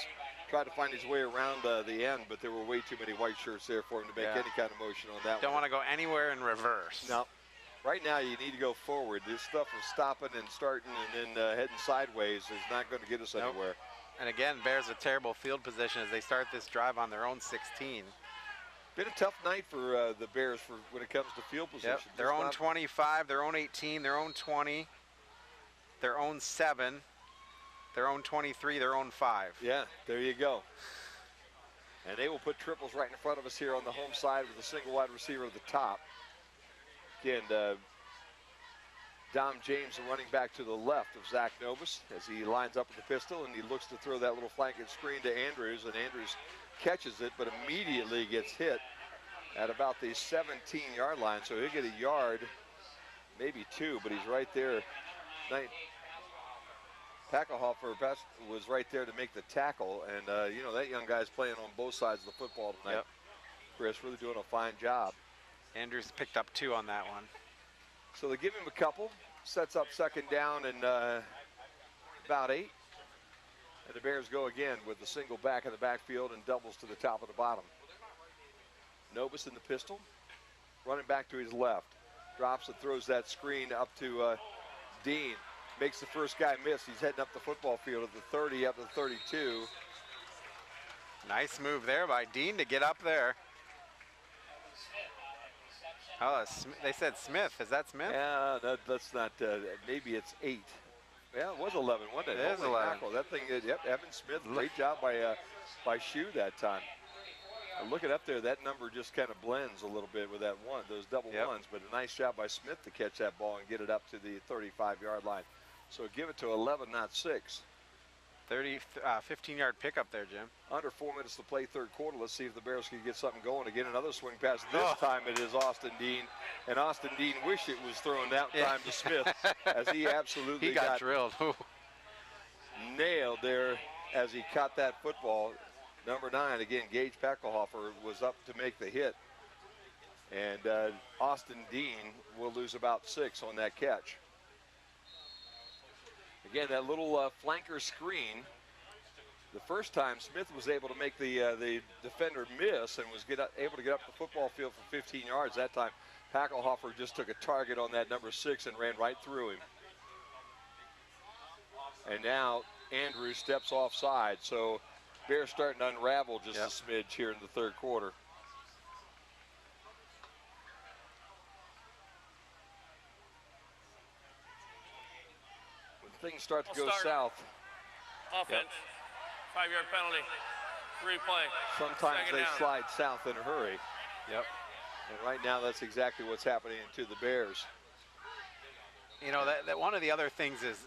tried to find his way around the end, but there were way too many white shirts there for him to make any kind of motion on that one. Don't want to go anywhere in reverse. No. Right now you need to go forward. This stuff of stopping and starting and then heading sideways is not going to get us anywhere. And again, Bears a terrible field position as they start this drive on their own 16. Been a tough night for the Bears for when it comes to field position. Yep. Their own 25, their own 18, their own 20. Their own 7, their own 23, their own 5. Yeah, there you go. And they will put triples right in front of us here on the home side with a single wide receiver at the top. Again, Dom James, the running back to the left of Zach Novus as he lines up with the pistol and he looks to throw that little flanking screen to Andrews, and Andrews catches it but immediately gets hit at about the 17-yard line. So he'll get a yard, maybe 2, but he's right there. Packelhofer was right there to make the tackle, and you know, that young guy's playing on both sides of the football tonight. Yep. Chris really doing a fine job. Andrews picked up 2 on that one. So they give him a couple, sets up second down and about 8. And the Bears go again with the single back in the backfield and doubles to the top of the bottom. Novus in the pistol, running back to his left. Drops and throws that screen up to Dean. Makes the first guy miss. He's heading up the football field at the 30, up to the 32. Nice move there by Dean to get up there. Oh, they said Smith. Is that Smith? Yeah, that's not. Maybe it's 8. Yeah, it was 11, wasn't it? It is 11. Mackerel. That thing, yep, Evan Smith, great job by Shue that time. Looking up there, that number just kind of blends a little bit with that one, those double ones, but a nice job by Smith to catch that ball and get it up to the 35-yard line. So give it to 11, not 6. 15-yard pickup there, Jim. Under 4 minutes to play third quarter. Let's see if the Bears can get something going. Again, another swing pass. This time it is Austin Dean, and Austin Dean wished it was thrown that time to Smith, as he absolutely he got drilled. Nailed there as he caught that football. Number 9, again, Gage Packelhofer was up to make the hit. And Austin Dean will lose about 6 on that catch. Again, that little flanker screen. The first time Smith was able to make the defender miss and was able to get up the football field for 15 yards. That time, Packelhofer just took a target on that number 6 and ran right through him. And now Andrews steps offside. So Bears starting to unravel just a smidge here in the third quarter. When things start to go south. Offense, 5-yard penalty, replay. Sometimes Second they down. slide south in a hurry. Yep. And right now that's exactly what's happening to the Bears. You know, that one of the other things is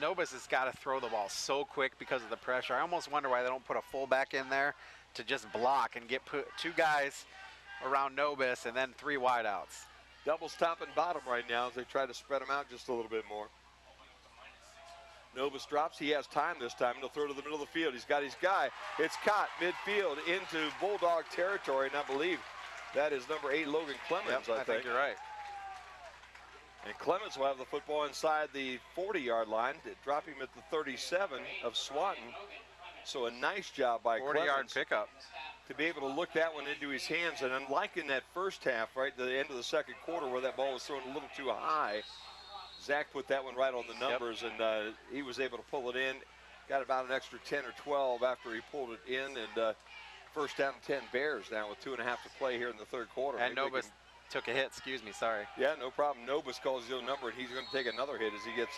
Novus has got to throw the ball so quick because of the pressure. I almost wonder why they don't put a fullback in there to just block and get 2 guys around Novus and then 3 wideouts. Doubles top and bottom right now as they try to spread them out just a little bit more. Novus drops. He has time this time. He'll throw to the middle of the field. He's got his guy. It's caught midfield into Bulldog territory, and I believe That is number 8, Logan Clemens, I think you're right. And Clemens will have the football inside the 40-yard line, drop him at the 37 of Swanton. So a nice job by 40-yard Clemens pickup to be able to look that one into his hands. And unlike in that first half, right, the end of the second quarter where that ball was thrown a little too high, Zach put that one right on the numbers, and he was able to pull it in. Got about an extra 10 or 12 after he pulled it in, and first down and 10 Bears now with 2.5 to play here in the third quarter. And Novus took a hit, excuse me, sorry. Yeah, no problem. Novus calls his own number, and he's going to take another hit as he gets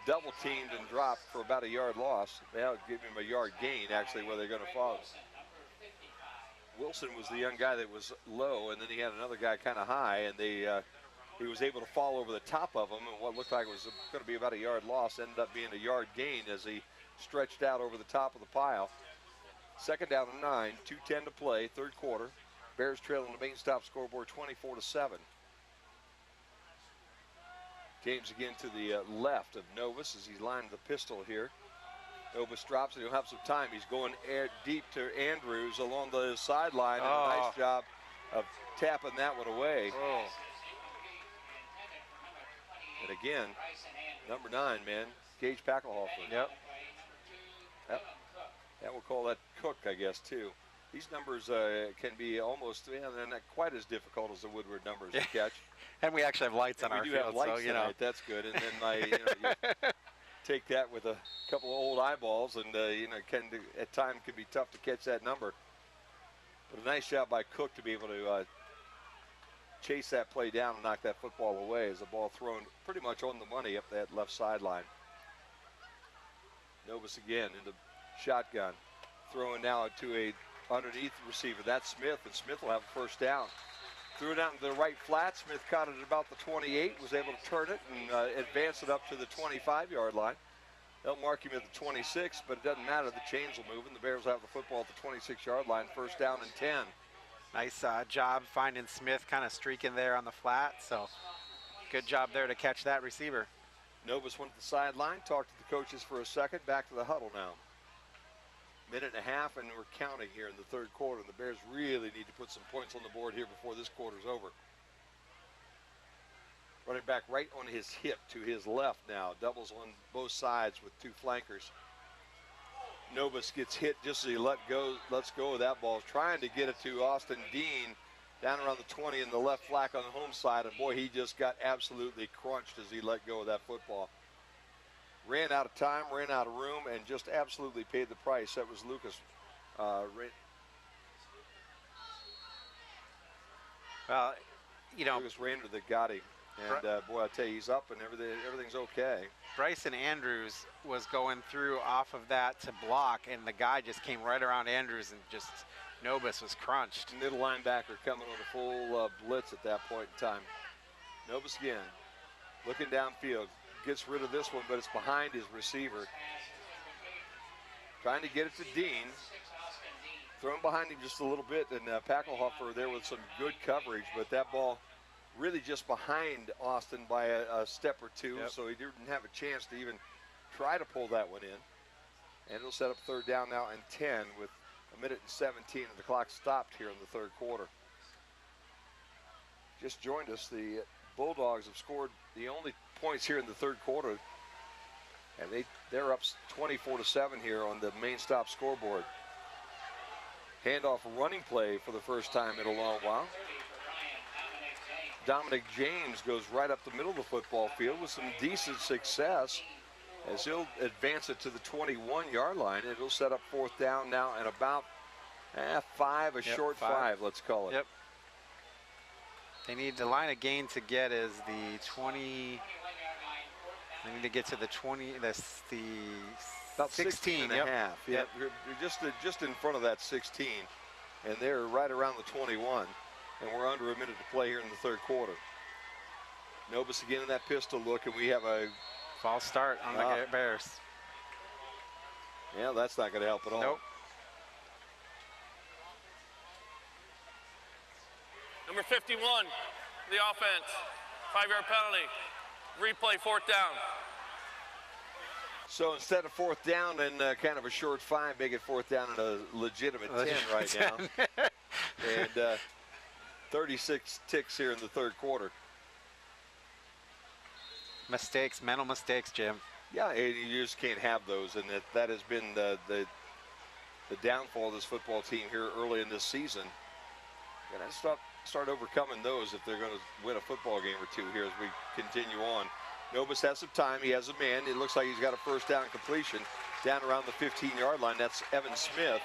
double teamed and dropped for about a yard loss. They'll give him a yard gain, actually, where they're going to follow. Wilson was the young guy that was low, and then he had another guy kind of high, and he was able to fall over the top of him, and what looked like it was going to be about a yard loss ended up being a yard gain as he stretched out over the top of the pile. Second down and 9, 2:10 to play, third quarter. Bears trailing the main stop scoreboard 24-7. James again to the left of Novus as he's lined the pistol here. Novus drops and he'll have some time. He's going deep to Andrews along the sideline. And a nice job of tapping that one away. And again, number 9, man, Gage Packelhofer. Yep. That we'll call that Cook, I guess, too. These numbers can be almost, they're not quite as difficult as the Woodward numbers to catch. And we actually have lights on our field, have lights so, you know. That's good. And then you take that with a couple of old eyeballs, and, at times can be tough to catch that number. But a nice job by Cook to be able to chase that play down and knock that football away as the ball thrown pretty much on the money up that left sideline. Novus again in the shotgun, throwing now to a underneath receiver. That's Smith, and Smith will have a first down. Threw it out into the right flat. Smith caught it at about the 28, was able to turn it and advance it up to the 25-yard line. They'll mark him at the 26, but it doesn't matter. The chains will move, and the Bears will have the football at the 26-yard line, first down and 10. Nice job finding Smith kind of streaking there on the flat, so good job there to catch that receiver. Novus went to the sideline, talked to the coaches for a second, back to the huddle now. Minute and a half, and we're counting here in the third quarter. The Bears really need to put some points on the board here before this quarter's over. Running back right on his hip to his left now. Doubles on both sides with two flankers. Novus gets hit just as he lets go of that ball. Trying to get it to Austin Dean down around the 20 in the left flank on the home side. And boy, he just got absolutely crunched as he let go of that football. Ran out of time, ran out of room, and just absolutely paid the price. That was Lucas. Lucas Rander that got him. And boy, I tell you, he's up and everything's okay. Bryson Andrews was going through off of that to block, and the guy just came right around Andrews and just, Novus was crunched. Middle linebacker coming on a full blitz at that point in time. Novus again, looking downfield. Gets rid of this one, but it's behind his receiver. Trying to get it to Dean. Thrown behind him just a little bit, and Packelhofer there with some good coverage, but that ball really just behind Austin by a step or two, so he didn't have a chance to even try to pull that one in. And it'll set up third down now and 10 with a minute and 17, and the clock stopped here in the third quarter. Just joined us, the Bulldogs have scored the only points here in the third quarter, and they're up 24-7 here on the main stop scoreboard. Handoff running play for the first time in a long while. Dominic James goes right up the middle of the football field with some decent success as he'll advance it to the 21-yard line. It'll set up fourth down now and about 5, short 5, let's call it. Yep. They need the line of gain to get is the 20. They need to get to the 20. That's the about 16 and a half. Yep. You're just in front of that 16, and they're right around the 21. And we're under a minute to play here in the third quarter. Novus again in that pistol look, and we have a false start on the Bears. Yeah, that's not going to help at all. Nope. Number 51, the offense, 5-yard penalty, replay, fourth down. So instead of fourth down and kind of a short 5, make it fourth down and a legitimate 10 right now. And 36 ticks here in the third quarter. Mistakes, mental mistakes, Jim. Yeah, and you just can't have those, and that has been the downfall of this football team here early in this season. And I start overcoming those if they're going to win a football game or two here as we continue on. Nobis has some time. He has a man. It looks like he's got a first down completion down around the 15-yard line. That's Evan Smith.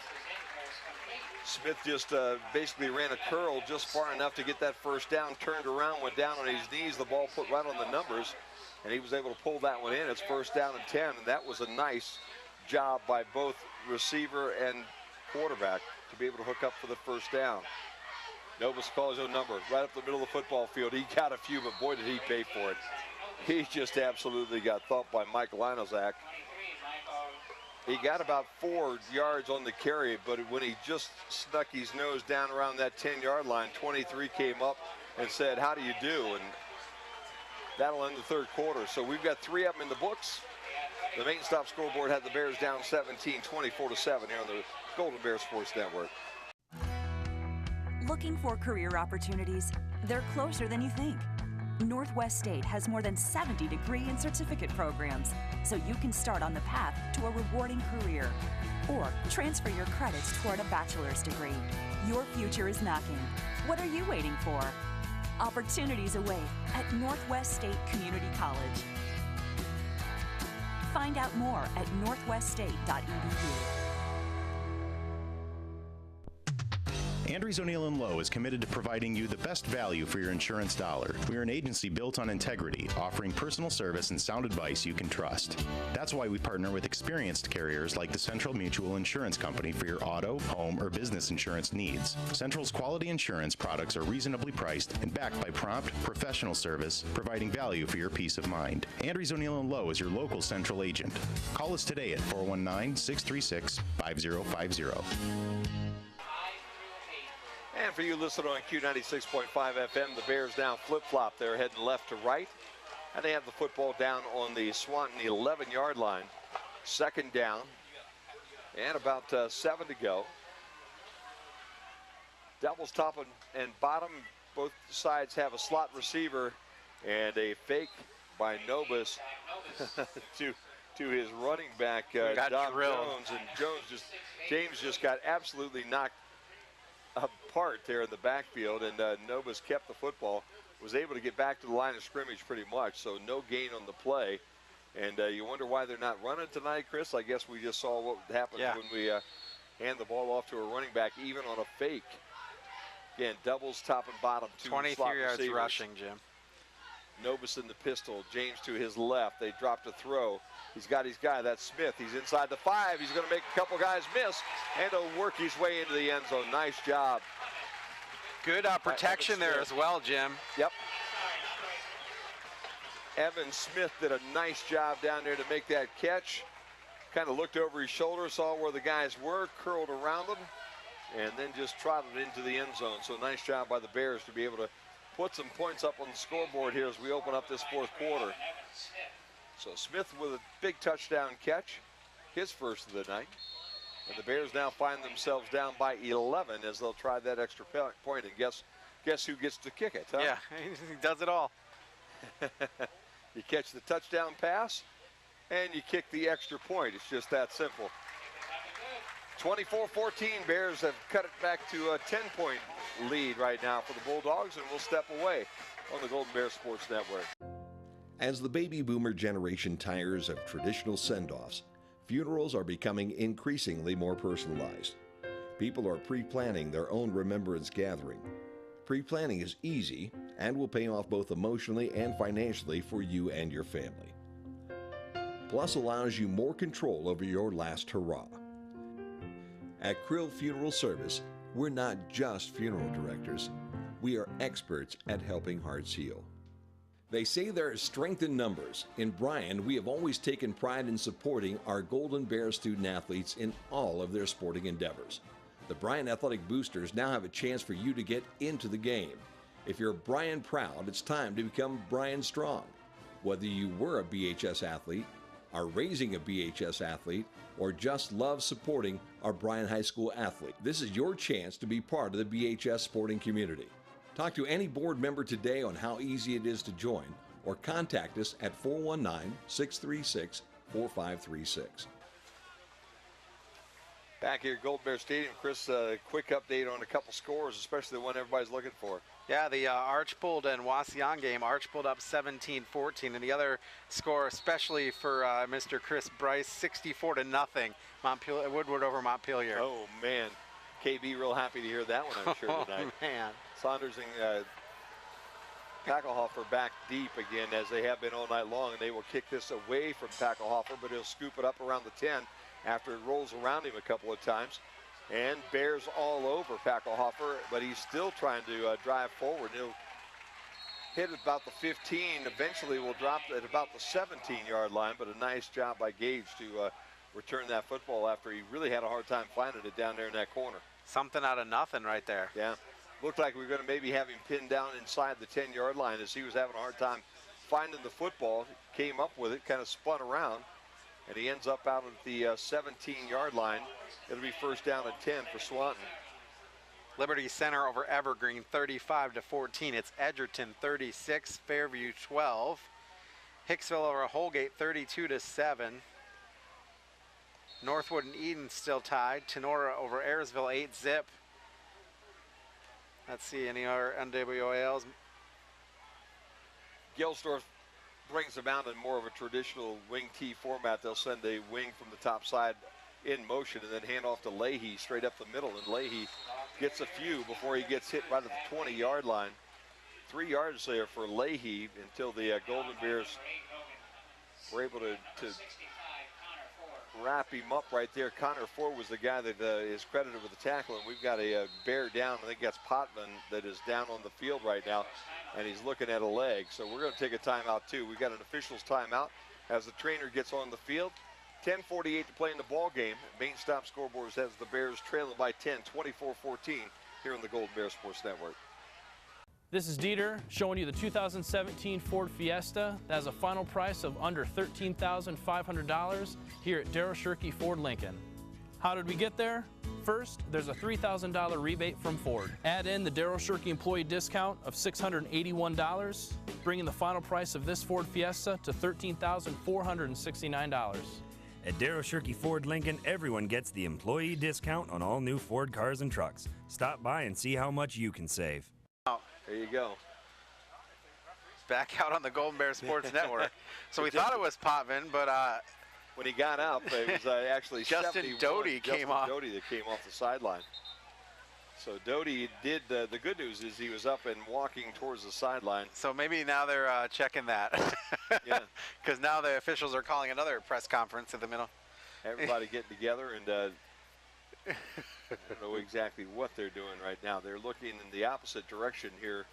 Smith just basically ran a curl just far enough to get that first down, turned around, went down on his knees. The ball put right on the numbers, and he was able to pull that one in. It's first down and 10, and that was a nice job by both receiver and quarterback to be able to hook up for the first down. Nobis calls his own number right up the middle of the football field. He got a few, but boy, did he pay for it. He just absolutely got thumped by Mike Linozak. He got about 4 yards on the carry, but when he just snuck his nose down around that 10-yard line, 23 came up and said, "How do you do?" And that'll end the third quarter. So we've got 3 of them in the books. The main stop scoreboard had the Bears down 17, 24-7 here on the Golden Bear Sports Network. Looking for career opportunities? They're closer than you think. Northwest State has more than 70 degree and certificate programs, so you can start on the path to a rewarding career or transfer your credits toward a bachelor's degree. Your future is knocking. What are you waiting for? Opportunities await at Northwest State Community College. Find out more at northweststate.edu. Andrews O'Neill & Lowe is committed to providing you the best value for your insurance dollar. We are an agency built on integrity, offering personal service and sound advice you can trust. That's why we partner with experienced carriers like the Central Mutual Insurance Company for your auto, home, or business insurance needs. Central's quality insurance products are reasonably priced and backed by prompt, professional service, providing value for your peace of mind. Andrews O'Neill & Lowe is your local Central agent. Call us today at 419-636-5050. And for you listening on Q96.5 FM, the Bears now flip-flop. They're heading left to right. And they have the football down on the Swanton 11-yard line. Second down. And about 7 to go. Doubles top and bottom. Both sides have a slot receiver. And a fake by Nobis to his running back, Dom Jones. And James just got absolutely knocked apart there in the backfield, and Nobis kept the football, was able to get back to the line of scrimmage pretty much, so no gain on the play. And you wonder why they're not running tonight, Chris. I guess we just saw what happened when we hand the ball off to a running back, even on a fake. Again, doubles top and bottom, 23 yards receivers. Rushing, Jim. Nobis in the pistol, James to his left. They dropped a throw. He's got his guy, that's Smith. He's inside the 5. He's going to make a couple guys miss, and he'll work his way into the end zone. Nice job. Good protection there as well, Jim. Yep. Evan Smith did a nice job down there to make that catch. Kind of looked over his shoulder, saw where the guys were, curled around them, and then just trotted into the end zone. So nice job by the Bears to be able to put some points up on the scoreboard here as we open up this fourth quarter. So Smith with a big touchdown catch, his first of the night. And the Bears now find themselves down by 11 as they'll try that extra point. And guess who gets to kick it, huh? Yeah, he does it all. You catch the touchdown pass, and you kick the extra point. It's just that simple. 24-14, Bears have cut it back to a 10-point lead right now for the Bulldogs, and we'll step away on the Golden Bear Sports Network. As the baby boomer generation tires of traditional send-offs, funerals are becoming increasingly more personalized. People are pre-planning their own remembrance gathering. Pre-planning is easy and will pay off both emotionally and financially for you and your family. Plus allows you more control over your last hurrah. At Krill Funeral Service, we're not just funeral directors. We are experts at helping hearts heal. They say there is strength in numbers. In Bryan, we have always taken pride in supporting our Golden Bear student athletes in all of their sporting endeavors. The Bryan Athletic Boosters now have a chance for you to get into the game. If you're Bryan proud, it's time to become Bryan strong. Whether you were a BHS athlete, are raising a BHS athlete, or just love supporting our Bryan High School athlete, this is your chance to be part of the BHS sporting community. Talk to any board member today on how easy it is to join, or contact us at 419-636-4536. Back here at Golden Bear Stadium, Chris, a quick update on a couple scores, especially the one everybody's looking for. Yeah, the Archbold and Wasion game, Archbold up 17-14, and the other score, especially for Mr. Chris Bryce, 64-0, Woodward over Montpelier. Oh, man. KB real happy to hear that one, I'm sure, tonight. Oh, man. Saunders and Tackelhofer back deep again, as they have been all night long, and they will kick this away from Tackelhofer, but he'll scoop it up around the 10 after it rolls around him a couple of times. And Bears all over Tackelhofer, but he's still trying to drive forward. He'll hit about the 15, eventually will drop at about the 17-yard line, but a nice job by Gage to return that football after he really had a hard time finding it down there in that corner. Something out of nothing right there. Yeah. Looked like we were going to maybe have him pinned down inside the 10-yard line as he was having a hard time finding the football. Came up with it, kind of spun around, and he ends up out at the 17-yard line. It'll be first down at 10 for Swanton. Liberty Center over Evergreen, 35-14. It's Edgerton, 36, Fairview, 12. Hicksville over Holgate, 32-7. Northwood and Eden still tied. Tenora over Ayersville, 8-zip. Let's see any other NWOALs. Gilsdorf brings them out in more of a traditional wing T format. They'll send a wing from the top side in motion and then hand off to Leahy straight up the middle. And Leahy gets a few before he gets hit right at the 20-yard line. 3 yards there for Leahy until the Golden Bears were able to wrap him up right there. Connor Ford was the guy that is credited with the tackle, and we've got a Bear down. I think that's Potvin that is down on the field right now, and he's looking at a leg. So we're going to take a timeout too. We've got an official's timeout as the trainer gets on the field. 10:48 to play in the ball game. Main Stop Scoreboard has the Bears trailing by 10, 24-14 here on the Golden Bear Sports Network. This is Dieter showing you the 2017 Ford Fiesta that has a final price of under $13,500 here at Darryl Shirkey Ford Lincoln. How did we get there? First, there's a $3,000 rebate from Ford. Add in the Darryl Shirkey employee discount of $681, bringing the final price of this Ford Fiesta to $13,469. At Darryl Shirkey Ford Lincoln, everyone gets the employee discount on all new Ford cars and trucks. Stop by and see how much you can save. There you go. Back out on the Golden Bear Sports Network. So we thought it was Potvin, but when he got up, it was actually Justin Doty came off. Doty that came off the sideline. So Doty did, the good news is he was up and walking towards the sideline. So maybe now they're checking that. Yeah. Because now the officials are calling another press conference in the middle. Everybody getting together, and I don't know exactly what they're doing right now. They're looking in the opposite direction here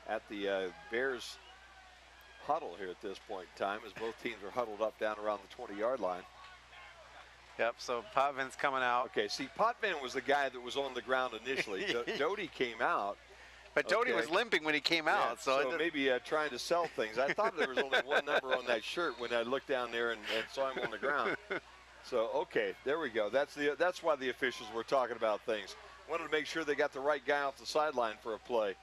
at the Bears huddle here at this point in time, as both teams are huddled up down around the 20-yard line. Yep, so Potvin's coming out. Okay, see, Potvin was the guy that was on the ground initially. Doty came out. But Doty was limping when he came out. So maybe trying to sell things. I thought there was only one number on that shirt when I looked down there and saw him on the ground. So, okay, there we go. That's why the officials were talking about things. Wanted to make sure they got the right guy off the sideline for a play.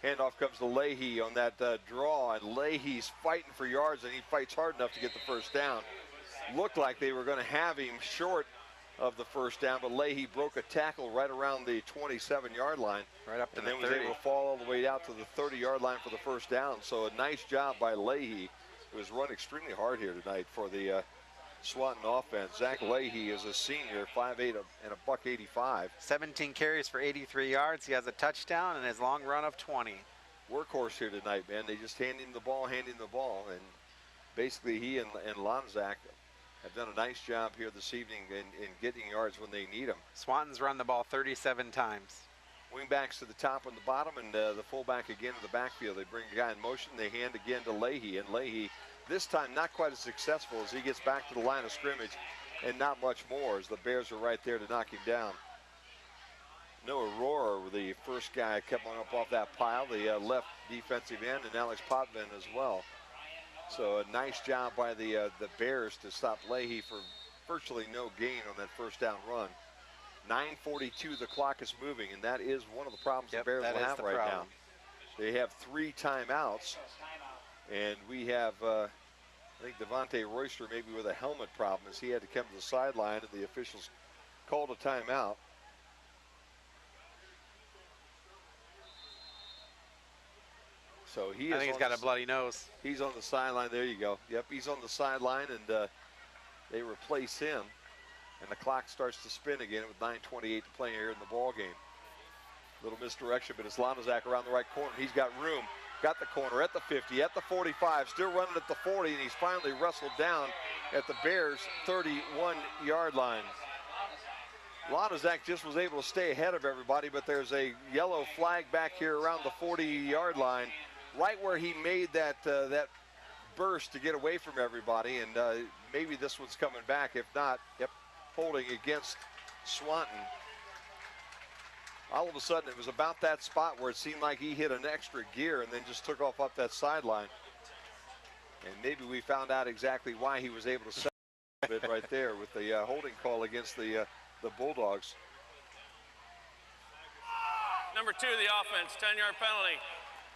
Handoff comes to Leahy on that draw, and Leahy's fighting for yards, and he fights hard enough to get the first down. Looked like they were going to have him short of the first down, but Leahy broke a tackle right around the 27-yard line. Right up to and the then was 30. able to fall all the way out to the 30-yard line for the first down. So a nice job by Leahy, who has run extremely hard here tonight for the Swanton offense. Zach Leahy is a senior, 5'8" and a $185. 17 carries for 83 yards. He has a touchdown and his long run of 20. Workhorse here tonight, man. They just hand him the ball. And basically he and Lonzak have done a nice job here this evening in getting yards when they need them. Swanton's run the ball 37 times. Wingbacks to the top and the bottom, and the fullback again to the backfield. They bring a guy in motion. They hand again to Leahy, and Leahy this time not quite as successful as he gets back to the line of scrimmage, and not much more as the Bears are right there to knock him down. Noah Rohrer, the first guy, kept on up off that pile, the left defensive end, and Alex Potvin as well. So a nice job by the Bears to stop Leahy for virtually no gain on that first down run. 9:42, the clock is moving, and that is one of the problems the Bears will have right now. They have 3 timeouts, and we have, I think, Devontae Royster maybe with a helmet problem as he had to come to the sideline, and the officials called a timeout. So I think he's got a bloody nose. He's on the sideline. There you go. Yep, he's on the sideline, and they replace him. And the clock starts to spin again with 9:28 to play here in the ball game. Little misdirection, but it's Lanozak around the right corner. He's got room. Got the corner at the 50, at the 45, still running at the 40, and he's finally wrestled down at the Bears' 31-yard line. Lanozak just was able to stay ahead of everybody, but there's a yellow flag back here around the 40-yard line, right where he made that that burst to get away from everybody, and maybe this one's coming back. If not, yep, holding against Swanton. All of a sudden, it was about that spot where it seemed like he hit an extra gear and then just took off up that sideline. And maybe we found out exactly why he was able to set a bit right there with the holding call against the Bulldogs. Number 2, the offense, 10-yard penalty.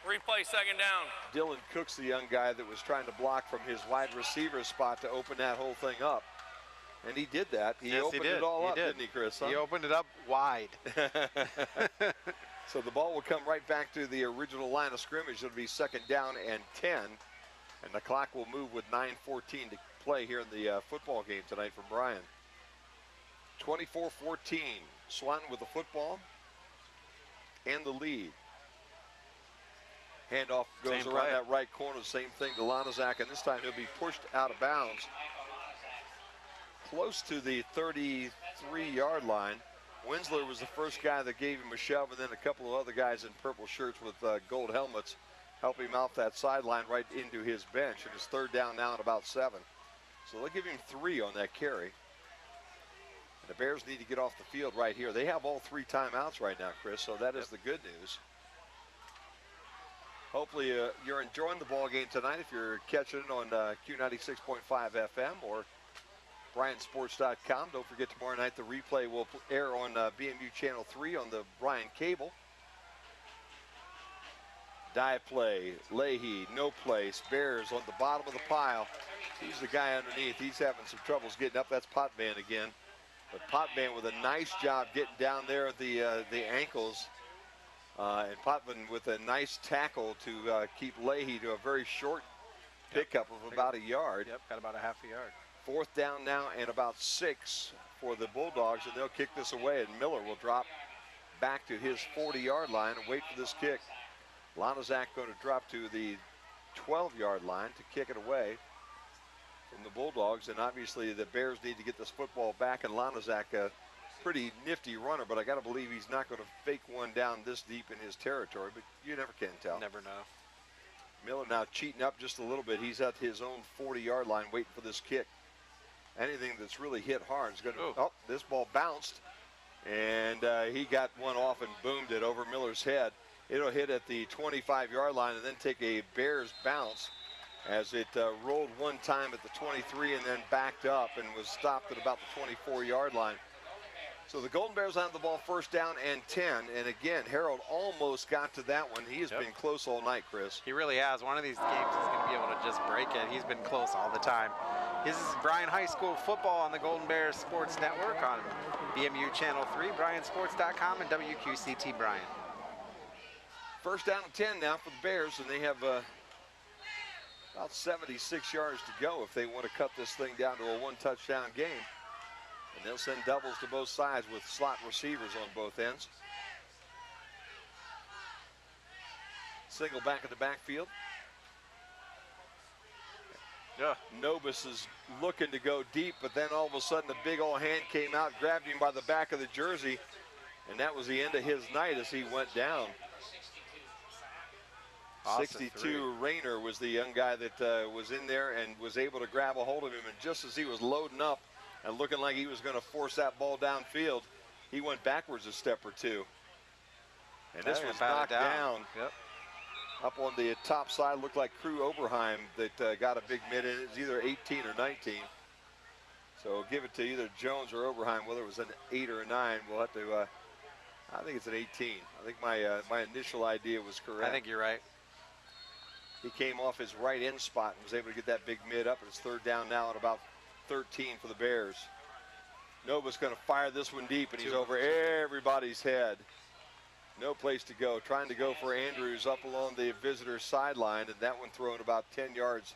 Replay, second down. Dylan Cook's the young guy that was trying to block from his wide receiver spot to open that whole thing up. And he did that. He opened it all up, didn't he, Chris? Huh? He opened it up wide. So the ball will come right back to the original line of scrimmage. It'll be second down and 10. And the clock will move with 9:14 to play here in the football game tonight for Bryan. 24-14. Swanton with the football and the lead. Handoff goes around that right corner. Same thing to Lanozak, and this time he'll be pushed out of bounds close to the 33-yard line. Winsler was the first guy that gave him a shove, and then a couple of other guys in purple shirts with gold helmets help him out that sideline right into his bench. And it's third down now at about 7. So they'll give him 3 on that carry. And the Bears need to get off the field right here. They have all 3 timeouts right now, Chris, so that is the good news. Hopefully you're enjoying the ball game tonight if you're catching it on Q96.5 FM or BryanSports.com. Don't forget tomorrow night the replay will air on BMU Channel 3 on the Bryan cable. Dive play, Leahy, no place. Bears on the bottom of the pile. He's the guy underneath. He's having some troubles getting up. That's Potvin again. But Potvin with a nice job getting down there at the ankles. And Potvin with a nice tackle to keep Leahy to a very short pickup of about a yard. Yep, got about a half a yard. 4th down now and about 6 for the Bulldogs, and they'll kick this away, and Miller will drop back to his 40-yard line and wait for this kick. Lanozak going to drop to the 12-yard line to kick it away from the Bulldogs, and obviously the Bears need to get this football back, and Lanozak a pretty nifty runner, but I got to believe he's not going to fake one down this deep in his territory, but you never can tell. Never know. Miller now cheating up just a little bit. He's at his own 40-yard line waiting for this kick. Anything that's really hit hard is going to, oh, this ball bounced, and he got one off and boomed it over Miller's head. It'll hit at the 25-yard line and then take a Bears bounce as it rolled one time at the 23 and then backed up and was stopped at about the 24-yard line. So the Golden Bears on the ball, first down and 10. And again, Harold almost got to that one. He has been close all night, Chris. He really has. One of these games he's going to be able to just break it. He's been close all the time. This is Bryan High School football on the Golden Bears Sports Network on BMU Channel 3, BryanSports.com, and WQCT Bryan. First down and 10 now for the Bears, and they have about 76 yards to go if they want to cut this thing down to a 1-touchdown game. And they'll send doubles to both sides with slot receivers on both ends. Single back in the backfield. Yeah. Nobis is looking to go deep, but then all of a sudden a big old hand came out, grabbed him by the back of the jersey, and that was the end of his night as he went down. 62 Rayner was the young guy that was in there and was able to grab a hold of him, and just as he was loading up and looking like he was going to force that ball downfield, he went backwards a step or two. And this was knocked down. Yep. Up on the top side, looked like Crew Oberheim that got a big mid in. It was either 18 or 19. So give it to either Jones or Oberheim, whether it was an 8 or a 9. We'll have to I think it's an 18. I think my initial idea was correct. I think you're right. He came off his right end spot and was able to get that big mid up. It's third down now at about 13 for the Bears. Nova's going to fire this one deep, and he's over everybody's head. No place to go. Trying to go for Andrews up along the visitor sideline, and that one thrown about 10 yards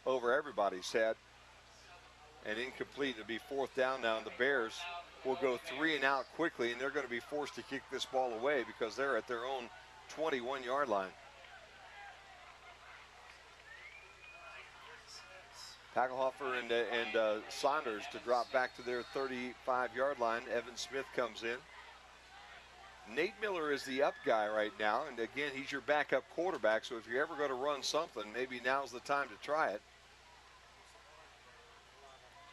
over everybody's head. And incomplete. It'll be fourth down now, and the Bears will go 3 and out quickly, and they're going to be forced to kick this ball away because they're at their own 21-yard line. Tacklehofer and Saunders to drop back to their 35-yard line. Evan Smith comes in. Nate Miller is the up guy right now, and again, he's your backup quarterback, so if you're ever going to run something, maybe now's the time to try it.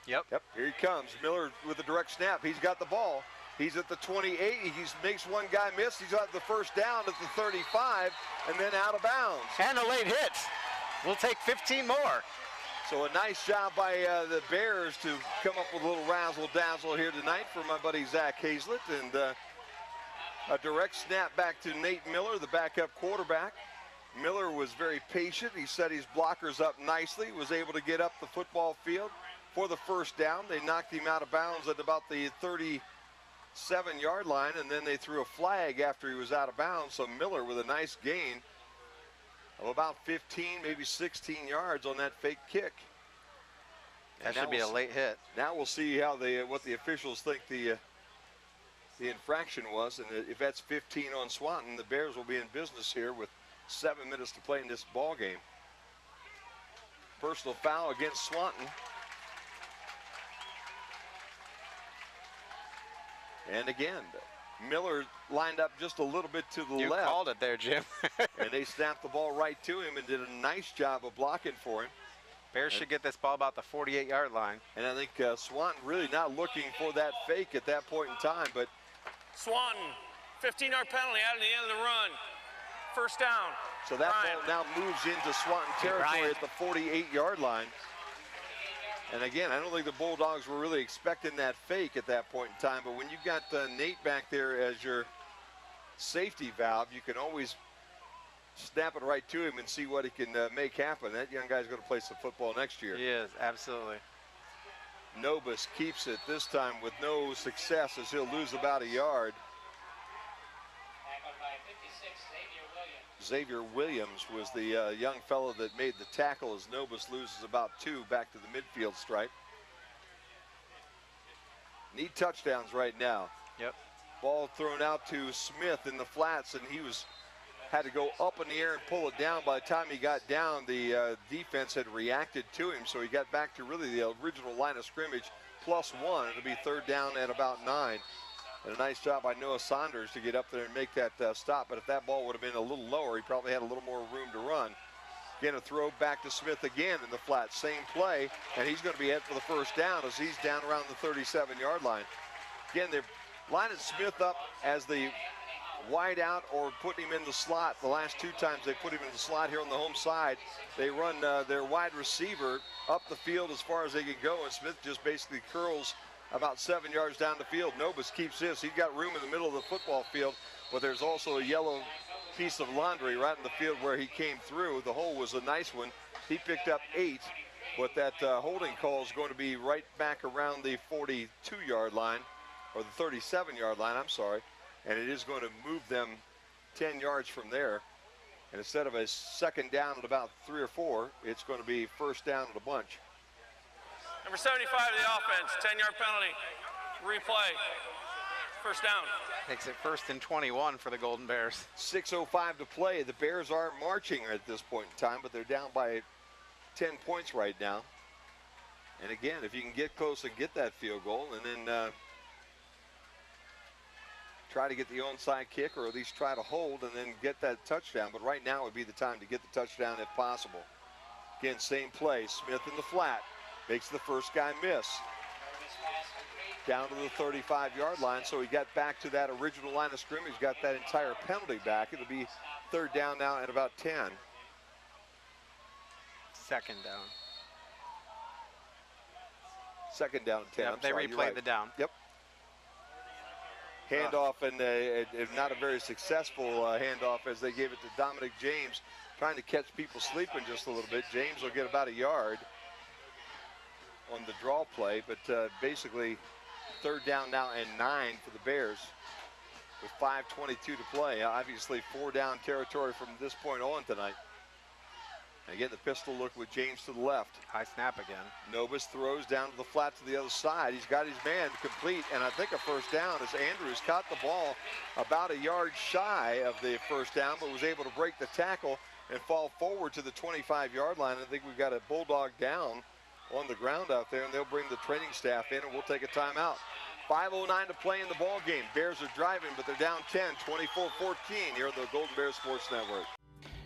Yep, here he comes. Miller with a direct snap. He's got the ball. He's at the 28. He makes one guy miss. He's got the first down at the 35, and then out of bounds. And a late hit. We'll take 15 more. So a nice job by the Bears to come up with a little razzle-dazzle here tonight for my buddy Zach Hazlett. And a direct snap back to Nate Miller, the backup quarterback. Miller was very patient. He set his blockers up nicely, was able to get up the football field for the first down. They knocked him out of bounds at about the 37-yard line, and then they threw a flag after he was out of bounds. So Miller with a nice gain of about 15, maybe 16 yards on that fake kick. That should be a late hit. Now we'll see how what the officials think the infraction was, and if that's 15 on Swanton, the Bears will be in business here with 7 minutes to play in this ball game. Personal foul against Swanton. And again, Miller lined up just a little bit to the left. You called it there, Jim. And they snapped the ball right to him and did a nice job of blocking for him. Bears should get this ball about the 48-yard line. And I think Swanton really not looking for that fake at that point in time, but Swanton, 15-yard penalty out of the end of the run. First down. So that Bryan. ball now moves into Swanton territory at the 48-yard line. And again, I don't think the Bulldogs were really expecting that fake at that point in time, but when you've got Nate back there as your safety valve, you can always snap it right to him and see what he can make happen. That young guy's going to play some football next year. He is, absolutely. Nobis keeps it this time with no success as he'll lose about a yard. Xavier Williams was the young fellow that made the tackle as Nobis loses about 2 back to the midfield stripe. Need touchdowns right now. Yep. Ball thrown out to Smith in the flats, and he had to go up in the air and pull it down. By the time he got down, the defense had reacted to him, so he got back to really the original line of scrimmage, +1. It'll be third down at about 9. And a nice job by Noah Saunders to get up there and make that stop. But if that ball would have been a little lower, he probably had a little more room to run. Again, a throw back to Smith again in the flat. Same play, and he's going to be heading for the first down as he's down around the 37-yard line. Again, they're lining Smith up as the wide out or putting him in the slot. The last 2 times they put him in the slot here on the home side, they run their wide receiver up the field as far as they can go, and Smith just basically curls about 7 yards down the field. Nobis keeps this. He's got room in the middle of the football field, but there's also a yellow piece of laundry right in the field where he came through. The hole was a nice one. He picked up 8, but that holding call is going to be right back around the 42-yard line, or the 37-yard line, I'm sorry, and it is going to move them 10 yards from there. And instead of a second down at about 3 or 4, it's going to be first down at a bunch. Number 75 of the offense, 10-yard penalty. Replay. First down. Makes it 1st and 21 for the Golden Bears. 6:05 to play. The Bears are marching at this point in time, but they're down by 10 points right now. And again, if you can get close and get that field goal and then try to get the onside kick, or at least try to hold and then get that touchdown. But right now would be the time to get the touchdown if possible. Again, same play. Smith in the flat. Makes the first guy miss. Down to the 35-yard line, so he got back to that original line of scrimmage, got that entire penalty back. It'll be third down now at about 10. Second down. Second down at 10. Yep, they replayed the down. Yep. Handoff, and not a very successful handoff as they gave it to Dominic James, trying to catch people sleeping just a little bit. James will get about a yard on the draw play, but basically 3rd down now and 9 for the Bears with 5:22 to play. Obviously 4 down territory from this point on tonight. Again, the pistol look with James to the left. High snap again. Nobis throws down to the flat to the other side. He's got his man complete, and I think a 1st down as Andrews caught the ball about a yard shy of the 1st down, but was able to break the tackle and fall forward to the 25-yard line. I think we've got a Bulldog down on the ground out there, and they'll bring the training staff in, and we'll take a timeout. 5:09 to play in the ball game. Bears are driving, but they're down 10, 24-14 here on the Golden Bears Sports Network.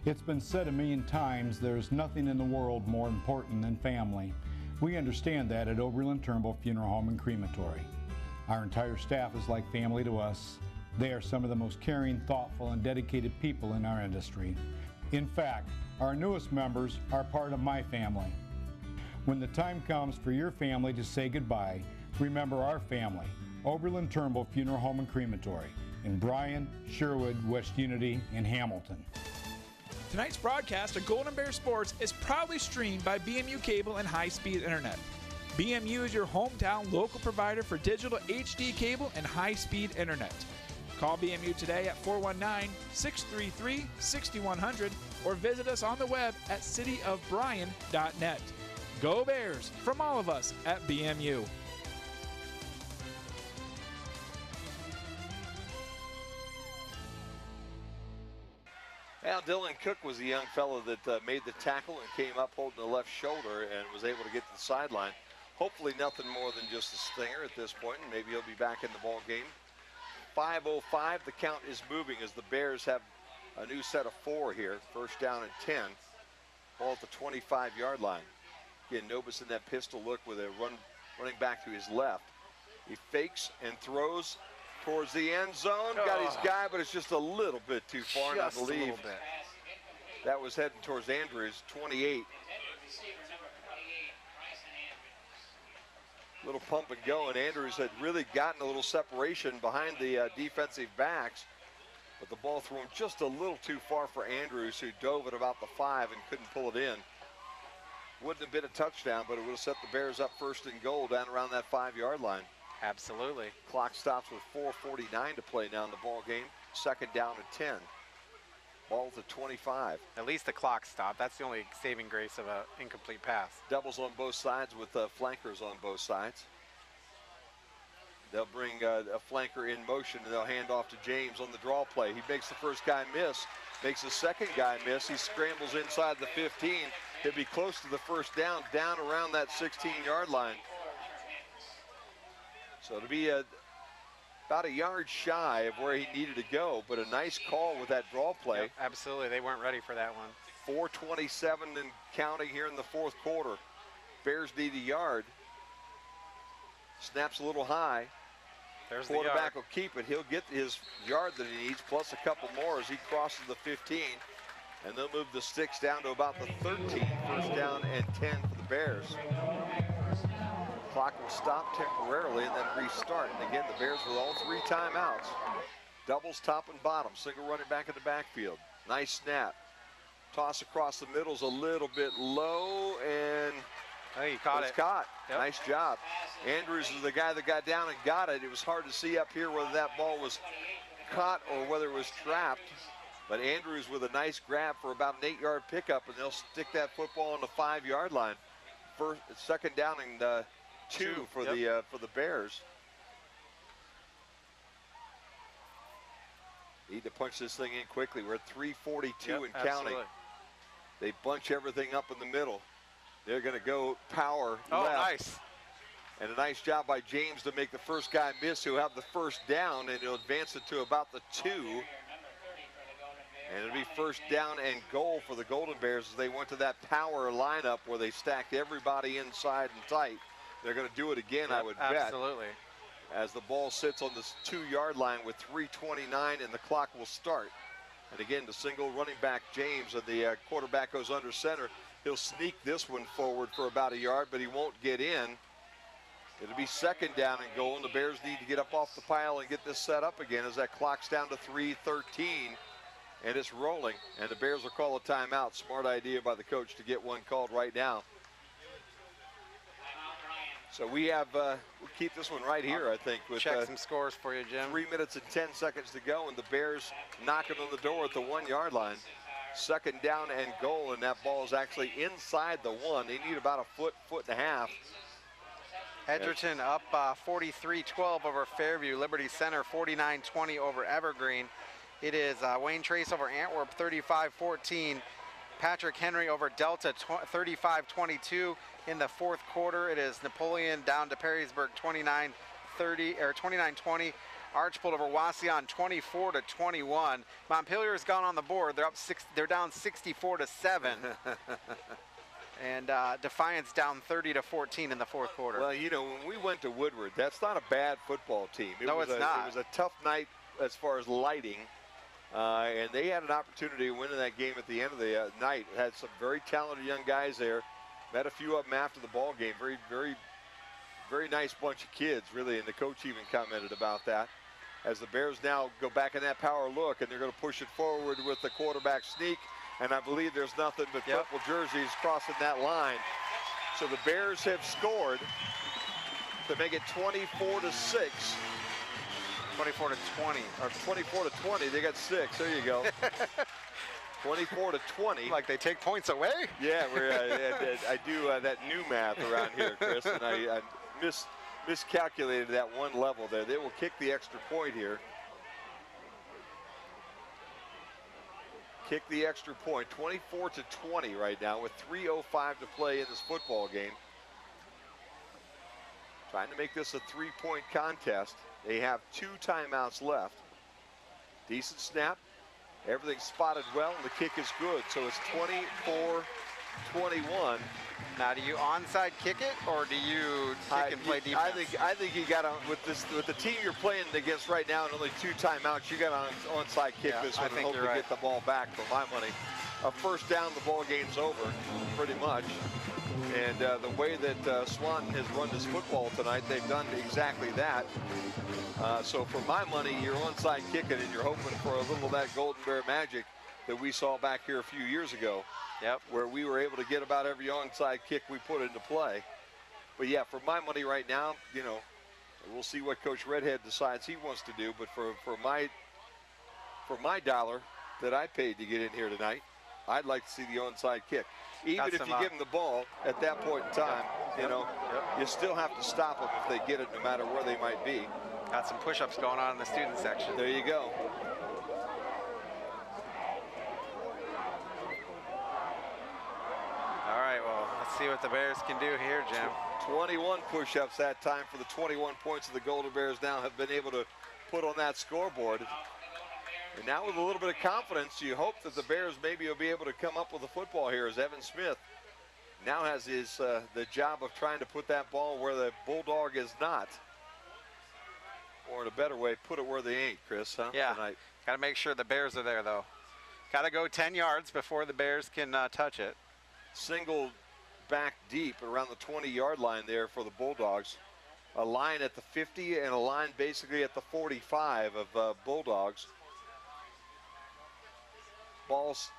It's been said a million times, there's nothing in the world more important than family. We understand that at Oberlin Turnbull Funeral Home and Crematory. Our entire staff is like family to us. They are some of the most caring, thoughtful, and dedicated people in our industry. In fact, our newest members are part of my family. When the time comes for your family to say goodbye, remember our family, Oberlin Turnbull Funeral Home and Crematory in Bryan, Sherwood, West Unity, and Hamilton. Tonight's broadcast of Golden Bear Sports is proudly streamed by BMU Cable and High-Speed Internet. BMU is your hometown local provider for digital HD cable and high-speed internet. Call BMU today at 419-633-6100 or visit us on the web at cityofbryan.net. Go Bears from all of us at BMU. Well, Dylan Cook was the young fellow that made the tackle and came up holding the left shoulder and was able to get to the sideline. Hopefully nothing more than just a stinger at this point, and maybe he'll be back in the ball game. 5:05, the count is moving as the Bears have a new set of 4 here. 1st down and 10. Ball at the 25-yard line. Again, Nobis in that pistol look with a running back to his left. He fakes and throws towards the end zone. Got his guy, but it's just a little bit too far, and I believe that was heading towards Andrews, 28. Little pump and go, and Andrews had really gotten a little separation behind the defensive backs, but the ball thrown just a little too far for Andrews, who dove at about the 5 and couldn't pull it in. Wouldn't have been a touchdown, but it would have set the Bears up 1st and goal down around that 5-yard line. Absolutely. Clock stops with 4:49 to play now in the ball game. 2nd down and 10. Ball to 25. At least the clock stopped. That's the only saving grace of an incomplete pass. Doubles on both sides with flankers on both sides. They'll bring a flanker in motion, and they'll hand off to James on the draw play. He makes the first guy miss, makes the second guy miss. He scrambles inside the 15. He'll be close to the 1st down around that 16-yard line. So it'll be about a yard shy of where he needed to go, but a nice call with that draw play. Yep, absolutely, they weren't ready for that one. 4:27 and counting here in the 4th quarter. Bears need a yard. Snaps a little high. There's Quarterback the will keep it. He'll get his yard that he needs, plus a couple more as he crosses the 15. And they'll move the sticks down to about the 13. 1st down and 10 for the Bears. Clock will stop temporarily and then restart. And again, the Bears with all 3 timeouts. Doubles top and bottom. Single running back in the backfield. Nice snap. Toss across the middle is a little bit low, and he caught it. Caught. Yep. Nice job. Andrews is the guy that got down and got it. It was hard to see up here whether that ball was caught or whether it was trapped. But Andrews with a nice grab for about an 8-yard pickup, and they'll stick that football on the 5-yard line. 2nd down and 2 for the Bears. Need to punch this thing in quickly. We're at 3:42 and counting. They bunch everything up in the middle. They're going to go power left. Nice. And a nice job by James to make the first guy miss, who have the 1st down, and he'll advance it to about the 2. And it'll be 1st down and goal for the Golden Bears as they went to that power lineup where they stacked everybody inside and tight. They're going to do it again, I would bet. Absolutely. As the ball sits on this 2-yard line with 3:29 and the clock will start. And again, the single running back, James, and the quarterback goes under center. He'll sneak this one forward for about a yard, but he won't get in. It'll be second down and goal, and the Bears need to get up off the pile and get this set up again as that clock's down to 3:13, and it's rolling. And the Bears will call a timeout. Smart idea by the coach to get one called right now. So we have, we'll keep this one right here, I think. With, check some scores for you, Jim. 3 minutes and 10 seconds to go, and the Bears knocking on the door at the 1 yard line. Second down and goal, and that ball is actually inside the 1. They need about a foot, foot and a half. Edgerton up 43-12 over Fairview. Liberty Center 49-20 over Evergreen. It is Wayne Trace over Antwerp 35-14. Patrick Henry over Delta 35-22 in the fourth quarter. It is Napoleon down to Perrysburg 29-20. Archbold over Wauseon 24-21. Montpelier's gone on the board. They're down 64-7. And Defiance down 30-14 in the fourth quarter. Well, you know, when we went to Woodward, that's not a bad football team. No, it's not. It was a tough night as far as lighting. And they had an opportunity to win in that game at the end of the night. Had some very talented young guys there. Met a few of them after the ball game. Very, very, very nice bunch of kids, really. And the coach even commented about that. As the Bears now go back in that power look, and they're going to push it forward with the quarterback sneak. And I believe there's nothing but purple jerseys crossing that line. So the Bears have scored to make it 24-6. 24-20. Or 24-20. They got 6. There you go. 24-20. Like they take points away? Yeah, I do that new math around here, Chris, and I miscalculated that one level there. They will kick the extra point here. Kick the extra point, 24-20 right now with 3:05 to play in this football game. Trying to make this a 3-point contest. They have 2 timeouts left. Decent snap. Everything's spotted well, and the kick is good. So it's 24-21. Now, do you onside kick it, or do you kick and play defense? I think you got to, with the team you're playing against right now, and only 2 timeouts, you got to onside kick this one and hope to get the ball back. For my money, a first down, the ball game's over, pretty much. And the way that Swanton has run this football tonight, they've done exactly that. So for my money, you're onside kicking, and you're hoping for a little of that Golden Bear magic that we saw back here a few years ago. Yep. Where we were able to get about every onside kick we put into play. But yeah, for my money right now, you know, we'll see what Coach Redhead decides he wants to do. But for my dollar that I paid to get in here tonight, I'd like to see the onside kick. Even if you give them the ball at that point in time, you know, you still have to stop them if they get it, no matter where they might be. Got some push-ups going on in the student section. There you go. All right, well, let's see what the Bears can do here, Jim. 21 push-ups that time for the 21 points that the Golden Bears now have been able to put on that scoreboard. And now with a little bit of confidence, you hope that the Bears maybe will be able to come up with a football here, as Evan Smith now has his the job of trying to put that ball where the Bulldog is not. Or in a better way, put it where they ain't, Chris, huh? Yeah, got to make sure the Bears are there, though. Got to go 10 yards before the Bears can touch it. Single back deep around the 20-yard line there for the Bulldogs. A line at the 50 and a line basically at the 45 of Bulldogs. Ball's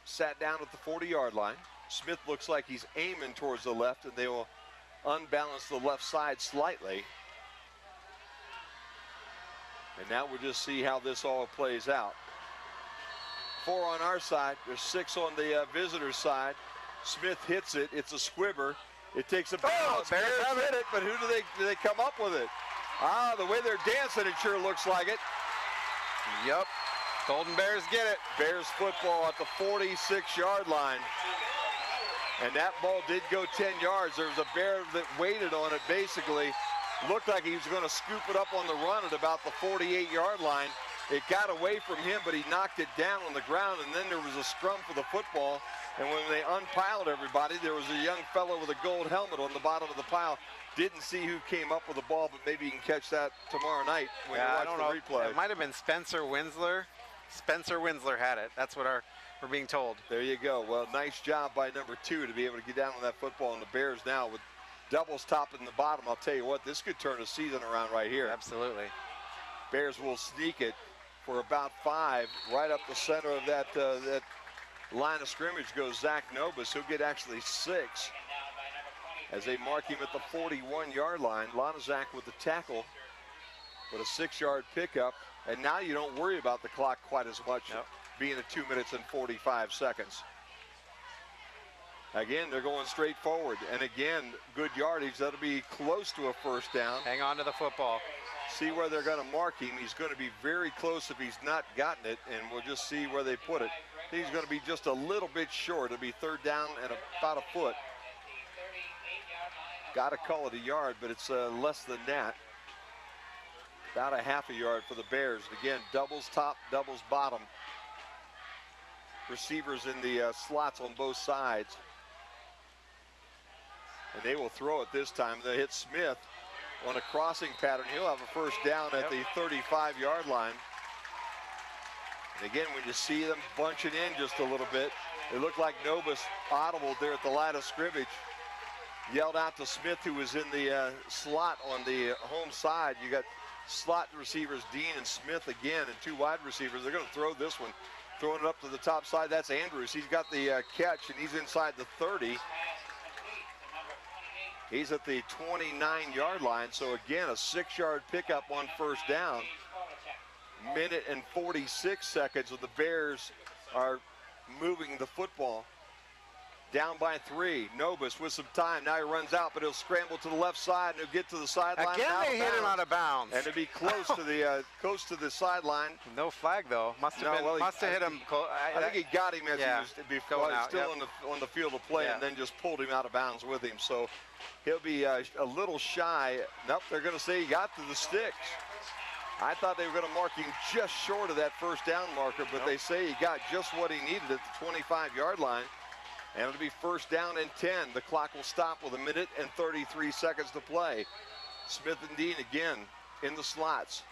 sat down at the 40-yard line. Smith looks like he's aiming towards the left, and they will unbalance the left side slightly. And now we'll just see how this all plays out. 4 on our side. There's 6 on the visitor's side. Smith hits it. It's a squibber. It takes a bounce. Bears have hit it, but who do they come up with it? Ah, the way they're dancing, it sure looks like it. Yep. Golden Bears get it. Bears football at the 46-yard line. And that ball did go 10 yards. There was a Bear that waited on it, basically. Looked like he was going to scoop it up on the run at about the 48-yard line. It got away from him, but he knocked it down on the ground, and then there was a scrum for the football. And when they unpiled everybody, there was a young fellow with a gold helmet on the bottom of the pile. Didn't see who came up with the ball, but maybe you can catch that tomorrow night when you watch the replay. It might have been Spencer Winsler. Spencer Winsler had it. That's what we're being told. There you go. Well, nice job by number 2 to be able to get down on that football. And the Bears now with doubles top in the bottom. I'll tell you what, this could turn a season around right here. Absolutely. Bears will sneak it for about 5. Right up the center of that line of scrimmage goes Zach Nobis. He'll get actually 6 as they mark him at the 41-yard line. Lonazak with the tackle, with a 6-yard pickup. And now you don't worry about the clock quite as much, being at 2 minutes and 45 seconds. Again, they're going straight forward. And again, good yardage. That'll be close to a first down. Hang on to the football. See where they're going to mark him. He's going to be very close if he's not gotten it, and we'll just see where they put it. He's going to be just a little bit short. It'll be 3rd down and about a foot. Got to call it a yard, but it's less than that. About a half a yard for the Bears. Again, doubles top, doubles bottom. Receivers in the slots on both sides. And they will throw it this time. They hit Smith on a crossing pattern. He'll have a first down at the 35-yard line. And again, when you see them bunching in just a little bit, it looked like Nobis audibled there at the line of scrimmage. Yelled out to Smith, who was in the slot on the home side. You got slot receivers, Dean and Smith again, and 2 wide receivers. They're going to throw this one. Throwing it up to the top side, that's Andrews. He's got the catch, and he's inside the 30. He's at the 29-yard line, so again, a 6-yard pickup on first down. Minute and 46 seconds, so the Bears are moving the football. Down by 3. Nobis with some time. Now he runs out, but he'll scramble to the left side, and he'll get to the sideline. Again, they hit him out of bounds. And it'll be close to the sideline. No flag though. Must have hit him. I think he got him as he was before, still on the field of play, and then just pulled him out of bounds with him. So he'll be a little shy. Nope, they're going to say he got to the sticks. I thought they were going to mark him just short of that first down marker, but they say he got just what he needed at the 25-yard line. And it'll be first down and 10. The clock will stop with 1 minute and 33 seconds to play. Smith and Dean again in the slots.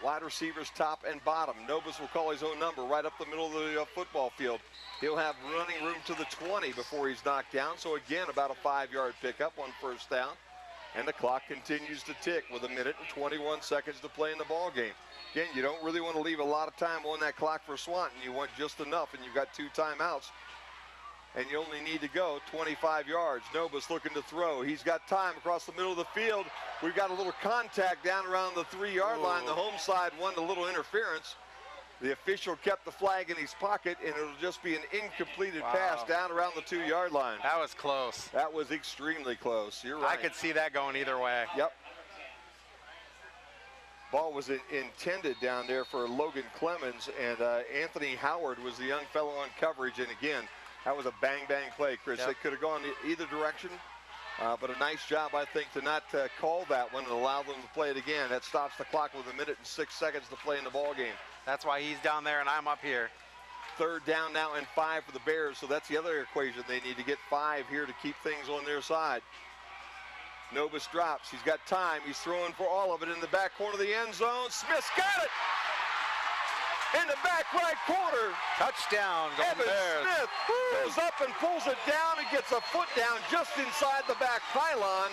Wide receivers top and bottom. Nobis will call his own number right up the middle of the football field. He'll have running room to the 20 before he's knocked down. So again, about a 5-yard pickup on first down. And the clock continues to tick with 1 minute and 21 seconds to play in the ball game. Again, you don't really want to leave a lot of time on that clock for Swanton. You want just enough, and you've got 2 timeouts. And you only need to go 25 yards. Nobis looking to throw. He's got time across the middle of the field. We've got a little contact down around the 3-yard line. The home side wanted a little interference. The official kept the flag in his pocket, and it'll just be an incompleted pass down around the 2-yard line. That was close. That was extremely close. You're right. I could see that going either way. Yep. Ball was intended down there for Logan Clemens, and Anthony Howard was the young fellow on coverage. And again, that was a bang-bang play, Chris. They could have gone either direction, but a nice job, I think, to not call that one and allow them to play it again. That stops the clock with 1 minute and 6 seconds to play in the ball game. That's why he's down there and I'm up here. Third down now and 5 for the Bears, so that's the other equation. They need to get 5 here to keep things on their side. Nobis drops. He's got time. He's throwing for all of it in the back corner of the end zone. Smith's got it! In the back right corner. Touchdown, Evan Smith goes up and pulls it down and gets a foot down just inside the back pylon.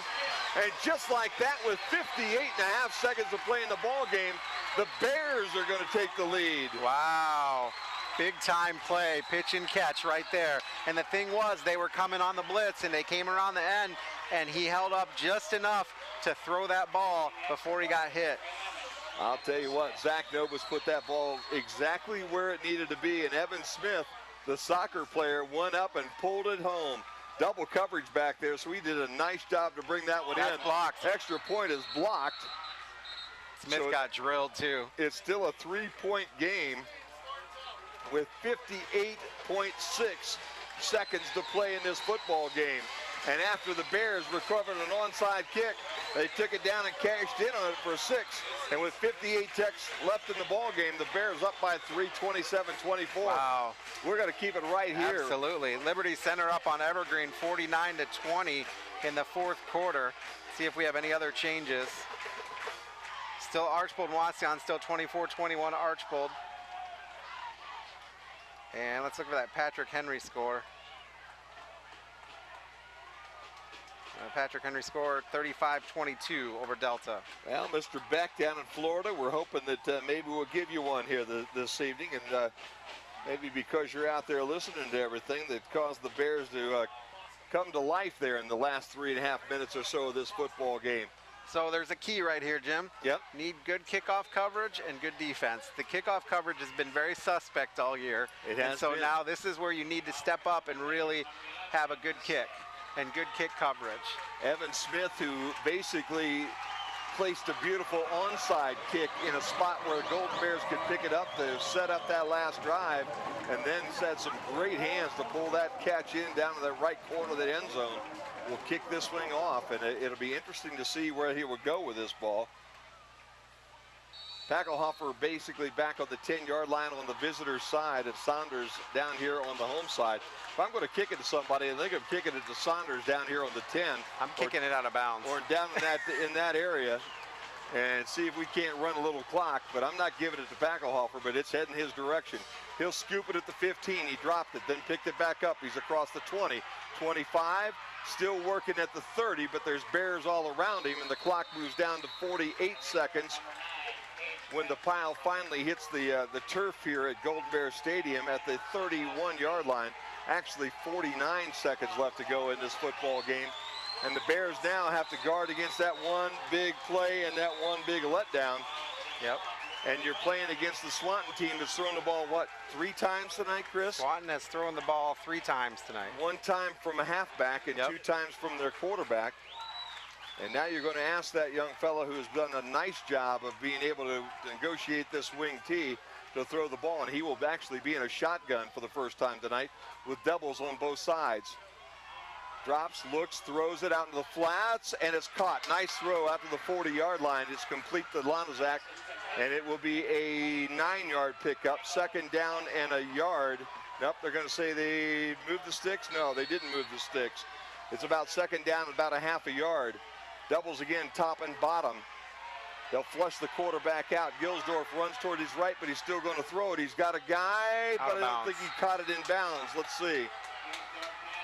And just like that, with 58.5 seconds to play in the ball game, the Bears are going to take the lead. Wow. Big time play, pitch and catch right there. And the thing was, they were coming on the blitz and they came around the end and he held up just enough to throw that ball before he got hit. I'll tell you what, Zach Nobis put that ball exactly where it needed to be, and Evan Smith, the soccer player, went up and pulled it home. Double coverage back there, so he did a nice job to bring that one in. Blocked. Extra point is blocked. Smith got drilled too. It's still a 3-point game with 58.6 seconds to play in this football game. And after the Bears recovered an onside kick, they took it down and cashed in on it for 6. And with 58 ticks left in the ball game, the Bears up by 3, 27-24. Wow. We're going to keep it right here. Absolutely. Liberty Center up on Evergreen, 49-20 in the fourth quarter. See if we have any other changes. Still Archbold and Wasion, still 24-21 Archbold. And let's look for that Patrick Henry score. Patrick Henry scored 35-22 over Delta. Well, Mr. Beck down in Florida, we're hoping that maybe we'll give you one here this evening, and maybe because you're out there listening to everything that caused the Bears to come to life there in the last 3.5 minutes or so of this football game. So there's a key right here, Jim. Yep. Need good kickoff coverage and good defense. The kickoff coverage has been very suspect all year. It has and so been. now this is where you need to step up and really have a good kick and good kick coverage. Evan Smith, who basically placed a beautiful onside kick in a spot where the Golden Bears could pick it up to set up that last drive, and then had some great hands to pull that catch in down to the right corner of the end zone. Will kick this thing off, and it'll be interesting to see where he would go with this ball. Packelhofer basically back on the 10-yard line on the visitor's side, and Saunders down here on the home side. If I'm going to kick it to somebody, I think I'm kicking it to Saunders down here on the 10. I'm kicking it out of bounds. Or down in that area, and see if we can't run a little clock. But I'm not giving it to Packelhofer, but it's heading his direction. He'll scoop it at the 15. He dropped it, then picked it back up. He's across the 20, 25. Still working at the 30, but there's Bears all around him, and the clock moves down to 48 seconds when the pile finally hits the turf here at Golden Bear Stadium at the 31-yard line. Actually, 49 seconds left to go in this football game. And the Bears now have to guard against that one big play and that one big letdown. Yep. And you're playing against the Swanton team that's thrown the ball, what, 3 times tonight, Chris? Swanton has thrown the ball 3 times tonight. 1 time from a halfback and 2 times from their quarterback. And now you're going to ask that young fellow who's done a nice job of being able to negotiate this wing tee to throw the ball, and he will actually be in a shotgun for the first time tonight with doubles on both sides. Drops, looks, throws it out into the flats, and it's caught. Nice throw out to the 40-yard line. It's complete to Lanazak, and it will be a 9-yard pickup. 2nd down and a yard. Nope, they're going to say they moved the sticks. No, they didn't move the sticks. It's about 2nd down, about a half a yard. Doubles again, top and bottom. They'll flush the quarterback out. Gilsdorf runs toward his right, but he's still going to throw it. He's got a guy, but I don't think he caught it in bounds. Let's see.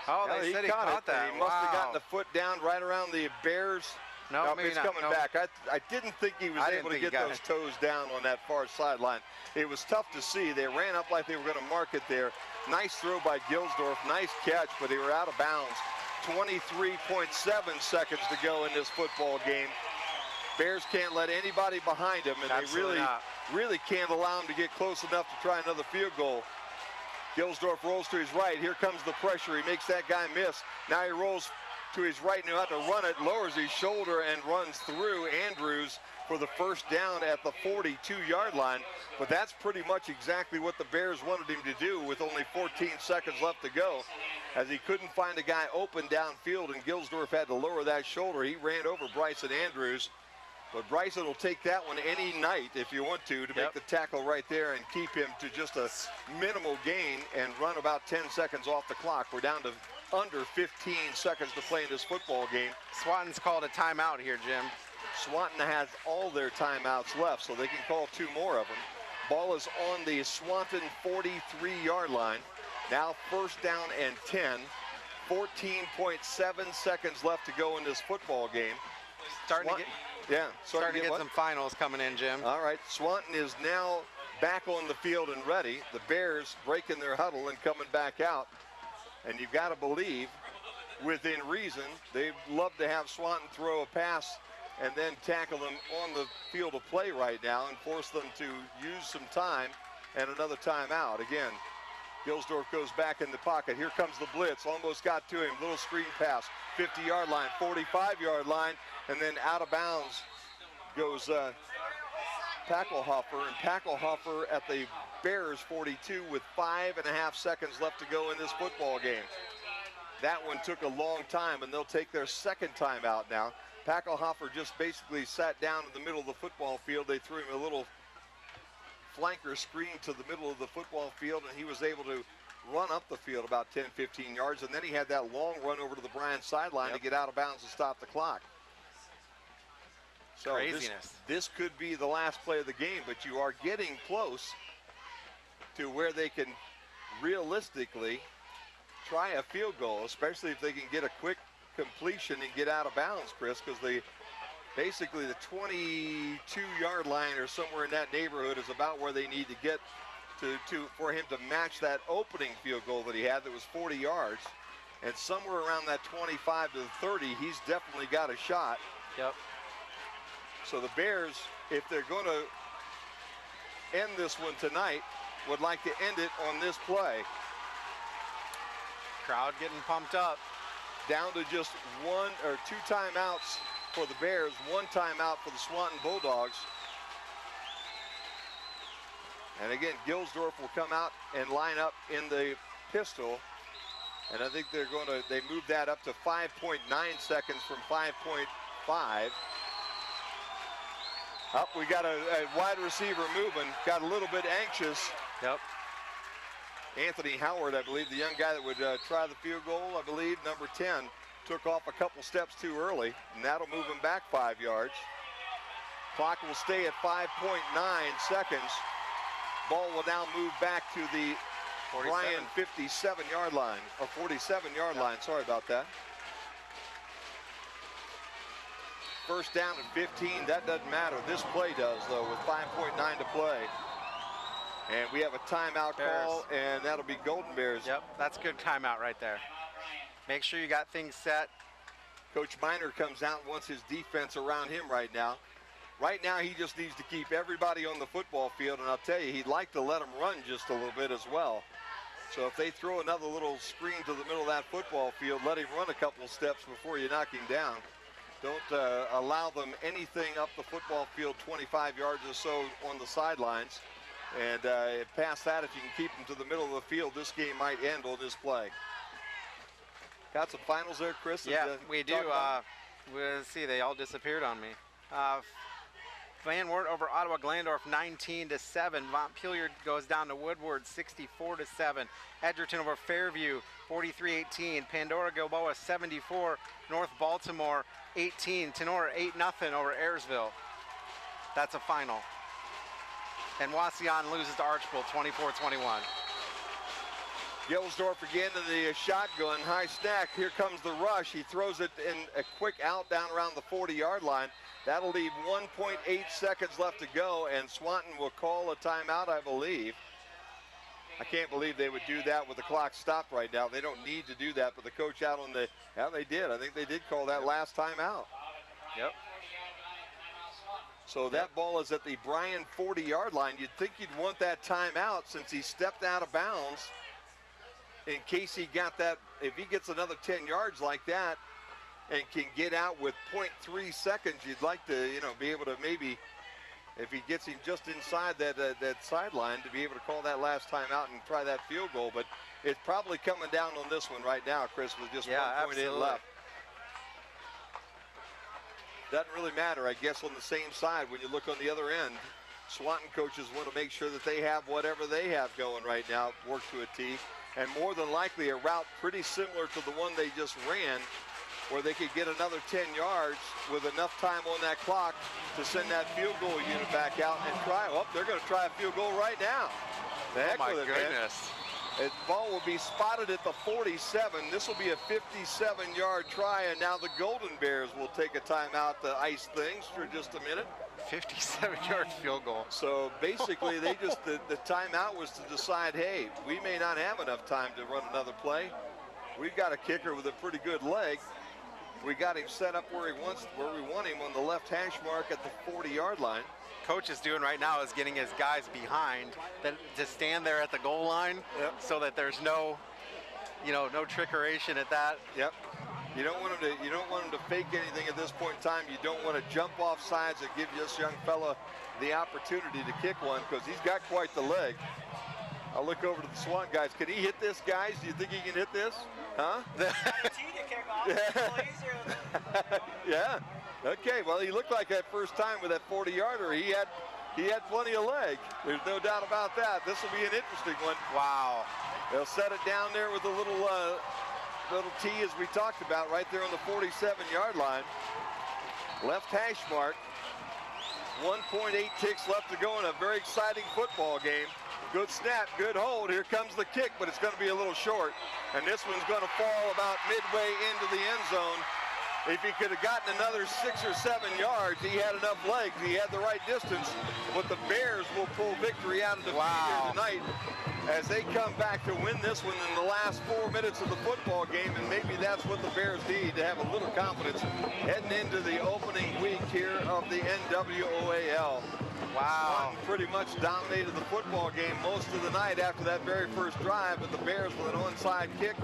Oh, they said he caught that. He must have gotten the foot down right around the Bears. No, it's coming back. I didn't think he was able to get those toes down on that far sideline. It was tough to see. They ran up like they were going to mark it there. Nice throw by Gilsdorf. Nice catch, but they were out of bounds. 23.7 seconds to go in this football game. Bears can't let anybody behind them, and Absolutely they really can't allow them to get close enough to try another field goal. Gilsdorf rolls to his right. Here comes the pressure. He makes that guy miss. Now he rolls to his right, knew how to run it, lowers his shoulder and runs through Andrews for the first down at the 42-yard line. But that's pretty much exactly what the Bears wanted him to do with only 14 seconds left to go. As he couldn't find a guy open downfield and Gilsdorf had to lower that shoulder, he ran over Bryson Andrews. But Bryson will take that one any night if you want to make the tackle right there and keep him to just a minimal gain and run about 10 seconds off the clock. We're down to under 15 seconds to play in this football game. Swanton's called a timeout here, Jim. Swanton has all their timeouts left, so they can call 2 more of them. Ball is on the Swanton 43-yard line. Now 1st down and 10. 14.7 seconds left to go in this football game. Starting to get some finals coming in, Jim. All right, Swanton is now back on the field and ready. The Bears breaking their huddle and coming back out. And you've got to believe, within reason, they'd love to have Swanton throw a pass and then tackle them on the field of play right now and force them to use some time and another timeout. Again, Gilsdorf goes back in the pocket. Here comes the blitz. Almost got to him. Little screen pass. 50-yard line, 45-yard line, and then out of bounds goes Packelhofer. And Packelhofer at the Bears 42 with 5.5 seconds left to go in this football game. That one took a long time, and they'll take their 2nd timeout now. Packelhofer just basically sat down in the middle of the football field. They threw him a little flanker screen to the middle of the football field, and he was able to run up the field about 10, 15 yards, and then he had that long run over to the Bryan sideline to get out of bounds and stop the clock. So craziness. This could be the last play of the game, but you are getting close to where they can realistically try a field goal, especially if they can get a quick completion and get out of bounds, Chris, because basically the 22-yard line or somewhere in that neighborhood is about where they need to get for him to match that opening field goal that he had that was 40 yards. And somewhere around that 25 to the 30, he's definitely got a shot. Yep. So the Bears, if they're going to end this one tonight, would like to end it on this play. Crowd getting pumped up. Down to just 1 or 2 timeouts for the Bears, 1 timeout for the Swanton Bulldogs. And again, Gilsdorf will come out and line up in the pistol. And I think they moved that up to 5.9 seconds from 5.5. Up, we got a wide receiver moving, got a little bit anxious. Yep. Anthony Howard, I believe, the young guy that would try the field goal, I believe, number 10, took off a couple steps too early, and that'll move him back 5 yards. Clock will stay at 5.9 seconds. Ball will now move back to the 47. Bryan 57-yard line, or 47-yard line, sorry about that. First down at 15, that doesn't matter. This play does, though, with 5.9 to play. And we have a timeout call, and that'll be Golden Bears. Yep, that's a good timeout right there. Make sure you got things set. Coach Miner comes out and wants his defense around him right now. Right now, he just needs to keep everybody on the football field, and I'll tell you, he'd like to let them run just a little bit as well. So if they throw another little screen to the middle of that football field, let him run a couple of steps before you knock him down. Don't allow them anything up the football field 25 yards or so on the sidelines. And past that, if you can keep them to the middle of the field, this game might end on this play. Got some finals there, Chris? Yeah, we do. We'll see, they all disappeared on me. Van Wert over Ottawa Glandorf 19-7. Montpelier goes down to Woodward 64-7. Edgerton over Fairview 43-18. Pandora Gilboa 74. North Baltimore 18. Tenora 8-0 over Ayersville. That's a final. And Wauseon loses to Archbold 24-21. Gilsdorf again to the shotgun, high snack. Here comes the rush. He throws it in a quick out down around the 40-yard line. That'll leave 1.8 seconds left to go, and Swanton will call a timeout, I believe. I can't believe they would do that with the clock stopped right now. They don't need to do that, but the coach out on the, yeah, they did. I think they did call that last timeout. Yep. So that ball is at the Bryan 40-yard line. You'd think you'd want that timeout since he stepped out of bounds in case he got that, if he gets another 10 yards like that and can get out with 0.3 seconds, you'd like to, be able to maybe, if he gets him just inside that sideline, to be able to call that last timeout and try that field goal. But it's probably coming down on this one right now, Chris, with just 1.8 left. Doesn't really matter, I guess, on the same side when you look on the other end. Swanton coaches want to make sure that they have whatever they have going right now, work to a T, and more than likely a route pretty similar to the one they just ran, where they could get another 10 yards with enough time on that clock to send that field goal unit back out and try. Oh, they're going to try a field goal right now. The heck with it, goodness. Man. The ball will be spotted at the 47. This will be a 57-yard try, and now the Golden Bears will take a timeout to ice things for just a minute. 57-yard field goal. So basically, they just the timeout was to decide, hey, we may not have enough time to run another play. We've got a kicker with a pretty good leg. We got him set up where we want him on the left hash mark at the 40-yard line. Coach is doing right now is getting his guys behind to stand there at the goal line, so that there's no trickeration at that. Yep. You don't want him to fake anything at this point in time. You don't want to jump off sides and give this young fella the opportunity to kick one, because he's got quite the leg. I'll look over to the Swan guys. Can he hit this, guys? Do you think he can hit this? Huh? Yeah. Okay. Well, he looked like that first time with that 40-yarder. He had plenty of leg. There's no doubt about that. This will be an interesting one. Wow. They'll set it down there with a little T, as we talked about, right there on the 47-yard line. Left hash mark. 1.8 ticks left to go in a very exciting football game. Good snap, good hold. Here comes the kick, but it's going to be a little short. And this one's going to fall about midway into the end zone. If he could have gotten another 6 or 7 yards, he had enough legs. He had the right distance. But the Bears will pull victory out of defeat here tonight as they come back to win this one in the last 4 minutes of the football game. And maybe that's what the Bears need to have a little confidence heading into the opening week here of the NWOAL. Wow. Swanton pretty much dominated the football game most of the night after that very first drive, but the Bears with an onside kick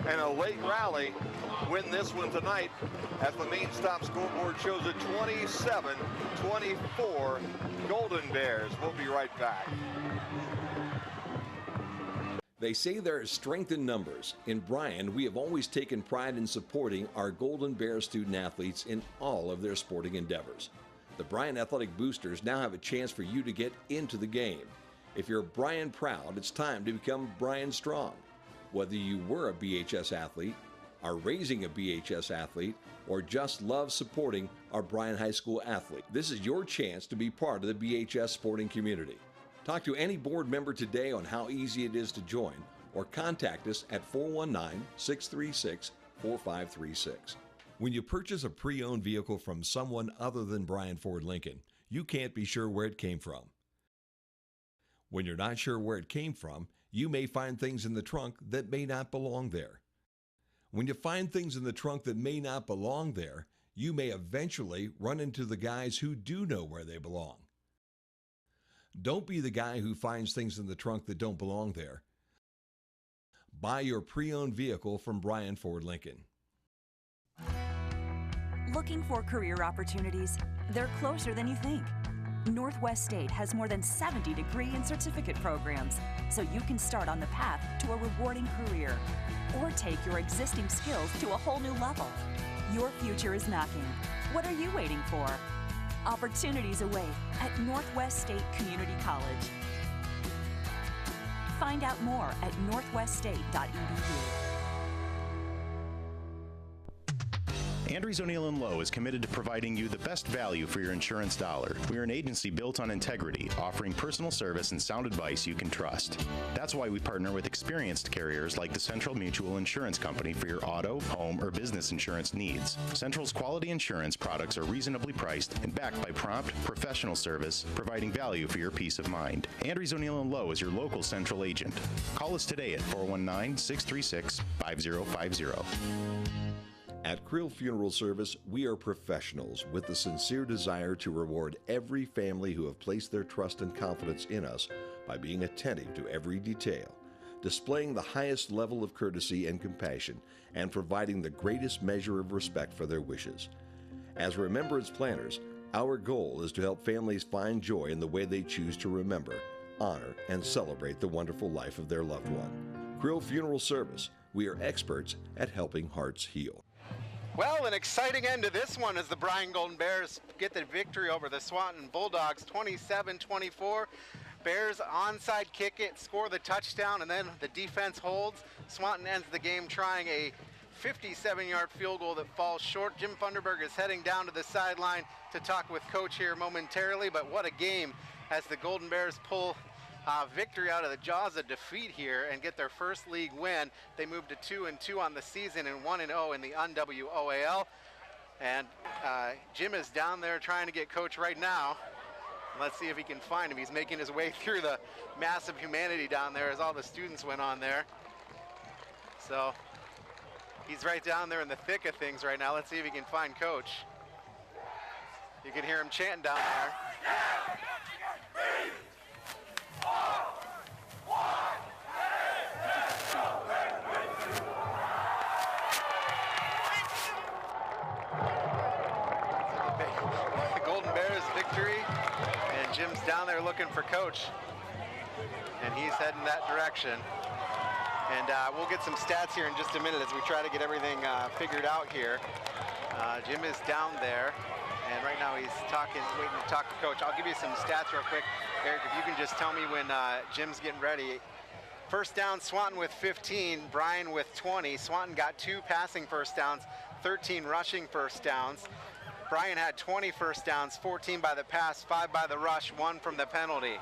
and a late rally win this one tonight as the main stop scoreboard shows it 27-24 Golden Bears. We'll be right back. They say there is strength in numbers. In Bryan, we have always taken pride in supporting our Golden Bears student athletes in all of their sporting endeavors. The Bryan Athletic Boosters now have a chance for you to get into the game. If you're Bryan proud, it's time to become Bryan strong. Whether you were a BHS athlete, are raising a BHS athlete, or just love supporting our Bryan High School athlete, this is your chance to be part of the BHS sporting community. Talk to any board member today on how easy it is to join, or contact us at 419-636-4536. When you purchase a pre-owned vehicle from someone other than Bryan Ford Lincoln, you can't be sure where it came from. When you're not sure where it came from, you may find things in the trunk that may not belong there. When you find things in the trunk that may not belong there, you may eventually run into the guys who do know where they belong. Don't be the guy who finds things in the trunk that don't belong there. Buy your pre-owned vehicle from Bryan Ford Lincoln. Looking for career opportunities? They're closer than you think. Northwest State has more than 70 degree and certificate programs, so you can start on the path to a rewarding career or take your existing skills to a whole new level. Your future is knocking. What are you waiting for? Opportunities await at Northwest State Community College. Find out more at northweststate.edu. Andrews O'Neill & Lowe is committed to providing you the best value for your insurance dollar. We are an agency built on integrity, offering personal service and sound advice you can trust. That's why we partner with experienced carriers like the Central Mutual Insurance Company for your auto, home, or business insurance needs. Central's quality insurance products are reasonably priced and backed by prompt, professional service, providing value for your peace of mind. Andrews O'Neill & Lowe is your local Central agent. Call us today at 419-636-5050. At Krill Funeral Service, we are professionals with the sincere desire to reward every family who have placed their trust and confidence in us by being attentive to every detail, displaying the highest level of courtesy and compassion, and providing the greatest measure of respect for their wishes. As remembrance planners, our goal is to help families find joy in the way they choose to remember, honor, and celebrate the wonderful life of their loved one. Krill Funeral Service, we are experts at helping hearts heal. Well, an exciting end to this one as the Bryan Golden Bears get the victory over the Swanton Bulldogs, 27-24. Bears onside kick it, score the touchdown, and then the defense holds. Swanton ends the game trying a 57-yard field goal that falls short. Jim Funderburg is heading down to the sideline to talk with Coach here momentarily, but what a game as the Golden Bears pull victory out of the jaws of defeat here and get their first league win. They moved to 2-2 on the season and 1-0 in the NWOAL. And Jim is down there trying to get Coach right now. Let's see if he can find him. He's making his way through the massive humanity down there as all the students went on there. So he's right down there in the thick of things right now. Let's see if he can find Coach. You can hear him chanting down there. Jim's down there looking for Coach, and he's heading that direction. And we'll get some stats here in just a minute as we try to get everything figured out here. Jim is down there, and right now he's waiting to talk to Coach. I'll give you some stats real quick. Eric, if you can just tell me when Jim's getting ready. First down, Swanton with 15, Bryan with 20. Swanton got 2 passing first downs, 13 rushing first downs. Bryan had 20 first downs, 14 by the pass, 5 by the rush, 1 from the penalty.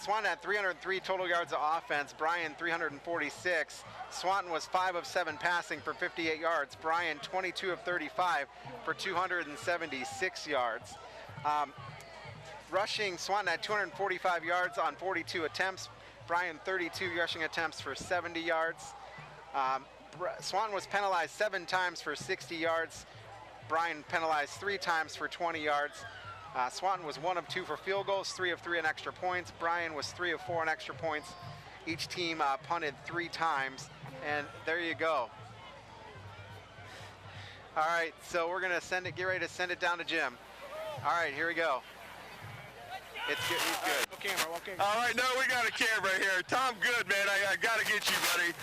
Swanton had 303 total yards of offense. Bryan 346. Swanton was 5 of 7 passing for 58 yards. Bryan 22 of 35 for 276 yards. Rushing, Swanton had 245 yards on 42 attempts. Bryan 32 rushing attempts for 70 yards. Swanton was penalized 7 times for 60 yards. Bryan penalized 3 times for 20 yards. Swanton was 1 of 2 for field goals, 3 of 3 on extra points. Bryan was 3 of 4 on extra points. Each team punted 3 times, and there you go. All right, so we're gonna get ready to send it down to Jim. All right, here we go. It's good, he's good. One camera. All right, no, we got a camera here. Tom Good, man, I got to get you, buddy.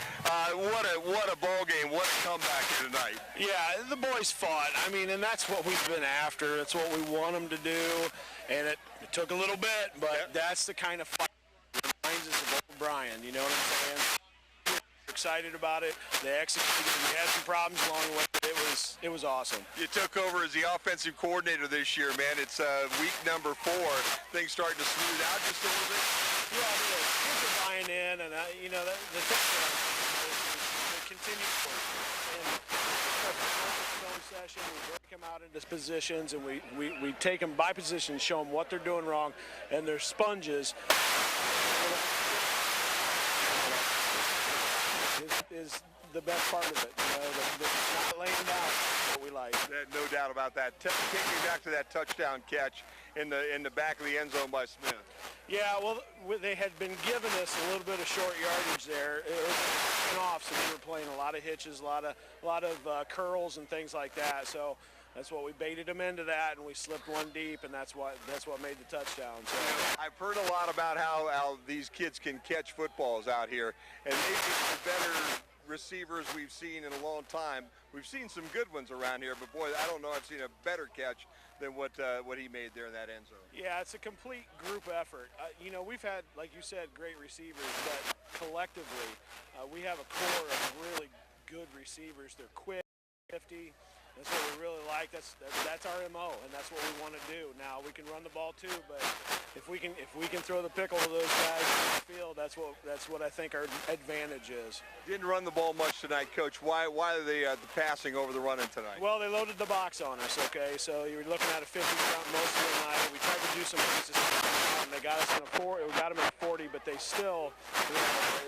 What a ball game. What a comeback here tonight. Yeah, the boys fought. I mean, and that's what we've been after. That's what we want them to do. And it took a little bit, but that's the kind of fight that reminds us of old Bryan. You know what I'm saying? We're excited about it. They executed. We had some problems along the way, but it was awesome. You took over as the offensive coordinator this year, man. It's week number 4. Things starting to smooth out just a little bit. Yeah, the kids are buying in, and you know the continue session. We break them out into positions, and we take them by position, show them what they're doing wrong, and they're sponges. Is the best part of it, you know, the not laying down what we like. No doubt about that. Take me back to that touchdown catch in the back of the end zone by Smith. Yeah, well, they had been giving us a little bit of short yardage there. It was off, so we were playing a lot of hitches, a lot of curls and things like that. So that's what we baited them into that, and we slipped one deep, and that's what made the touchdown. So I've heard a lot about how these kids can catch footballs out here, and maybe it's the better receivers we've seen in a long time. We've seen some good ones around here, but boy, I don't know I've seen a better catch than what he made there in that end zone. Yeah, it's a complete group effort. You know, we've had, like you said, great receivers, but collectively, we have a core of really good receivers. They're quick, 50. That's what we really like. That's our MO, and that's what we want to do. Now we can run the ball too, but if we can throw the pickle to those guys in the field, that's what I think our advantage is. Didn't run the ball much tonight, Coach. Why the passing over the running tonight? Well, they loaded the box on us. Okay, so you were looking at a 50 count most of the night. We tried to do some things, and they got us in a 4. We got them in a 40, but they still, you know,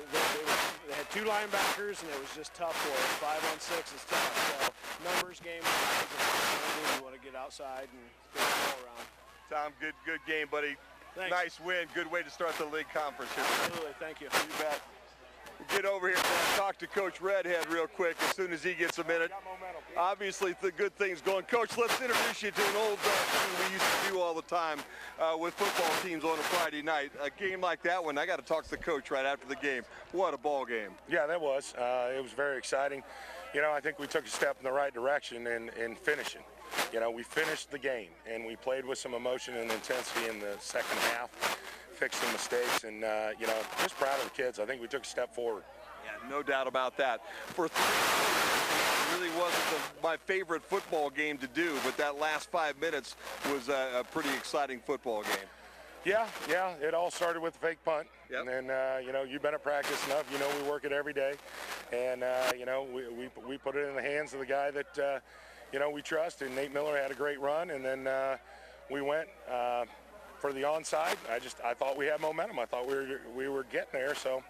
they had 2 linebackers, and it was just tough for us. 5-on-6 is tough. So numbers game. You want to get outside and get the ball around. Tom, good game, buddy. Thanks. Nice win. Good way to start the league conference here. Absolutely. Thank you. You bet. We'll get over here and talk to Coach Redhead real quick as soon as he gets a minute. Obviously, the good things going. Coach, let's introduce you to an old thing we used to do all the time with football teams on a Friday night. A game like that one, I got to talk to the coach right after the game. What a ball game. Yeah, that was. It was very exciting. You know, I think we took a step in the right direction in finishing. You know, we finished the game, and we played with some emotion and intensity in the second half, fixed some mistakes, and, you know, just proud of the kids. I think we took a step forward. Yeah, no doubt about that. For 3 quarters, it really wasn't my favorite football game to do, but that last 5 minutes was a pretty exciting football game. Yeah, it all started with the fake punt. Yep. And then, you know, you've been at practice enough. You know, we work it every day. And, you know, we put it in the hands of the guy that, you know, we trust. And Nate Miller had a great run. And then we went for the onside. I thought we had momentum. I thought we were getting there. So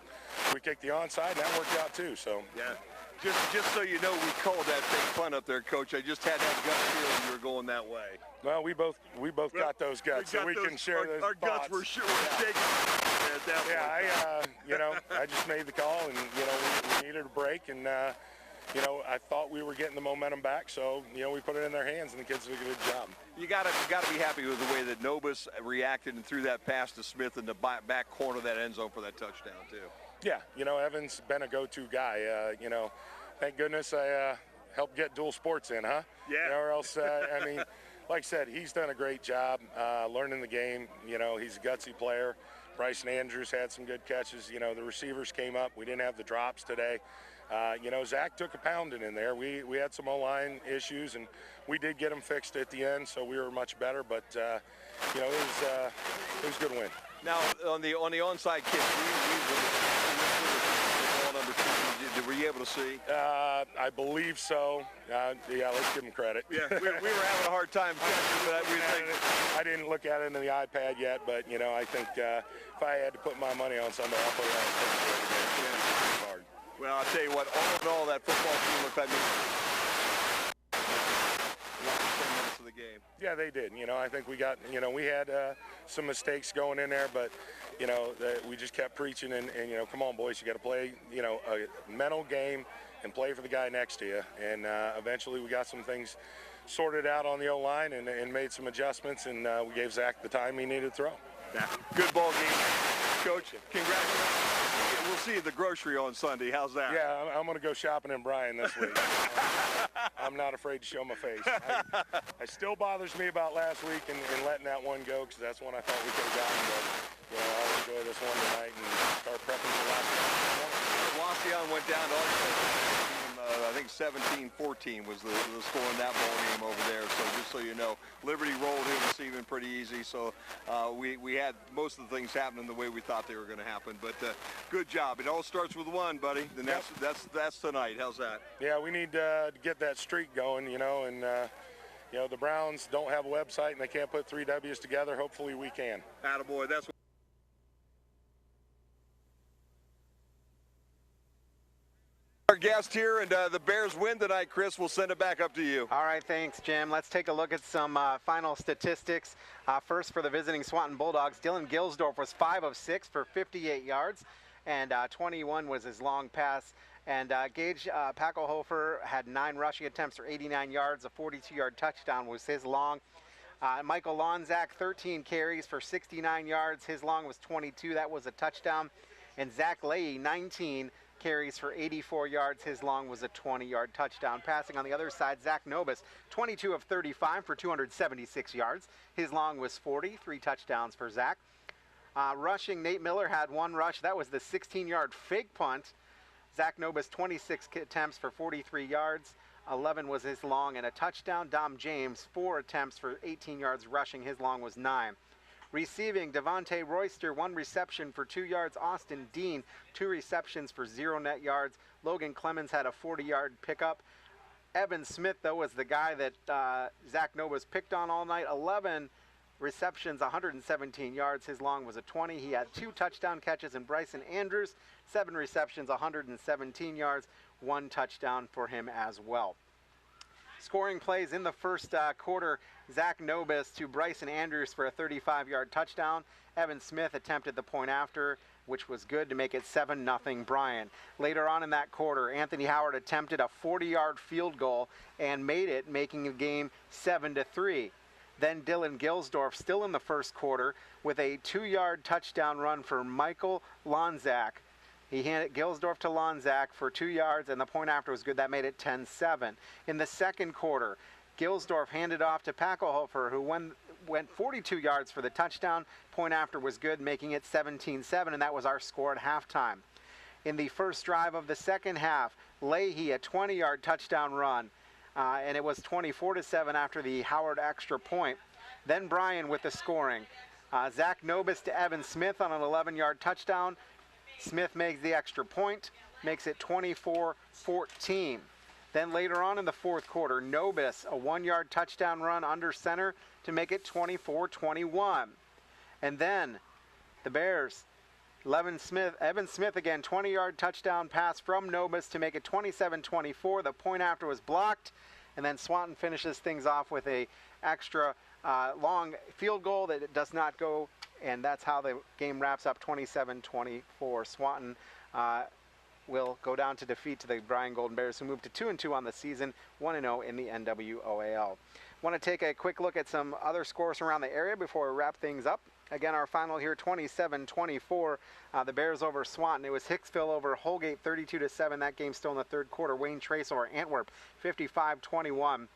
we kicked the onside, and that worked out too. So yeah. Just so you know, we called that fake punt up there, Coach. I just had that gut feeling you were going that way. Well, we both got those guts, so we can share those our thoughts. Guts were shaking at that point. Yeah, you know, I just made the call, and you know, we needed a break, and you know, I thought we were getting the momentum back, so you know, we put it in their hands, and the kids did a good job. You gotta be happy with the way that Nobis reacted and threw that pass to Smith in the back corner of that end zone for that touchdown too. Yeah, you know, Evan's been a go-to guy. You know, thank goodness I helped get dual sports in, huh? Yeah. You know, or else, I mean, like I said, he's done a great job learning the game. You know, he's a gutsy player. Bryson Andrews had some good catches. You know, the receivers came up. We didn't have the drops today. You know, Zach took a pounding in there. We had some O-line issues, and we did get them fixed at the end, so we were much better. But you know, it was a good win. Now on the onside kick, number 2. Were you able to see? I believe so. Yeah, let's give him credit. Yeah, we were having a hard time catching that. I didn't look at it in the iPad yet, but you know, I think if I had to put my money on somebody, I'll put it on hard. Well, I'll tell you what, all in all, that football team looked like last 10 minutes of the game. Yeah, they did. You know, I think we got, you know, we had some mistakes going in there, but, you know, we just kept preaching and, you know, come on, boys, you got to play, you know, a mental game and play for the guy next to you. And eventually we got some things sorted out on the O-line and made some adjustments, and we gave Zach the time he needed to throw. Yeah. Good ball game, Coach. Congratulations. We'll see you at the grocery on Sunday. How's that? Yeah, I'm going to go shopping in Bryan this week. I'm not afraid to show my face. It still bothers me about last week and letting that one go, because that's one I thought we could have gotten. But, you know, I'll enjoy this one tonight and start prepping for the last one. Wasion went down to I think 17-14 was the score in that ball game over there. So just so you know, Liberty rolled him this evening pretty easy. So we had most of the things happening the way we thought they were going to happen. But good job. It all starts with one, buddy. Then that's tonight. How's that? Yeah, we need to get that streak going, you know, and you know, the Browns don't have a website and they can't put 3 W's together. Hopefully we can. Attaboy. That's our guest here, and the Bears win tonight. Chris, we'll send it back up to you. All right, thanks, Jim. Let's take a look at some final statistics. First, for the visiting Swanton Bulldogs, Dylan Gilsdorf was 5 of 6 for 58 yards, and 21 was his long pass. And Gage Packelhofer had 9 rushing attempts for 89 yards. A 42-yard touchdown was his long. Michael Lonzak, 13 carries for 69 yards. His long was 22. That was a touchdown. And Zach Leahy, 19 carries for 84 yards. His long was a 20-yard touchdown. Passing on the other side, Zach Nobis, 22 of 35 for 276 yards. His long was 40, 3 touchdowns for Zach. Rushing, Nate Miller had 1 rush. That was the 16-yard fake punt. Zach Nobis, 26 attempts for 43 yards. 11 was his long and a touchdown. Dom James, 4 attempts for 18 yards rushing. His long was 9. Receiving, Devontae Royster, 1 reception for 2 yards. Austin Dean, 2 receptions for 0 net yards. Logan Clemens had a 40-yard pickup. Evan Smith, though, was the guy that Zach Nobis picked on all night. 11 receptions, 117 yards. His long was a 20. He had 2 touchdown catches. And Bryson Andrews, 7 receptions, 117 yards. 1 touchdown for him as well. Scoring plays in the first quarter, Zach Nobis to Bryson Andrews for a 35-yard touchdown. Evan Smith attempted the point after, which was good to make it 7-0 Bryan. Later on in that quarter, Anthony Howard attempted a 40-yard field goal and made it, making the game 7-3. Then Dylan Gilsdorf, still in the first quarter, with a 2-yard touchdown run for Michael Lonzak. He handed Gilsdorf to Lonzak for 2 yards, and the point after was good. That made it 10-7. In the second quarter, Gilsdorf handed off to Packelhofer, who went 42 yards for the touchdown. Point after was good, making it 17-7, and that was our score at halftime. In the first drive of the second half, Leahy, a 20-yard touchdown run, and it was 24-7 after the Howard extra point. Then Bryan with the scoring. Zach Nobis to Evan Smith on an 11-yard touchdown. Smith makes the extra point, makes it 24-14. Then later on in the fourth quarter, Nobis, a 1-yard touchdown run under center to make it 24-21. And then the Bears, Evan Smith again, 20-yard touchdown pass from Nobis to make it 27-24. The point after was blocked, and then Swanton finishes things off with a extra long field goal that it does not go, and that's how the game wraps up 27-24. Swanton will go down to defeat to the Bryan Golden Bears, who moved to 2-2 on the season, 1-0 in the NWOAL. Want to take a quick look at some other scores around the area before we wrap things up. Again, our final here, 27-24, the Bears over Swanton. It was Hicksville over Holgate, 32-7. That game still in the third quarter. Wayne Trace over Antwerp, 55-21.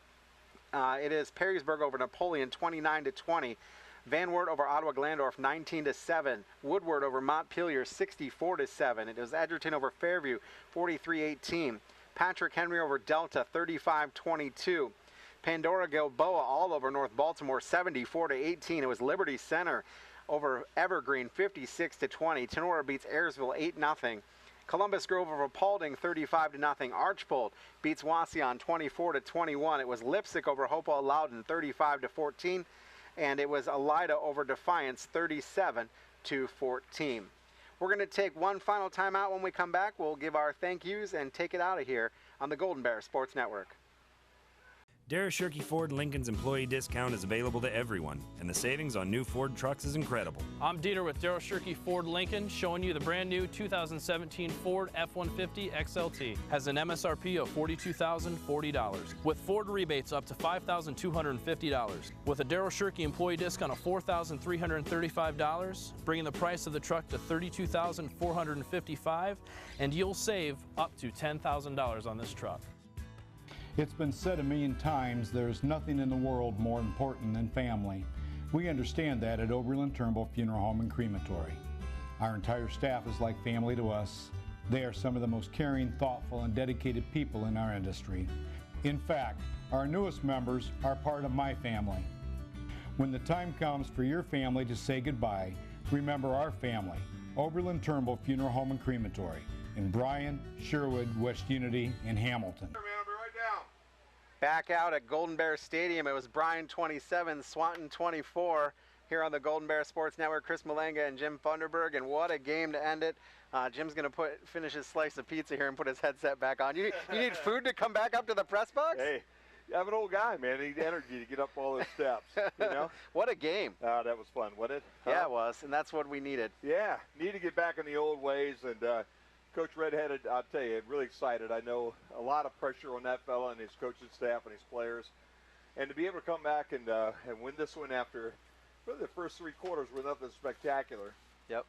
It is Perrysburg over Napoleon, 29-20. Van Wert over Ottawa Glandorf 19-7. Woodward over Montpelier 64-7. It was Edgerton over Fairview 43-18. Patrick Henry over Delta 35-22. Pandora Gilboa all over North Baltimore 74-18. It was Liberty Center over Evergreen 56-20. Tenora beats Ayersville 8-0. Columbus Grove over Paulding 35-0. Archbold beats Wauseon 24-21. It was Lipsick over Hopewell Loudon 35-14. And it was Elida over Defiance 37-14. We're going to take one final timeout. When we come back, we'll give our thank yous and take it out of here on the Golden Bear Sports Network. Darragh Shirky Ford Lincoln's employee discount is available to everyone, and the savings on new Ford trucks is incredible. I'm Dieter with Darragh Shirky Ford Lincoln, showing you the brand new 2017 Ford F-150 XLT. Has an MSRP of $42,040, with Ford rebates up to $5,250. With a Darragh Shirky employee discount of $4,335, bringing the price of the truck to $32,455, and you'll save up to $10,000 on this truck. It's been said a million times, there's nothing in the world more important than family. We understand that at Oberlin Turnbull Funeral Home and Crematory. Our entire staff is like family to us. They are some of the most caring, thoughtful, and dedicated people in our industry. In fact, our newest members are part of my family. When the time comes for your family to say goodbye, remember our family, Oberlin Turnbull Funeral Home and Crematory, in Bryan, Sherwood, West Unity, and Hamilton. Back out at Golden Bear Stadium, it was Bryan 27, Swanton 24. Here on the Golden Bear Sports Network, Chris Malenga and Jim Funderburg, and what a game to end it. Jim's going to finish his slice of pizza here and put his headset back on. You need food to come back up to the press box? Hey, I'm an old guy, man. I need energy to get up all those steps, you know? What a game. That was fun, wasn't it? Yeah, it was, and that's what we needed. Yeah, need to get back in the old ways, and Coach Redheaded, I'll tell you, really excited. I know a lot of pressure on that fella and his coaching staff and his players. And to be able to come back and win this one after really the first three quarters were nothing spectacular. Yep.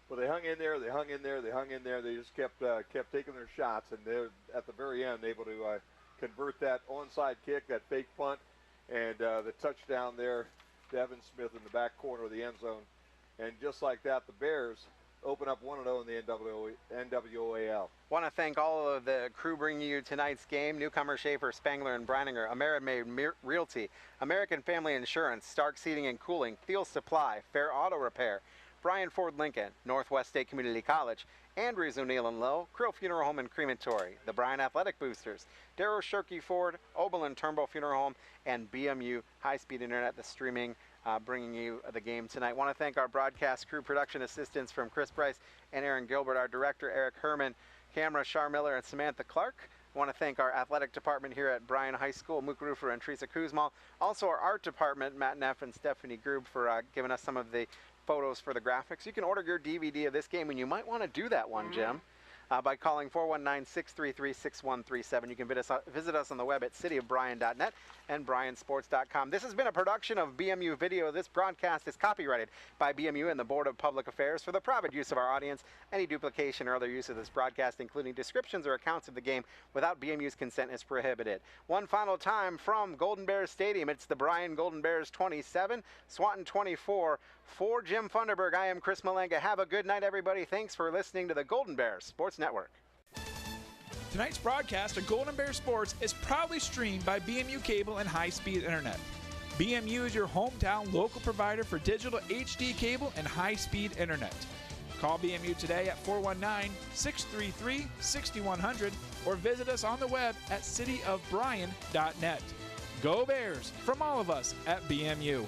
Well, they hung in there, they hung in there, they hung in there. They just kept taking their shots, and they're at the very end able to convert that onside kick, that fake punt, and the touchdown there, Devin Smith in the back corner of the end zone. And just like that, the Bears open up 1-0 in the NWOAL. Want to thank all of the crew bringing you tonight's game. Newcomer, Schaefer, Spangler, and Brininger, Amerimade Realty, American Family Insurance, Stark Seating and Cooling, Thiel Supply, Fair Auto Repair, Bryan Ford Lincoln, Northwest State Community College, Andrews O'Neill & Lowe, Krill Funeral Home and Crematory, the Bryan Athletic Boosters, Darragh Shirky Ford, Oberlin Turnbull Funeral Home, and BMU High-Speed Internet, the streaming bringing you the game tonight. Want to thank our broadcast crew, production assistants from Chris Bryce and Aaron Gilbert, our director Eric Herman, camera Char Miller and Samantha Clark. Want to thank our athletic department here at Bryan High School, Mook Rufer and Teresa Kuzmal. Also our art department, Matt Neff and Stephanie Grube, for giving us some of the photos for the graphics. You can order your DVD of this game, and you might want to do that one, Jim, by calling 419-633-6137. You can visit us on the web at cityofbryan.net and bryansports.com. This has been a production of BMU Video. This broadcast is copyrighted by BMU and the Board of Public Affairs for the private use of our audience. Any duplication or other use of this broadcast, including descriptions or accounts of the game without BMU's consent, is prohibited. One final time from Golden Bears Stadium, it's the Bryan Golden Bears 27, Swanton 24. For Jim Funderburg, I am Chris Malenga. Have a good night, everybody. Thanks for listening to the Golden Bears Sports Network. Tonight's broadcast of Golden Bear Sports is proudly streamed by BMU Cable and High-Speed Internet. BMU is your hometown local provider for digital HD cable and high-speed internet. Call BMU today at 419-633-6100 or visit us on the web at cityofbryan.net. Go Bears from all of us at BMU.